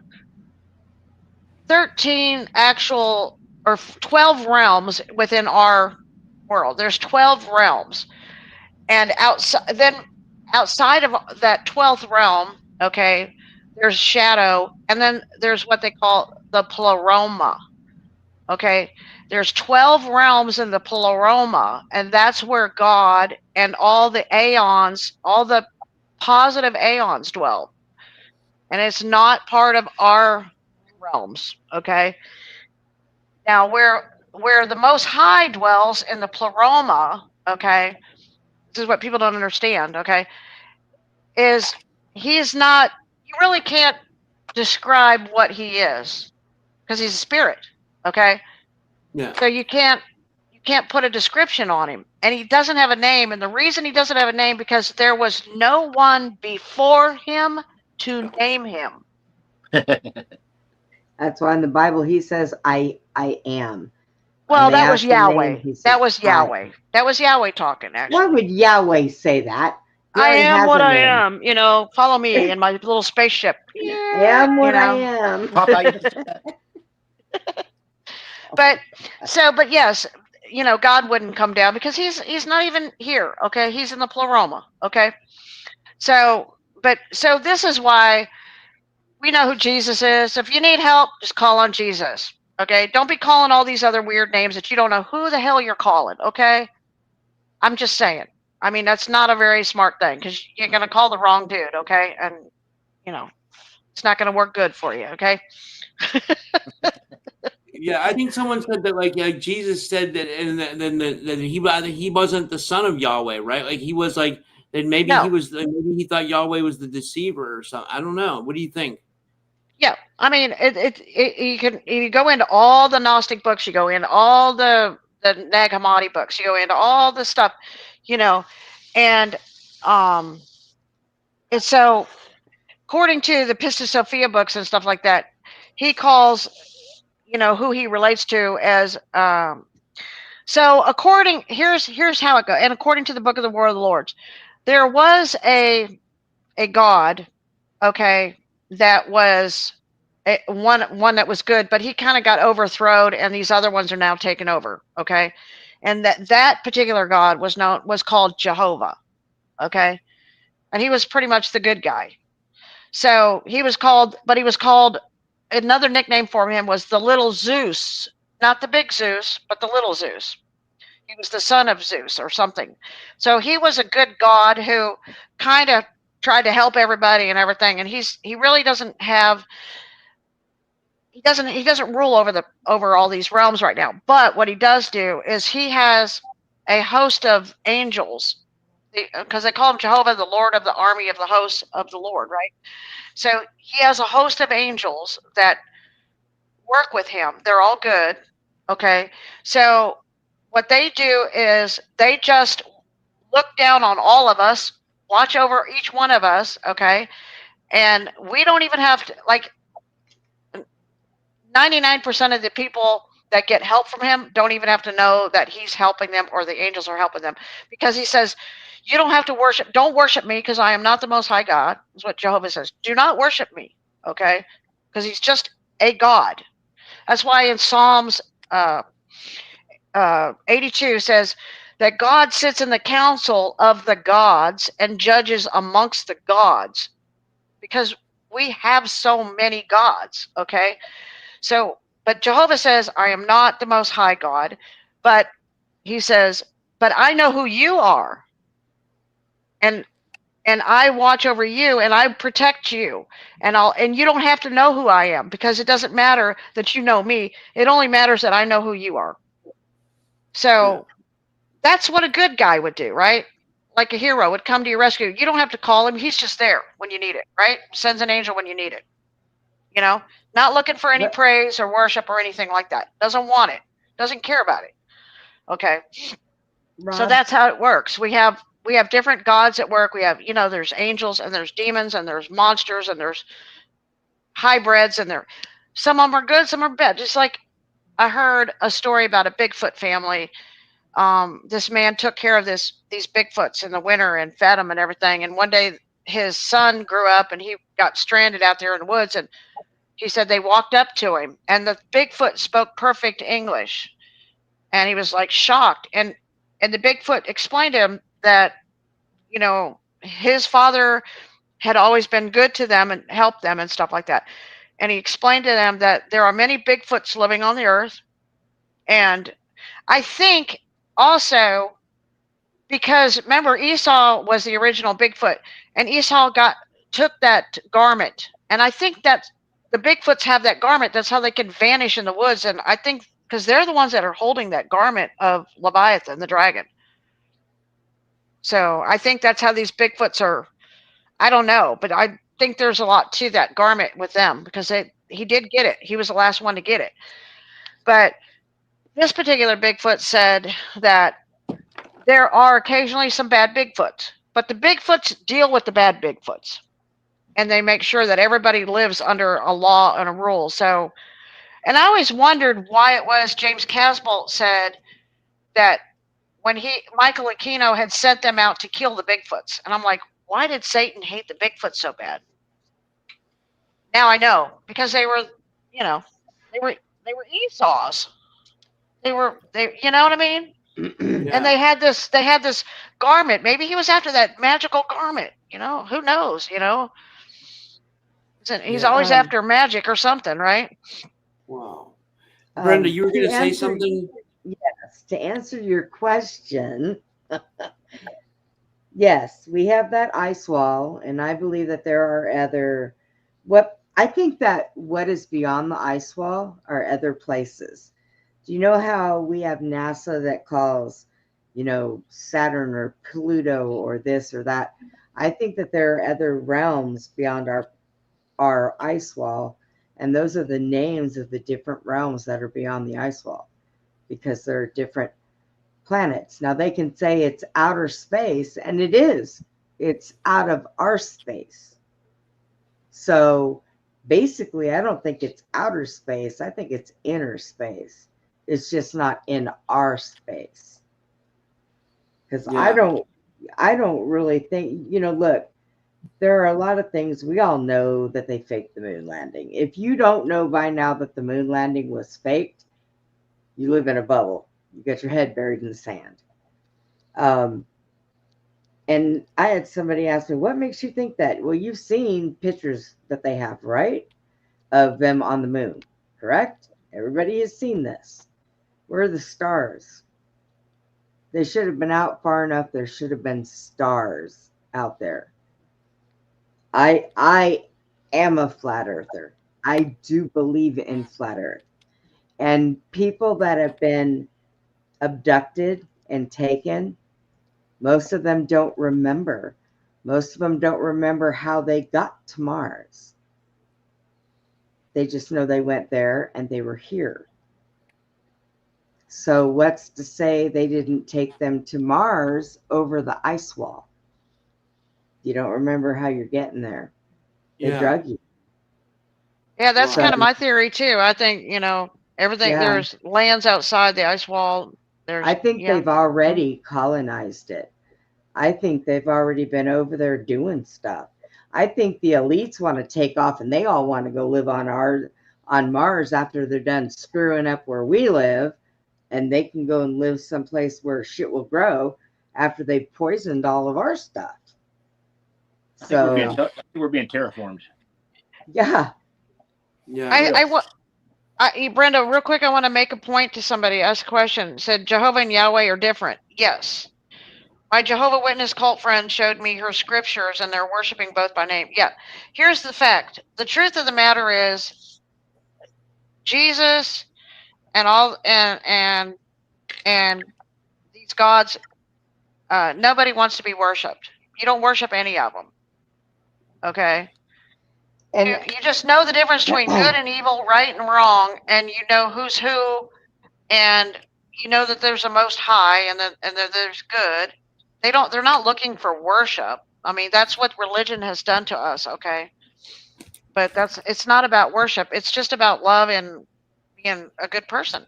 13 actual or 12 realms within our world. There's 12 realms, and outside of that 12th realm, okay, there's shadow, and then there's what they call the pleroma. Okay, there's 12 realms in the pleroma, and that's where God and all the aeons, all the positive aeons dwell. And it's not part of our realms. Okay, now where the Most High dwells in the pleroma, okay, this is what people don't understand, okay, is he's not, you really can't describe what he is, because he's a spirit, okay? yeah. So you can't put a description on him, and he doesn't have a name. And the reason he doesn't have a name, because there was no one before him to name him. That's why in the Bible he says, I am. Well, that was Yahweh. That was Yahweh. That was Yahweh talking, actually. Why would Yahweh say that? He I am what I name. am. Follow me in my little spaceship. Yeah, I am what I am. But yes, God wouldn't come down, because he's not even here. Okay, he's in the pleroma. Okay, so this is why we know who Jesus is. If you need help, just call on Jesus. Okay, don't be calling all these other weird names that you don't know who the hell you're calling. Okay, I'm just saying. I mean, that's not a very smart thing, because you're gonna call the wrong dude. Okay, and it's not going to work good for you. Okay. Yeah, I think someone said that, like, Jesus said that, and then that he wasn't the son of Yahweh, right? Like he was like that. Maybe he No. was. Maybe he thought Yahweh was the deceiver or something. I don't know. What do you think? Yeah. I mean, you go into all the Gnostic books, you go into all the Nag Hammadi books, you go into all the stuff, and and so according to the Pista Sophia books and stuff like that, he calls who he relates to as so here's how it goes. And according to the book of the War of the Lords, there was a god, okay, that was one that was good, but he kind of got overthrown, and these other ones are now taken over, okay, and that particular god was called Jehovah, okay, and he was pretty much the good guy. So he was called another nickname for him was the little Zeus, not the big Zeus, but the little Zeus. He was the son of Zeus or something. So he was a good god who kind of tried to help everybody and everything. And he really doesn't have he doesn't rule over all these realms right now. But what he does do is he has a host of angels, because they call him Jehovah, the Lord of the army of the hosts of the Lord, right? So he has a host of angels that work with him. They're all good. Okay. So what they do is they just look down on all of us, watch over each one of us. Okay. And we don't even have to, like, 99% of the people that get help from him don't even have to know that he's helping them or the angels are helping them, because he says, you don't have to don't worship me, because I am not the most high God, is what Jehovah says. Do not worship me. Okay. Because he's just a God. That's why in Psalms 82 says that God sits in the council of the gods and judges amongst the gods, because we have so many gods. Okay. So, but Jehovah says, I am not the most high God, but he says, but I know who you are. And I watch over you and I protect you, and you don't have to know who I am, because it doesn't matter that you know me. It only matters that I know who you are. So that's what a good guy would do, right? Like a hero would come to your rescue. You don't have to call him. He's just there when you need it, right? Sends an angel when you need it. Not looking for any praise or worship or anything like that. Doesn't want it. Doesn't care about it. Okay. Rob, So that's how it works. We have different gods at work. We have, there's angels and there's demons and there's monsters and there's hybrids, and some of them are good, some are bad. Just like I heard a story about a Bigfoot family. This man took care of these Bigfoots in the winter and fed them and everything. And one day his son grew up and he got stranded out there in the woods, and he said they walked up to him and the Bigfoot spoke perfect English, and he was like shocked. And the Bigfoot explained to him that his father had always been good to them and helped them and stuff like that. And he explained to them that there are many Bigfoots living on the earth. And I think also, because remember, Esau was the original Bigfoot, and Esau took that garment. And I think that the Bigfoots have that garment. That's how they can vanish in the woods. And I think because they're the ones that are holding that garment of Leviathan, the dragon. So I think that's how these Bigfoots are. I don't know, but I think there's a lot to that garment with them, because he did get it. He was the last one to get it. But this particular Bigfoot said that there are occasionally some bad Bigfoots, but the Bigfoots deal with the bad Bigfoots, and they make sure that everybody lives under a law and a rule. So, and I always wondered why it was James Casbolt said that when Michael Aquino had sent them out to kill the Bigfoots. And I'm like, why did Satan hate the Bigfoot so bad? Now I know, because they were Esau's. They you know what I mean? Yeah. And they had this garment. Maybe he was after that magical garment. Who knows? He's always after magic or something, right? Wow. Brenda, you were going to say something? Yes, to answer your question, Yes, we have that ice wall, and I believe that there are other. What I think that what is beyond the ice wall are other places. Do you know how we have NASA that calls, Saturn or Pluto or this or that? I think that there are other realms beyond our ice wall, and those are the names of the different realms that are beyond the ice wall because they're different planets. Now they can say it's outer space, and it is. It's out of our space. So basically, I don't think it's outer space. I think it's inner space. It's just not in our space. Because Yeah. I don't really think, look, there are a lot of things we all know that they faked the moon landing. If you don't know by now that the moon landing was faked, you live in a bubble. You got your head buried in the sand. And I had somebody ask me, what makes you think that? Well, you've seen pictures that they have, right? Of them on the moon, correct? Everybody has seen this. Where are the stars? They should have been out far enough. There should have been stars out there. I am a flat earther. I do believe in flat earth. And people that have been abducted and taken, most of them don't remember. Most of them don't remember how they got to Mars. They just know they went there and they were here. So what's to say they didn't take them to Mars over the ice wall? You don't remember how you're getting there. They Yeah. drug you. Yeah, that's Wow. kind of my theory too. I think, everything, Yeah. there's lands outside the ice wall. I think Yeah. they've already colonized it. I think they've already been over there doing stuff. I think the elites want to take off and they all want to go live on Mars after they're done screwing up where we live, and they can go and live someplace where shit will grow after they've poisoned all of our stuff. I think So we're being terraformed. yeah. Yeah. Brenda, real quick, I want to make a point to somebody. Asked a question. Said Jehovah and Yahweh are different. Yes. My Jehovah Witness cult friend showed me her scriptures, and they're worshiping both by name. Yeah. Here's the fact. The truth of the matter is, Jesus and all and these gods, nobody wants to be worshipped. You don't worship any of them. Okay. And You just know the difference between good and evil, right and wrong, and you know who's who, and you know that there's a Most High, and that there's good. They're not looking for worship. I mean, that's what religion has done to us. Okay, but it's not about worship. It's just about love and being a good person.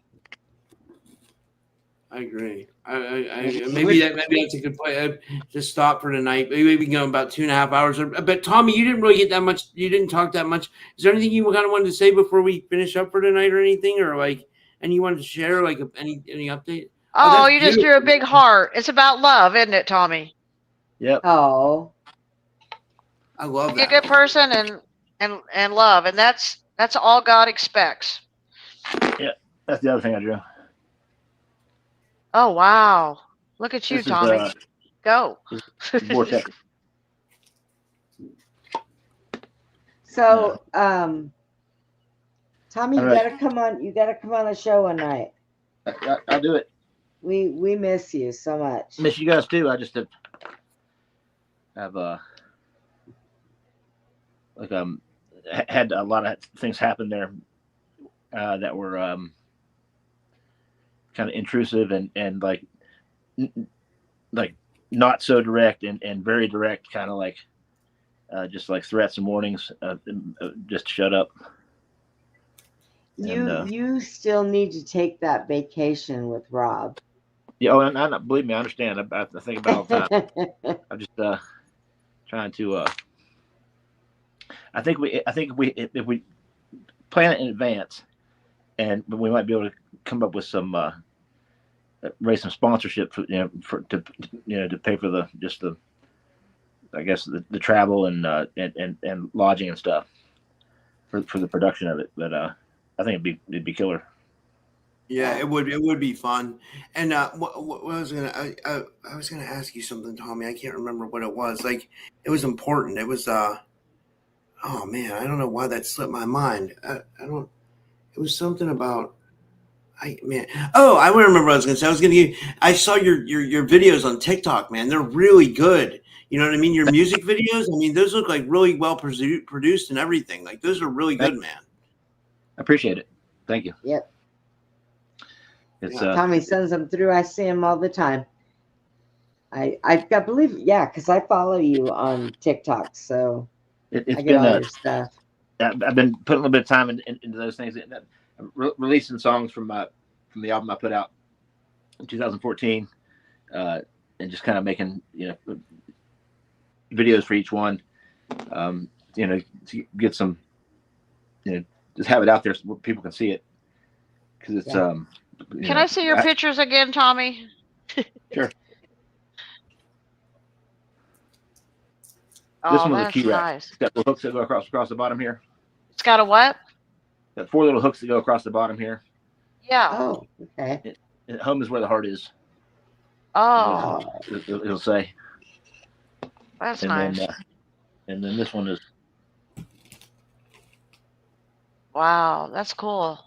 I agree. Maybe that's a good point. Just stop for tonight. Maybe we can go about 2.5 hours. But Tommy, you didn't really get that much. You didn't talk that much. Is there anything you kind of wanted to say before we finish up for tonight, or anything, or like, and you wanted to share like any update? Oh, That's you just beautiful. drew a big heart. It's about love, isn't it, Tommy? Yep. oh, I love Be a that. good person and love, and that's all God expects. Yeah. That's the other thing I drew. Oh wow! Look at you, This is Tommy. Go. vortex. so Tommy, All you right. gotta come on. You gotta come on the show one night. I'll do it. We miss you so much. Miss you guys too. I just have had a lot of things happen there that were kind of intrusive and like not so direct and very direct, kind of like just like threats and warnings, just shut up. You still need to take that vacation with Rob. Yeah, and believe me, I understand. I think about it all the time. I'm just trying to. I think if we plan it in advance, and we might be able to come up with some raise some sponsorship for to pay for the I guess the travel and lodging and stuff for the production of it. But I think it'd be killer. Yeah, it would be fun. And what I was I was gonna ask you something, Tommy. I can't remember what it was. Like it was important. It was oh man, I don't know why that slipped my mind. I don't. It was something about man. Oh, I remember what I was gonna say. I was gonna give. I saw your videos on TikTok, man. They're really good. You know what I mean? Your music videos. I mean, those look like really well produced and everything. Like those are really good, man. I appreciate it. Thank you. Yep. It's Tommy sends them through. I see them all the time. I believe, yeah, because I follow you on TikTok, so it's I get been all your stuff. I've been putting a little bit of time into those things. Releasing songs from the album I put out in 2014, and just kind of making videos for each one. To get some, just have it out there so people can see it. Because it's Can I see your pictures again, Tommy? Sure. Oh, This one's a that's key rack. nice. It's got little hooks that go across the bottom here. It's got a what? Got 4 little hooks that go across the bottom here. Yeah. Oh, okay. And home is where the heart is. Oh, It'll say. that's And nice. and then this one is. Wow, that's cool.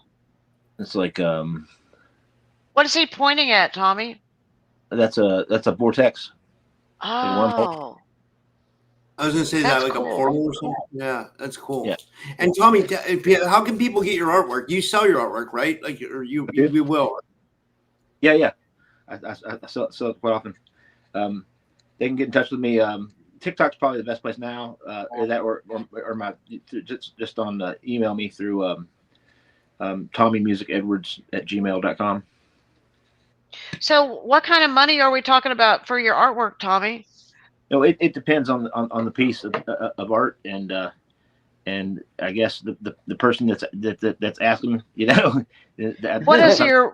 It's like What is he pointing at, Tommy? that's a vortex. Oh, I was gonna say That's that like cool. a portal or something. Yeah, that's cool. Yeah. And Tommy, how can people get your artwork? You sell your artwork, right? Like, or you will. Yeah. I sell it quite often. They can get in touch with me. TikTok's probably the best place now. Or my just on email me through TommyMusicEdwards@gmail.com. so what kind of money are we talking about for your artwork, Tommy? No, it depends on the piece of art and I guess the person that's asking, What is your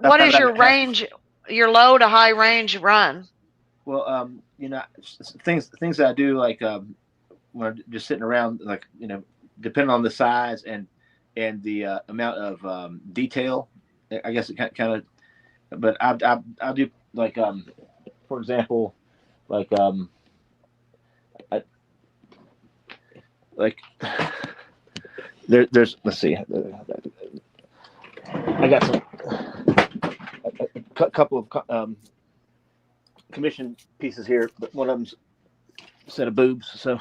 range, your low to high range run? Well, things that I do, like when I'm just sitting around, like depending on the size and the amount of detail, I guess it kind of. But I do like for example, like there's let's see, I got a couple of commission pieces here, but one of them's a set of boobs. So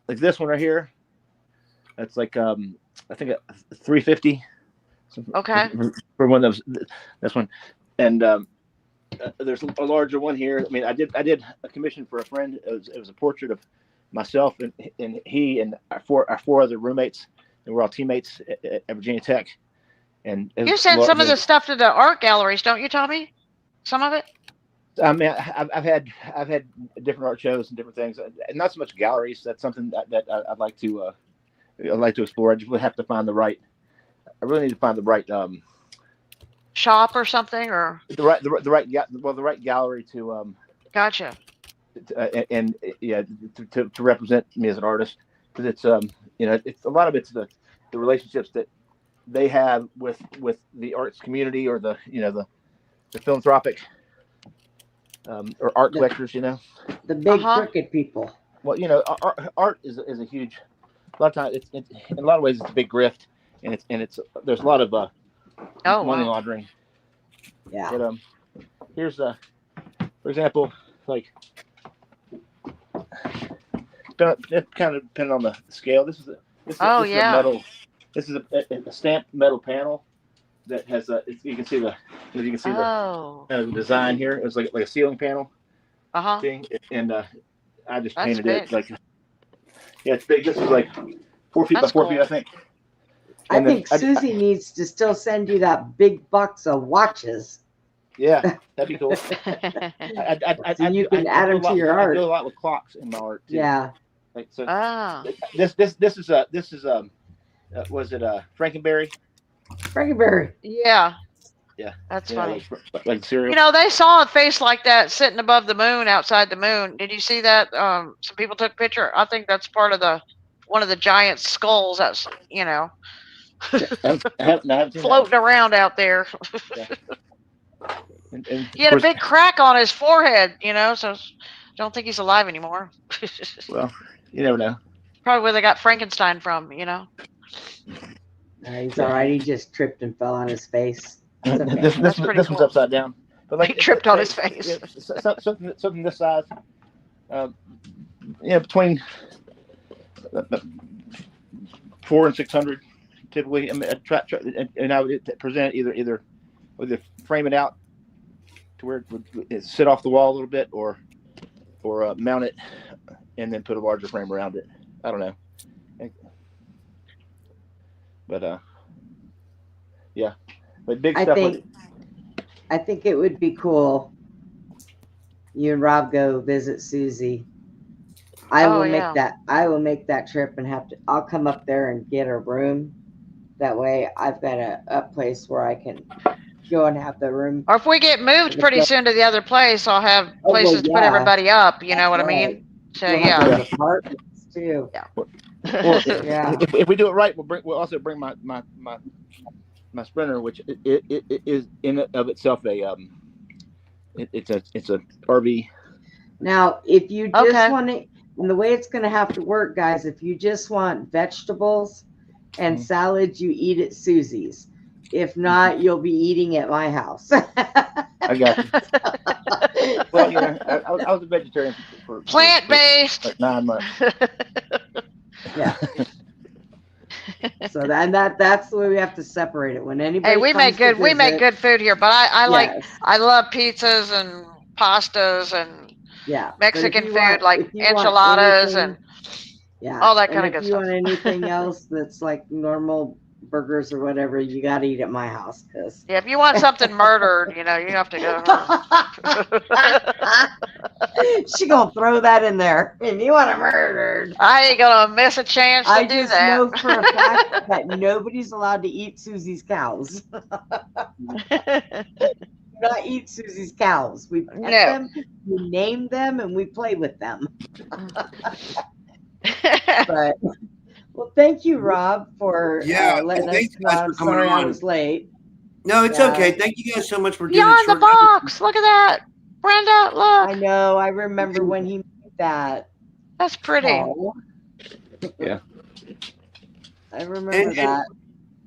like this one right here, that's like I think $350. Okay. For one of those, this one, and there's a larger one here. I mean, I did a commission for a friend. It was a portrait of myself and he and our four other roommates, and we're all teammates at Virginia Tech. And you send some of the stuff to the art galleries, don't you, Tommy? Some of it. I mean, I've had different art shows and different things, and not so much galleries. That's something that I'd like to explore. I just would have to find the right. I really need to find the right shop or something, or the right gallery to Gotcha. To represent me as an artist, because it's it's a lot of it's the relationships that they have with the arts community, or the philanthropic or art collectors, the big crooked people. Well, art is a huge. A lot of times, it's in a lot of ways it's a big grift, and it's there's a lot of money laundering. Yeah. But here's for example, like it kind of depending on the scale. This is a metal. This is a stamped metal panel that has you can see the the design here. It's like a ceiling panel thing, and I just painted it like it's big. This is like 4 feet by 4 feet, I think. I think Suzy needs to still send you that big box of watches. Yeah, that'd be cool. You can add them to your art. I do a lot with clocks in my art too. Yeah. Like so. This is was it Frankenberry? Frankenberry. Yeah. Yeah. That's funny. Like cereal. They saw a face like that sitting above the moon, outside the moon. Did you see that? Some people took a picture. I think that's part of one of the giant skulls. That's I haven't seen floating around out there. that. And He had a big crack on his forehead, so I don't think he's alive anymore. well, you never know. Probably where they got Frankenstein from, He's all right. He just tripped and fell on his face. It's okay. This one's cool. upside down. But like He tripped on his face. Yeah, something this size. Between 400 and 600 typically. I mean, and I would present either frame it out to where it would sit off the wall a little bit, or mount it and then put a larger frame around it. I don't know. But yeah. But big stuff. I think it would be cool. You and Rob go visit Suzy. I will make that trip and I'll come up there and get a room. That way I've got a place where I can go and have the room. Or if we get moved pretty soon to the other place, I'll have places to put everybody up. You know what I mean? So yeah. Apartments too. Yeah. Well, if we do it right, we'll also bring my Sprinter, which it is in and of itself it's a RV. Now, if you just want to, and the way it's going to have to work, guys, if you just want vegetables and salads, you eat at Suzy's. If not, you'll be eating at my house. I got you. Well, I was a vegetarian for plant-based like 9 months. Yeah. So that's the way we have to separate it. When anybody we make good food here, but I love pizzas and pastas and Mexican food like enchiladas and all that kind of good stuff. If you want anything else that's like normal burgers or whatever, you got to eat at my house. If you want something murdered, you have to go. She gonna throw that in there. If you want it murdered, I ain't gonna miss a chance to do that. I just know for a fact that nobody's allowed to eat Suzy's cows. Not eat Suzy's cows. We pet them, we name them, and we play with them. But well, thank you, Rob, for letting us know. I'm sorry I was late. No, it's okay. Thank you guys so much for doing Beyond the box. Look at that, Brenda. Look. I know. I remember when he made that. That's pretty. Oh. Yeah. I remember that.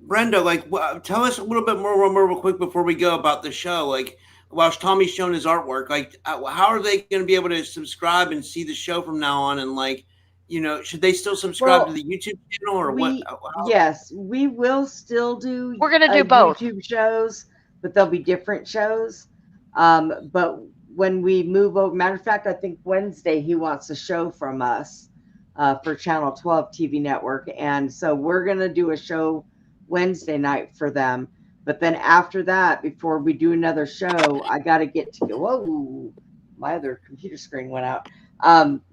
Brenda, tell us a little bit more real quick before we go about the show. While Tommy's showing his artwork, how are they going to be able to subscribe and see the show from now on? And should they still subscribe to the YouTube channel or what? Yes, we will still do. We're going to do both YouTube shows, but they'll be different shows. But when we move over, matter of fact, I think Wednesday he wants a show from us for Channel 12 TV network, and so we're going to do a show Wednesday night for them. But then after that, before we do another show, I got to get to go. Whoa, my other computer screen went out.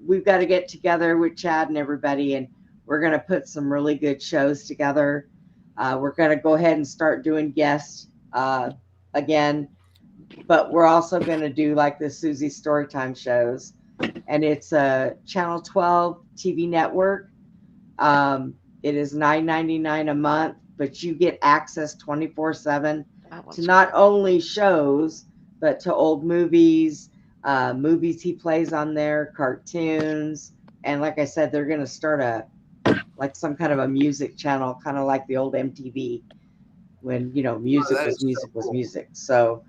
We've got to get together with Chad and everybody, and we're going to put some really good shows together. We're going to go ahead and start doing guests again, but we're also going to do like the Suzy Storytime shows, and it's a Channel 12 TV network. It is $9.99 a month, but you get access 24/7 to not only shows, but to old movies, movies he plays on there, cartoons, and like I said, they're going to start some kind of a music channel, kind of like the old MTV when music was music. So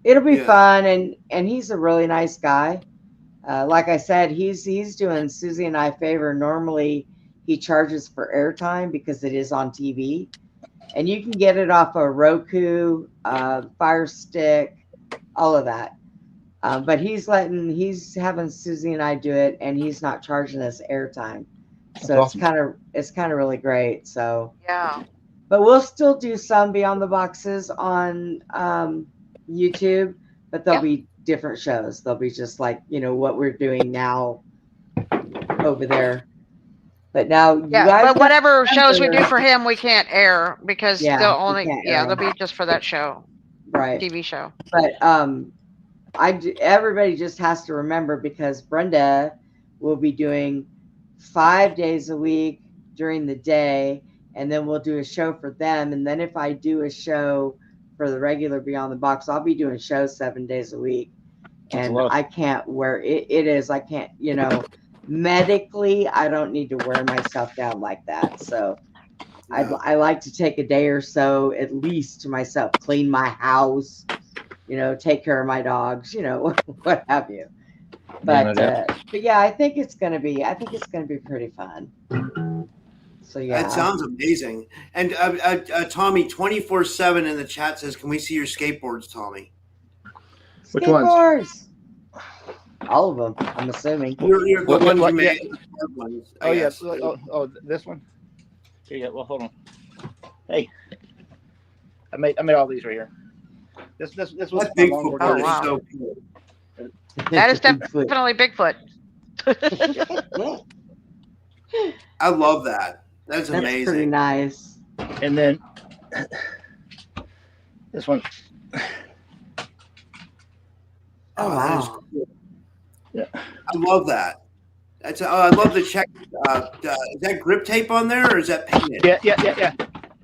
it'll be fun, and he's a really nice guy. Like I said, he's doing Suzy and I a favor. Normally he charges for airtime because it is on TV, and you can get it off a Roku, Fire Stick, all of that. But he's having Suzy and I do it, and he's not charging us airtime. So awesome. it's kind of really great. So but we'll still do some Beyond the Boxes on YouTube, but they'll be different shows. They'll be just like what we're doing now over there. But now but whatever shows we do for him, we can't air because they'll only they'll be just for that show, right? TV show. But everybody just has to remember, because Brenda will be doing 5 days a week during the day, and then we'll do a show for them. And then if I do a show for the regular Beyond the Box, I'll be doing shows 7 days a week. And I can't wear it. It is, I can't, medically, I don't need to wear myself down like that. So I like to take a day or so at least to myself, clean my house, take care of my dogs, what have you. But yeah, I think it's gonna be pretty fun. So yeah, that sounds amazing. And Tommy, 24/7 in the chat says, "Can we see your skateboards, Tommy?" Which ones? Skateboards. All of them, I'm assuming. You're the ones you made. Ones, oh yeah. Oh, this one. Yeah. Well, hold on. Hey, I made all these right here. This was Bigfoot. Oh, wow. So cool. That is definitely Bigfoot. I love that. That's amazing. That's pretty nice. And then this one. Oh wow. Cool. Yeah. I love that. I love the check. Is that grip tape on there, or is that painted? Yeah.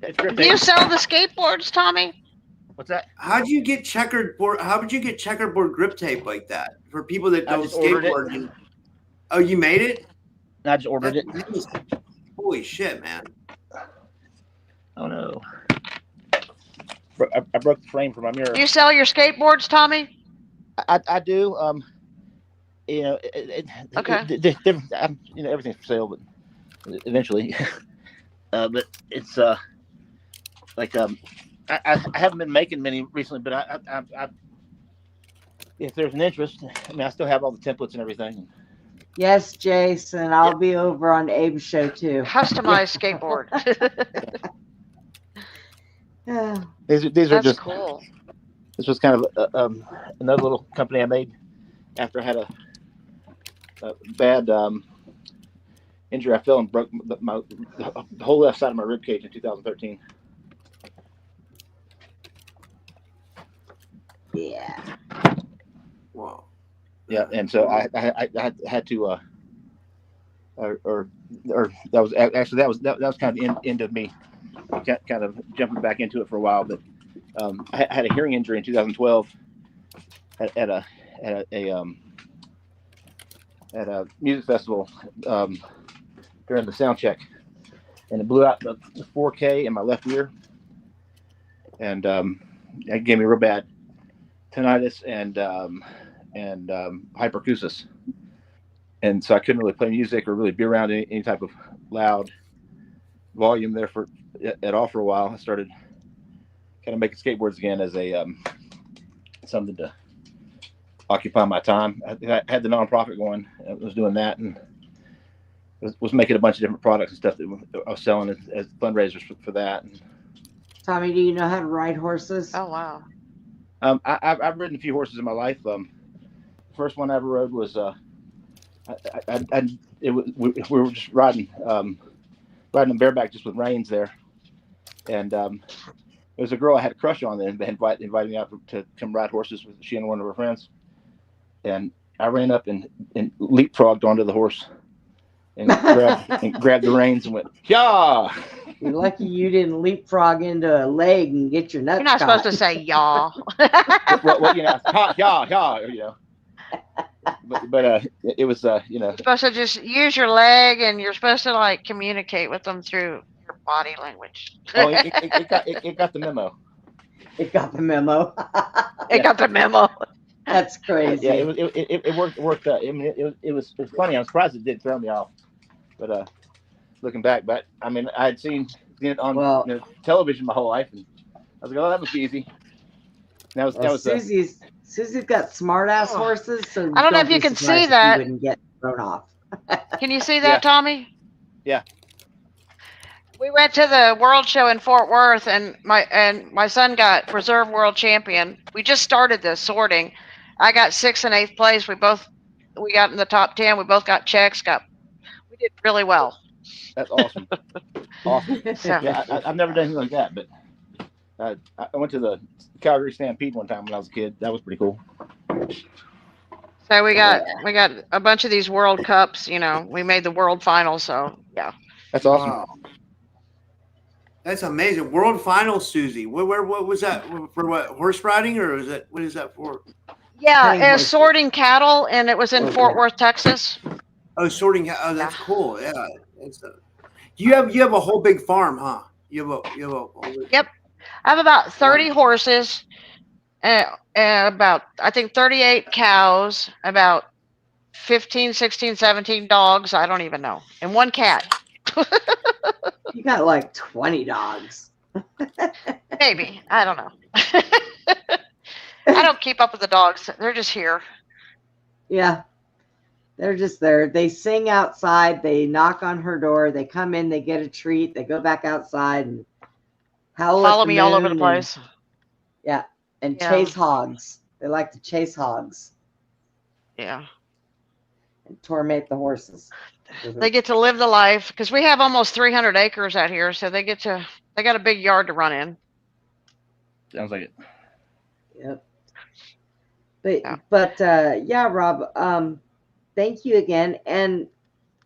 It's grip Do tape. you sell the skateboards, Tommy? What's that? How would you get checkerboard grip tape like that for people that don't skateboard? Oh, you made it? I just ordered it. Amazing. Holy shit, man! Oh no! I broke the frame for my mirror. Do you sell your skateboards, Tommy? I do. Okay. Everything's for sale, but eventually. But it's like I haven't been making many recently, but I if there's an interest, I mean, I still have all the templates and everything. Yes, Jason, I'll be over on Abe's show too. Customized skateboard. These are just cool. This was kind of another little company I made after I had a bad injury. I fell and broke the whole left side of my rib cage in 2013. Yeah. Wow. Yeah, and so I had to, or that was actually that was kind of the end of me, kind of jumping back into it for a while. But I had a hearing injury in 2012 at a music festival during the sound check, and it blew out the 4K in my left ear, and it gave me real bad tinnitus and hyperacusis, and so I couldn't really play music or really be around any type of loud volume there at all for a while. I started kind of making skateboards again as a something to occupy my time. I had the nonprofit going. I was doing that and was making a bunch of different products and stuff that I was selling as fundraisers for that. And, Tommy, do you know how to ride horses? Oh wow. I've ridden a few horses in my life. The first one I ever rode was we were just riding them bareback just with reins there, and there was a girl I had a crush on that invited me out to come ride horses with she and one of her friends, and I ran up and leapfrogged onto the horse and grabbed the reins and went, "Yeah!" You're lucky you didn't leapfrog into a leg and get your nuts You're not caught. supposed to say y'all. Well, yeah. But it was You're supposed to just use your leg, and you're supposed to like communicate with them through your body language. Oh, it got the memo. It got the memo. It got the memo. That's crazy. Yeah, it worked. I mean, it was funny. I'm surprised it didn't throw me off. But looking back, but I mean, I had seen it on television my whole life, and I was like, "Oh, that must be easy." That was Susie's got smart ass horses, so I don't know if you can see that. You wouldn't get thrown off. Can you see that, Tommy? Yeah. We went to the World Show in Fort Worth, and my son got reserve world champion. We just started this sorting. I got 6th and 8th place. We got in the top 10. We both got checks. We did really well. That's awesome. Awesome. So, Yeah, I've never done anything like that, but I went to the Calgary Stampede one time when I was a kid. That was pretty cool. So we got a bunch of these World Cups. We made the World Final. So yeah. That's awesome. Wow. That's amazing. World final, Suzy. What was that for? What, horse riding, or is it, what is that for? Yeah, Hunting as horses. sorting cattle, and it was in Oh, Fort yeah. Worth, Texas. Oh, sorting. Oh, Yeah. that's cool. Yeah. It's you have a whole big farm, huh? You have a whole big, Yep. I have about wow. 30 horses, and about, I think, 38 cows, about 15, 16, 17 dogs. I don't even know. And one cat. You got like 20 dogs. Maybe. I don't know. I don't keep up with the dogs. They're just here. Yeah, they're just there. They sing outside. They knock on her door. They come in. They get a treat. They go back outside and howl at Follow the me all over the moon and place. yeah, and Yeah. chase hogs. They like to chase hogs Yeah. and torment the horses. They get to live the life because we have almost 300 acres out here, so they got a big yard to run in. Sounds like it. Yep. But Yeah. yeah, Rob. Thank you again. And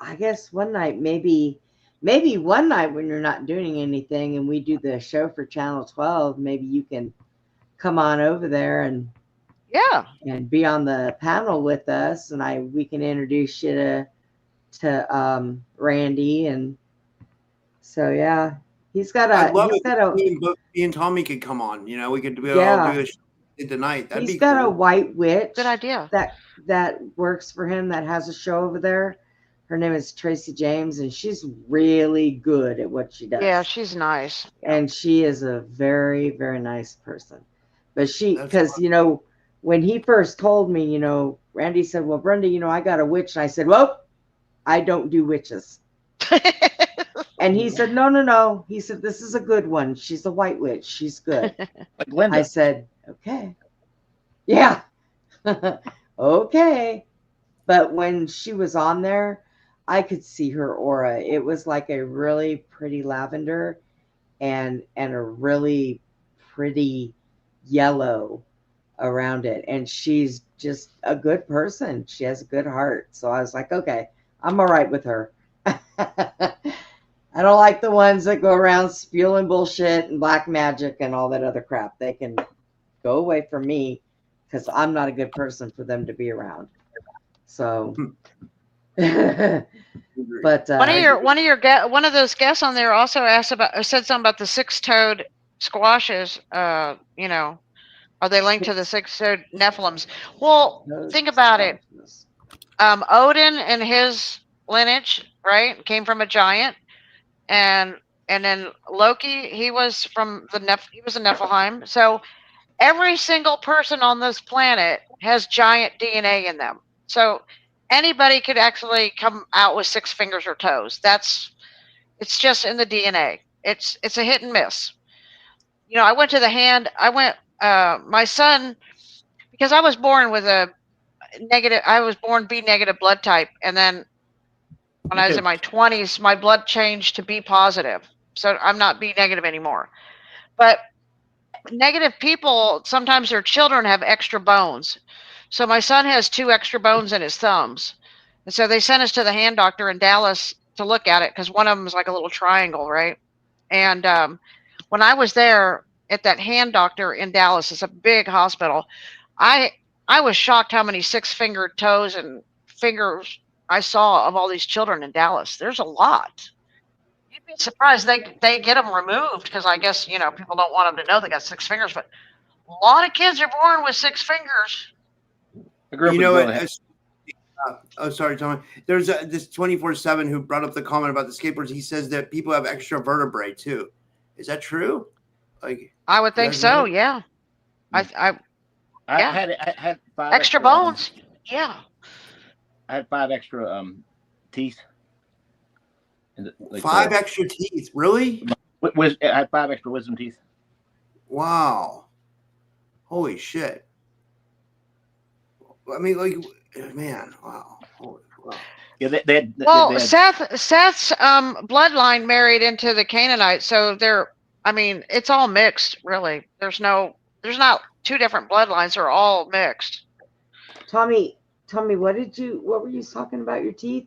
I guess one night, maybe one night when you're not doing anything and we do the show for Channel 12, maybe you can come on over there and Yeah. be on the panel with us, and we can introduce you to Randy. And so yeah, I'd love he's it got if a me and Tommy could come on. You know, we could all do yeah, a show tonight. That'd he's be got a cool. white witch Good idea. that works for him, that has a show over there. Her name is Tracy James, and she's really good at what she does. Yeah, she's nice. Yeah. And she is a very, very nice person. But That's because, when he first told me, Randy said, well, Brenda, I got a witch. And I said, well, I don't do witches. And he said, no, no, no. He said, this is a good one. She's a white witch. She's good. Like Linda. I said, okay. Yeah. Okay. But when she was on there, I could see her aura. It was like a really pretty lavender and a really pretty yellow around it. And she's just a good person. She has a good heart. So I was like, okay, I'm all right with her. I don't like the ones that go around spewing bullshit and black magic and all that other crap. They can go away from me because I'm not a good person for them to be around. So, but one of those guests on there also said something about the six-toed squashes. Are they linked to the six-toed Nephilims? Well, think about it. Odin and his lineage, right, came from a giant, and then Loki, he was he was a Nephilim. So every single person on this planet has giant DNA in them. So anybody could actually come out with six fingers or toes. It's just in the DNA. It's a hit and miss. I went to the hand. My son, because I was born with a negative. I was born B negative blood type, and then when I was in my 20s, my blood changed to B positive. So I'm not B negative anymore. But negative people, sometimes their children have extra bones. So my son has 2 extra bones in his thumbs. And so they sent us to the hand doctor in Dallas to look at it because one of them is like a little triangle, right? And when I was there at that hand doctor in Dallas, it's a big hospital, I was shocked how many 6-fingered toes and fingers I saw of all these children in Dallas. There's a lot. You'd be surprised they get them removed because I guess people don't want them to know they got 6 fingers, but a lot of kids are born with 6 fingers. I grew up with a girl that oh, sorry, Tommy. There's this 24/7 who brought up the comment about the skateboards. He says that people have extra vertebrae too. Is that true? Like, I would think so. Yeah. I had 5 extra bones. Yeah. I had 5 extra teeth. 5 extra teeth, really? I had 5 extra wisdom teeth. Wow. Holy shit. I mean, like, man, wow. Holy, wow. Yeah, Seth's bloodline married into the Canaanite, so it's all mixed, really. There's not 2 different bloodlines; they're all mixed. Tommy, what were you talking about your teeth?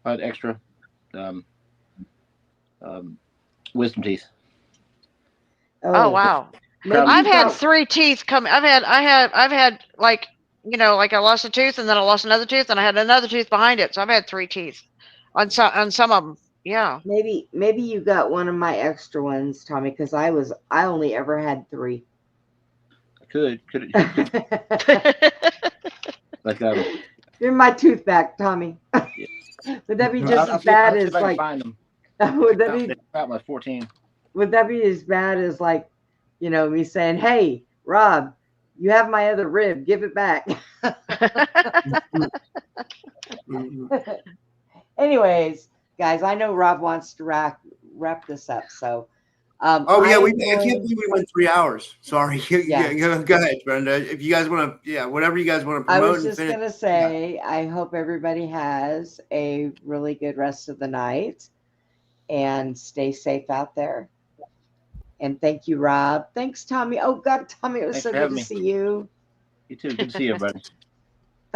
I had extra wisdom teeth. Oh wow. Maybe I've you had got- 3 teeth come. I've had like, like I lost a tooth and then I lost another tooth and I had another tooth behind it. So I've had 3 teeth on some of them. Yeah. maybe you got one of my extra ones, Tommy, because I only ever had 3. Could like Give me my tooth back, Tommy. Would that be just as bad I'll see as if I can like? find them. Would that be? They about my 14. Would that be as bad as like, me saying, "Hey, Rob, you have my other rib. Give it back." Anyways, guys, I know Rob wants to wrap this up, so. Yeah, I can't believe we went 3 hours. Sorry. Yeah. Go ahead, Brenda. If you guys want to, whatever you guys want to I promote was just and finish. gonna say, I hope everybody has a really good rest of the night, and stay safe out there. And thank you, Rob. Thanks, Tommy. Oh God, Tommy, it was Thanks so for good having to me. see you. You too. Good to see you, everybody.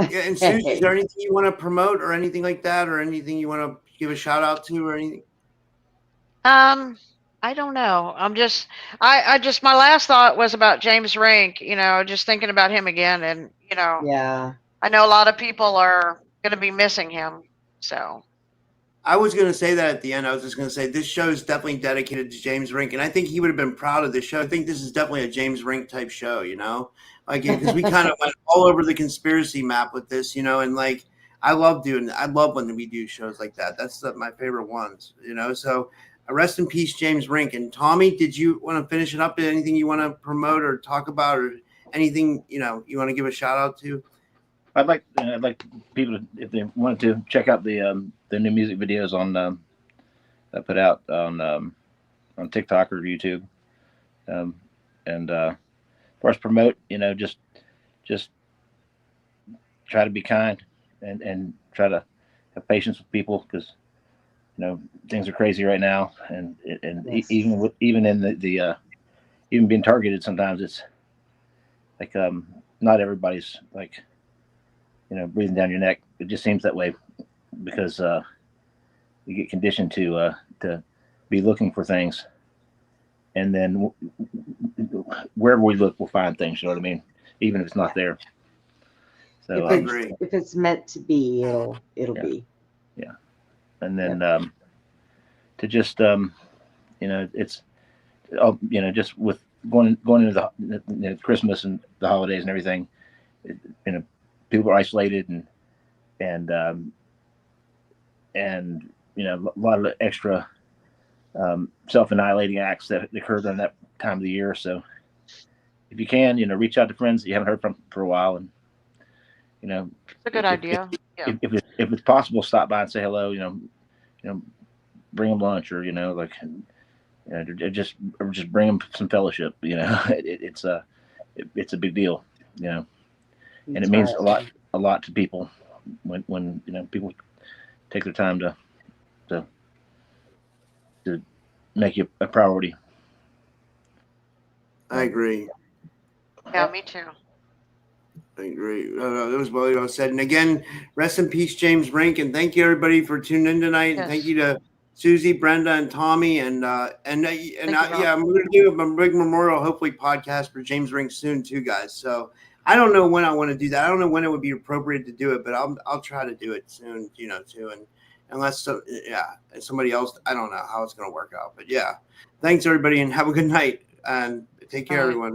Yeah, and Suzy, is there anything you want to promote or anything like that, or anything you want to give a shout out to, or anything? I don't know. I just my last thought was about James Rink, just thinking about him again, and Yeah. I know a lot of people are going to be missing him. So I was going to say that at the end. I was just going to say this show is definitely dedicated to James Rink, and I think he would have been proud of this show. I think this is definitely a James Rink type show, like because we kind of went all over the conspiracy map with this, and like I love when we do shows like that. That's my favorite ones, So rest in peace, James Rink. And Tommy, did you want to finish it up? Anything you want to promote or talk about, or anything you want to give a shout out to? I'd like people to, if they wanted to, check out the new music videos on I put out on TikTok or YouTube, and as far as promote, just try to be kind and try to have patience with people, because things are crazy right now, and Yes. even in the even being targeted, sometimes it's like not everybody's like breathing down your neck. It just seems that way because you get conditioned to be looking for things, and then wherever we look, we'll find things. You know what I mean? Even if it's not there. So if it's meant to be, it'll be. Yeah, and then to just it's just with going into the Christmas and the holidays and everything, people are isolated and a lot of extra self-annihilating acts that occur during that time of the year. So if you can, reach out to friends that you haven't heard from for a while, and it's a good idea. If it's possible, stop by and say hello. Bring them lunch, or just bring them some fellowship. It's a big deal. And it means a lot to people when people take their time to make you a priority. I agree. Yeah, me too. I agree. That was well said. And again, rest in peace, James Rink. And thank you, everybody, for tuning in tonight. Yes. And thank you to Suzy, Brenda, and Tommy. And I'm going to do a big memorial, hopefully, podcast for James Rink soon, too, guys. So I don't know when I want to do that. I don't know when it would be appropriate to do it, but I'll try to do it soon, too. And unless somebody else, I don't know how it's going to work out. But yeah, thanks, everybody, and have a good night. And take care, everyone.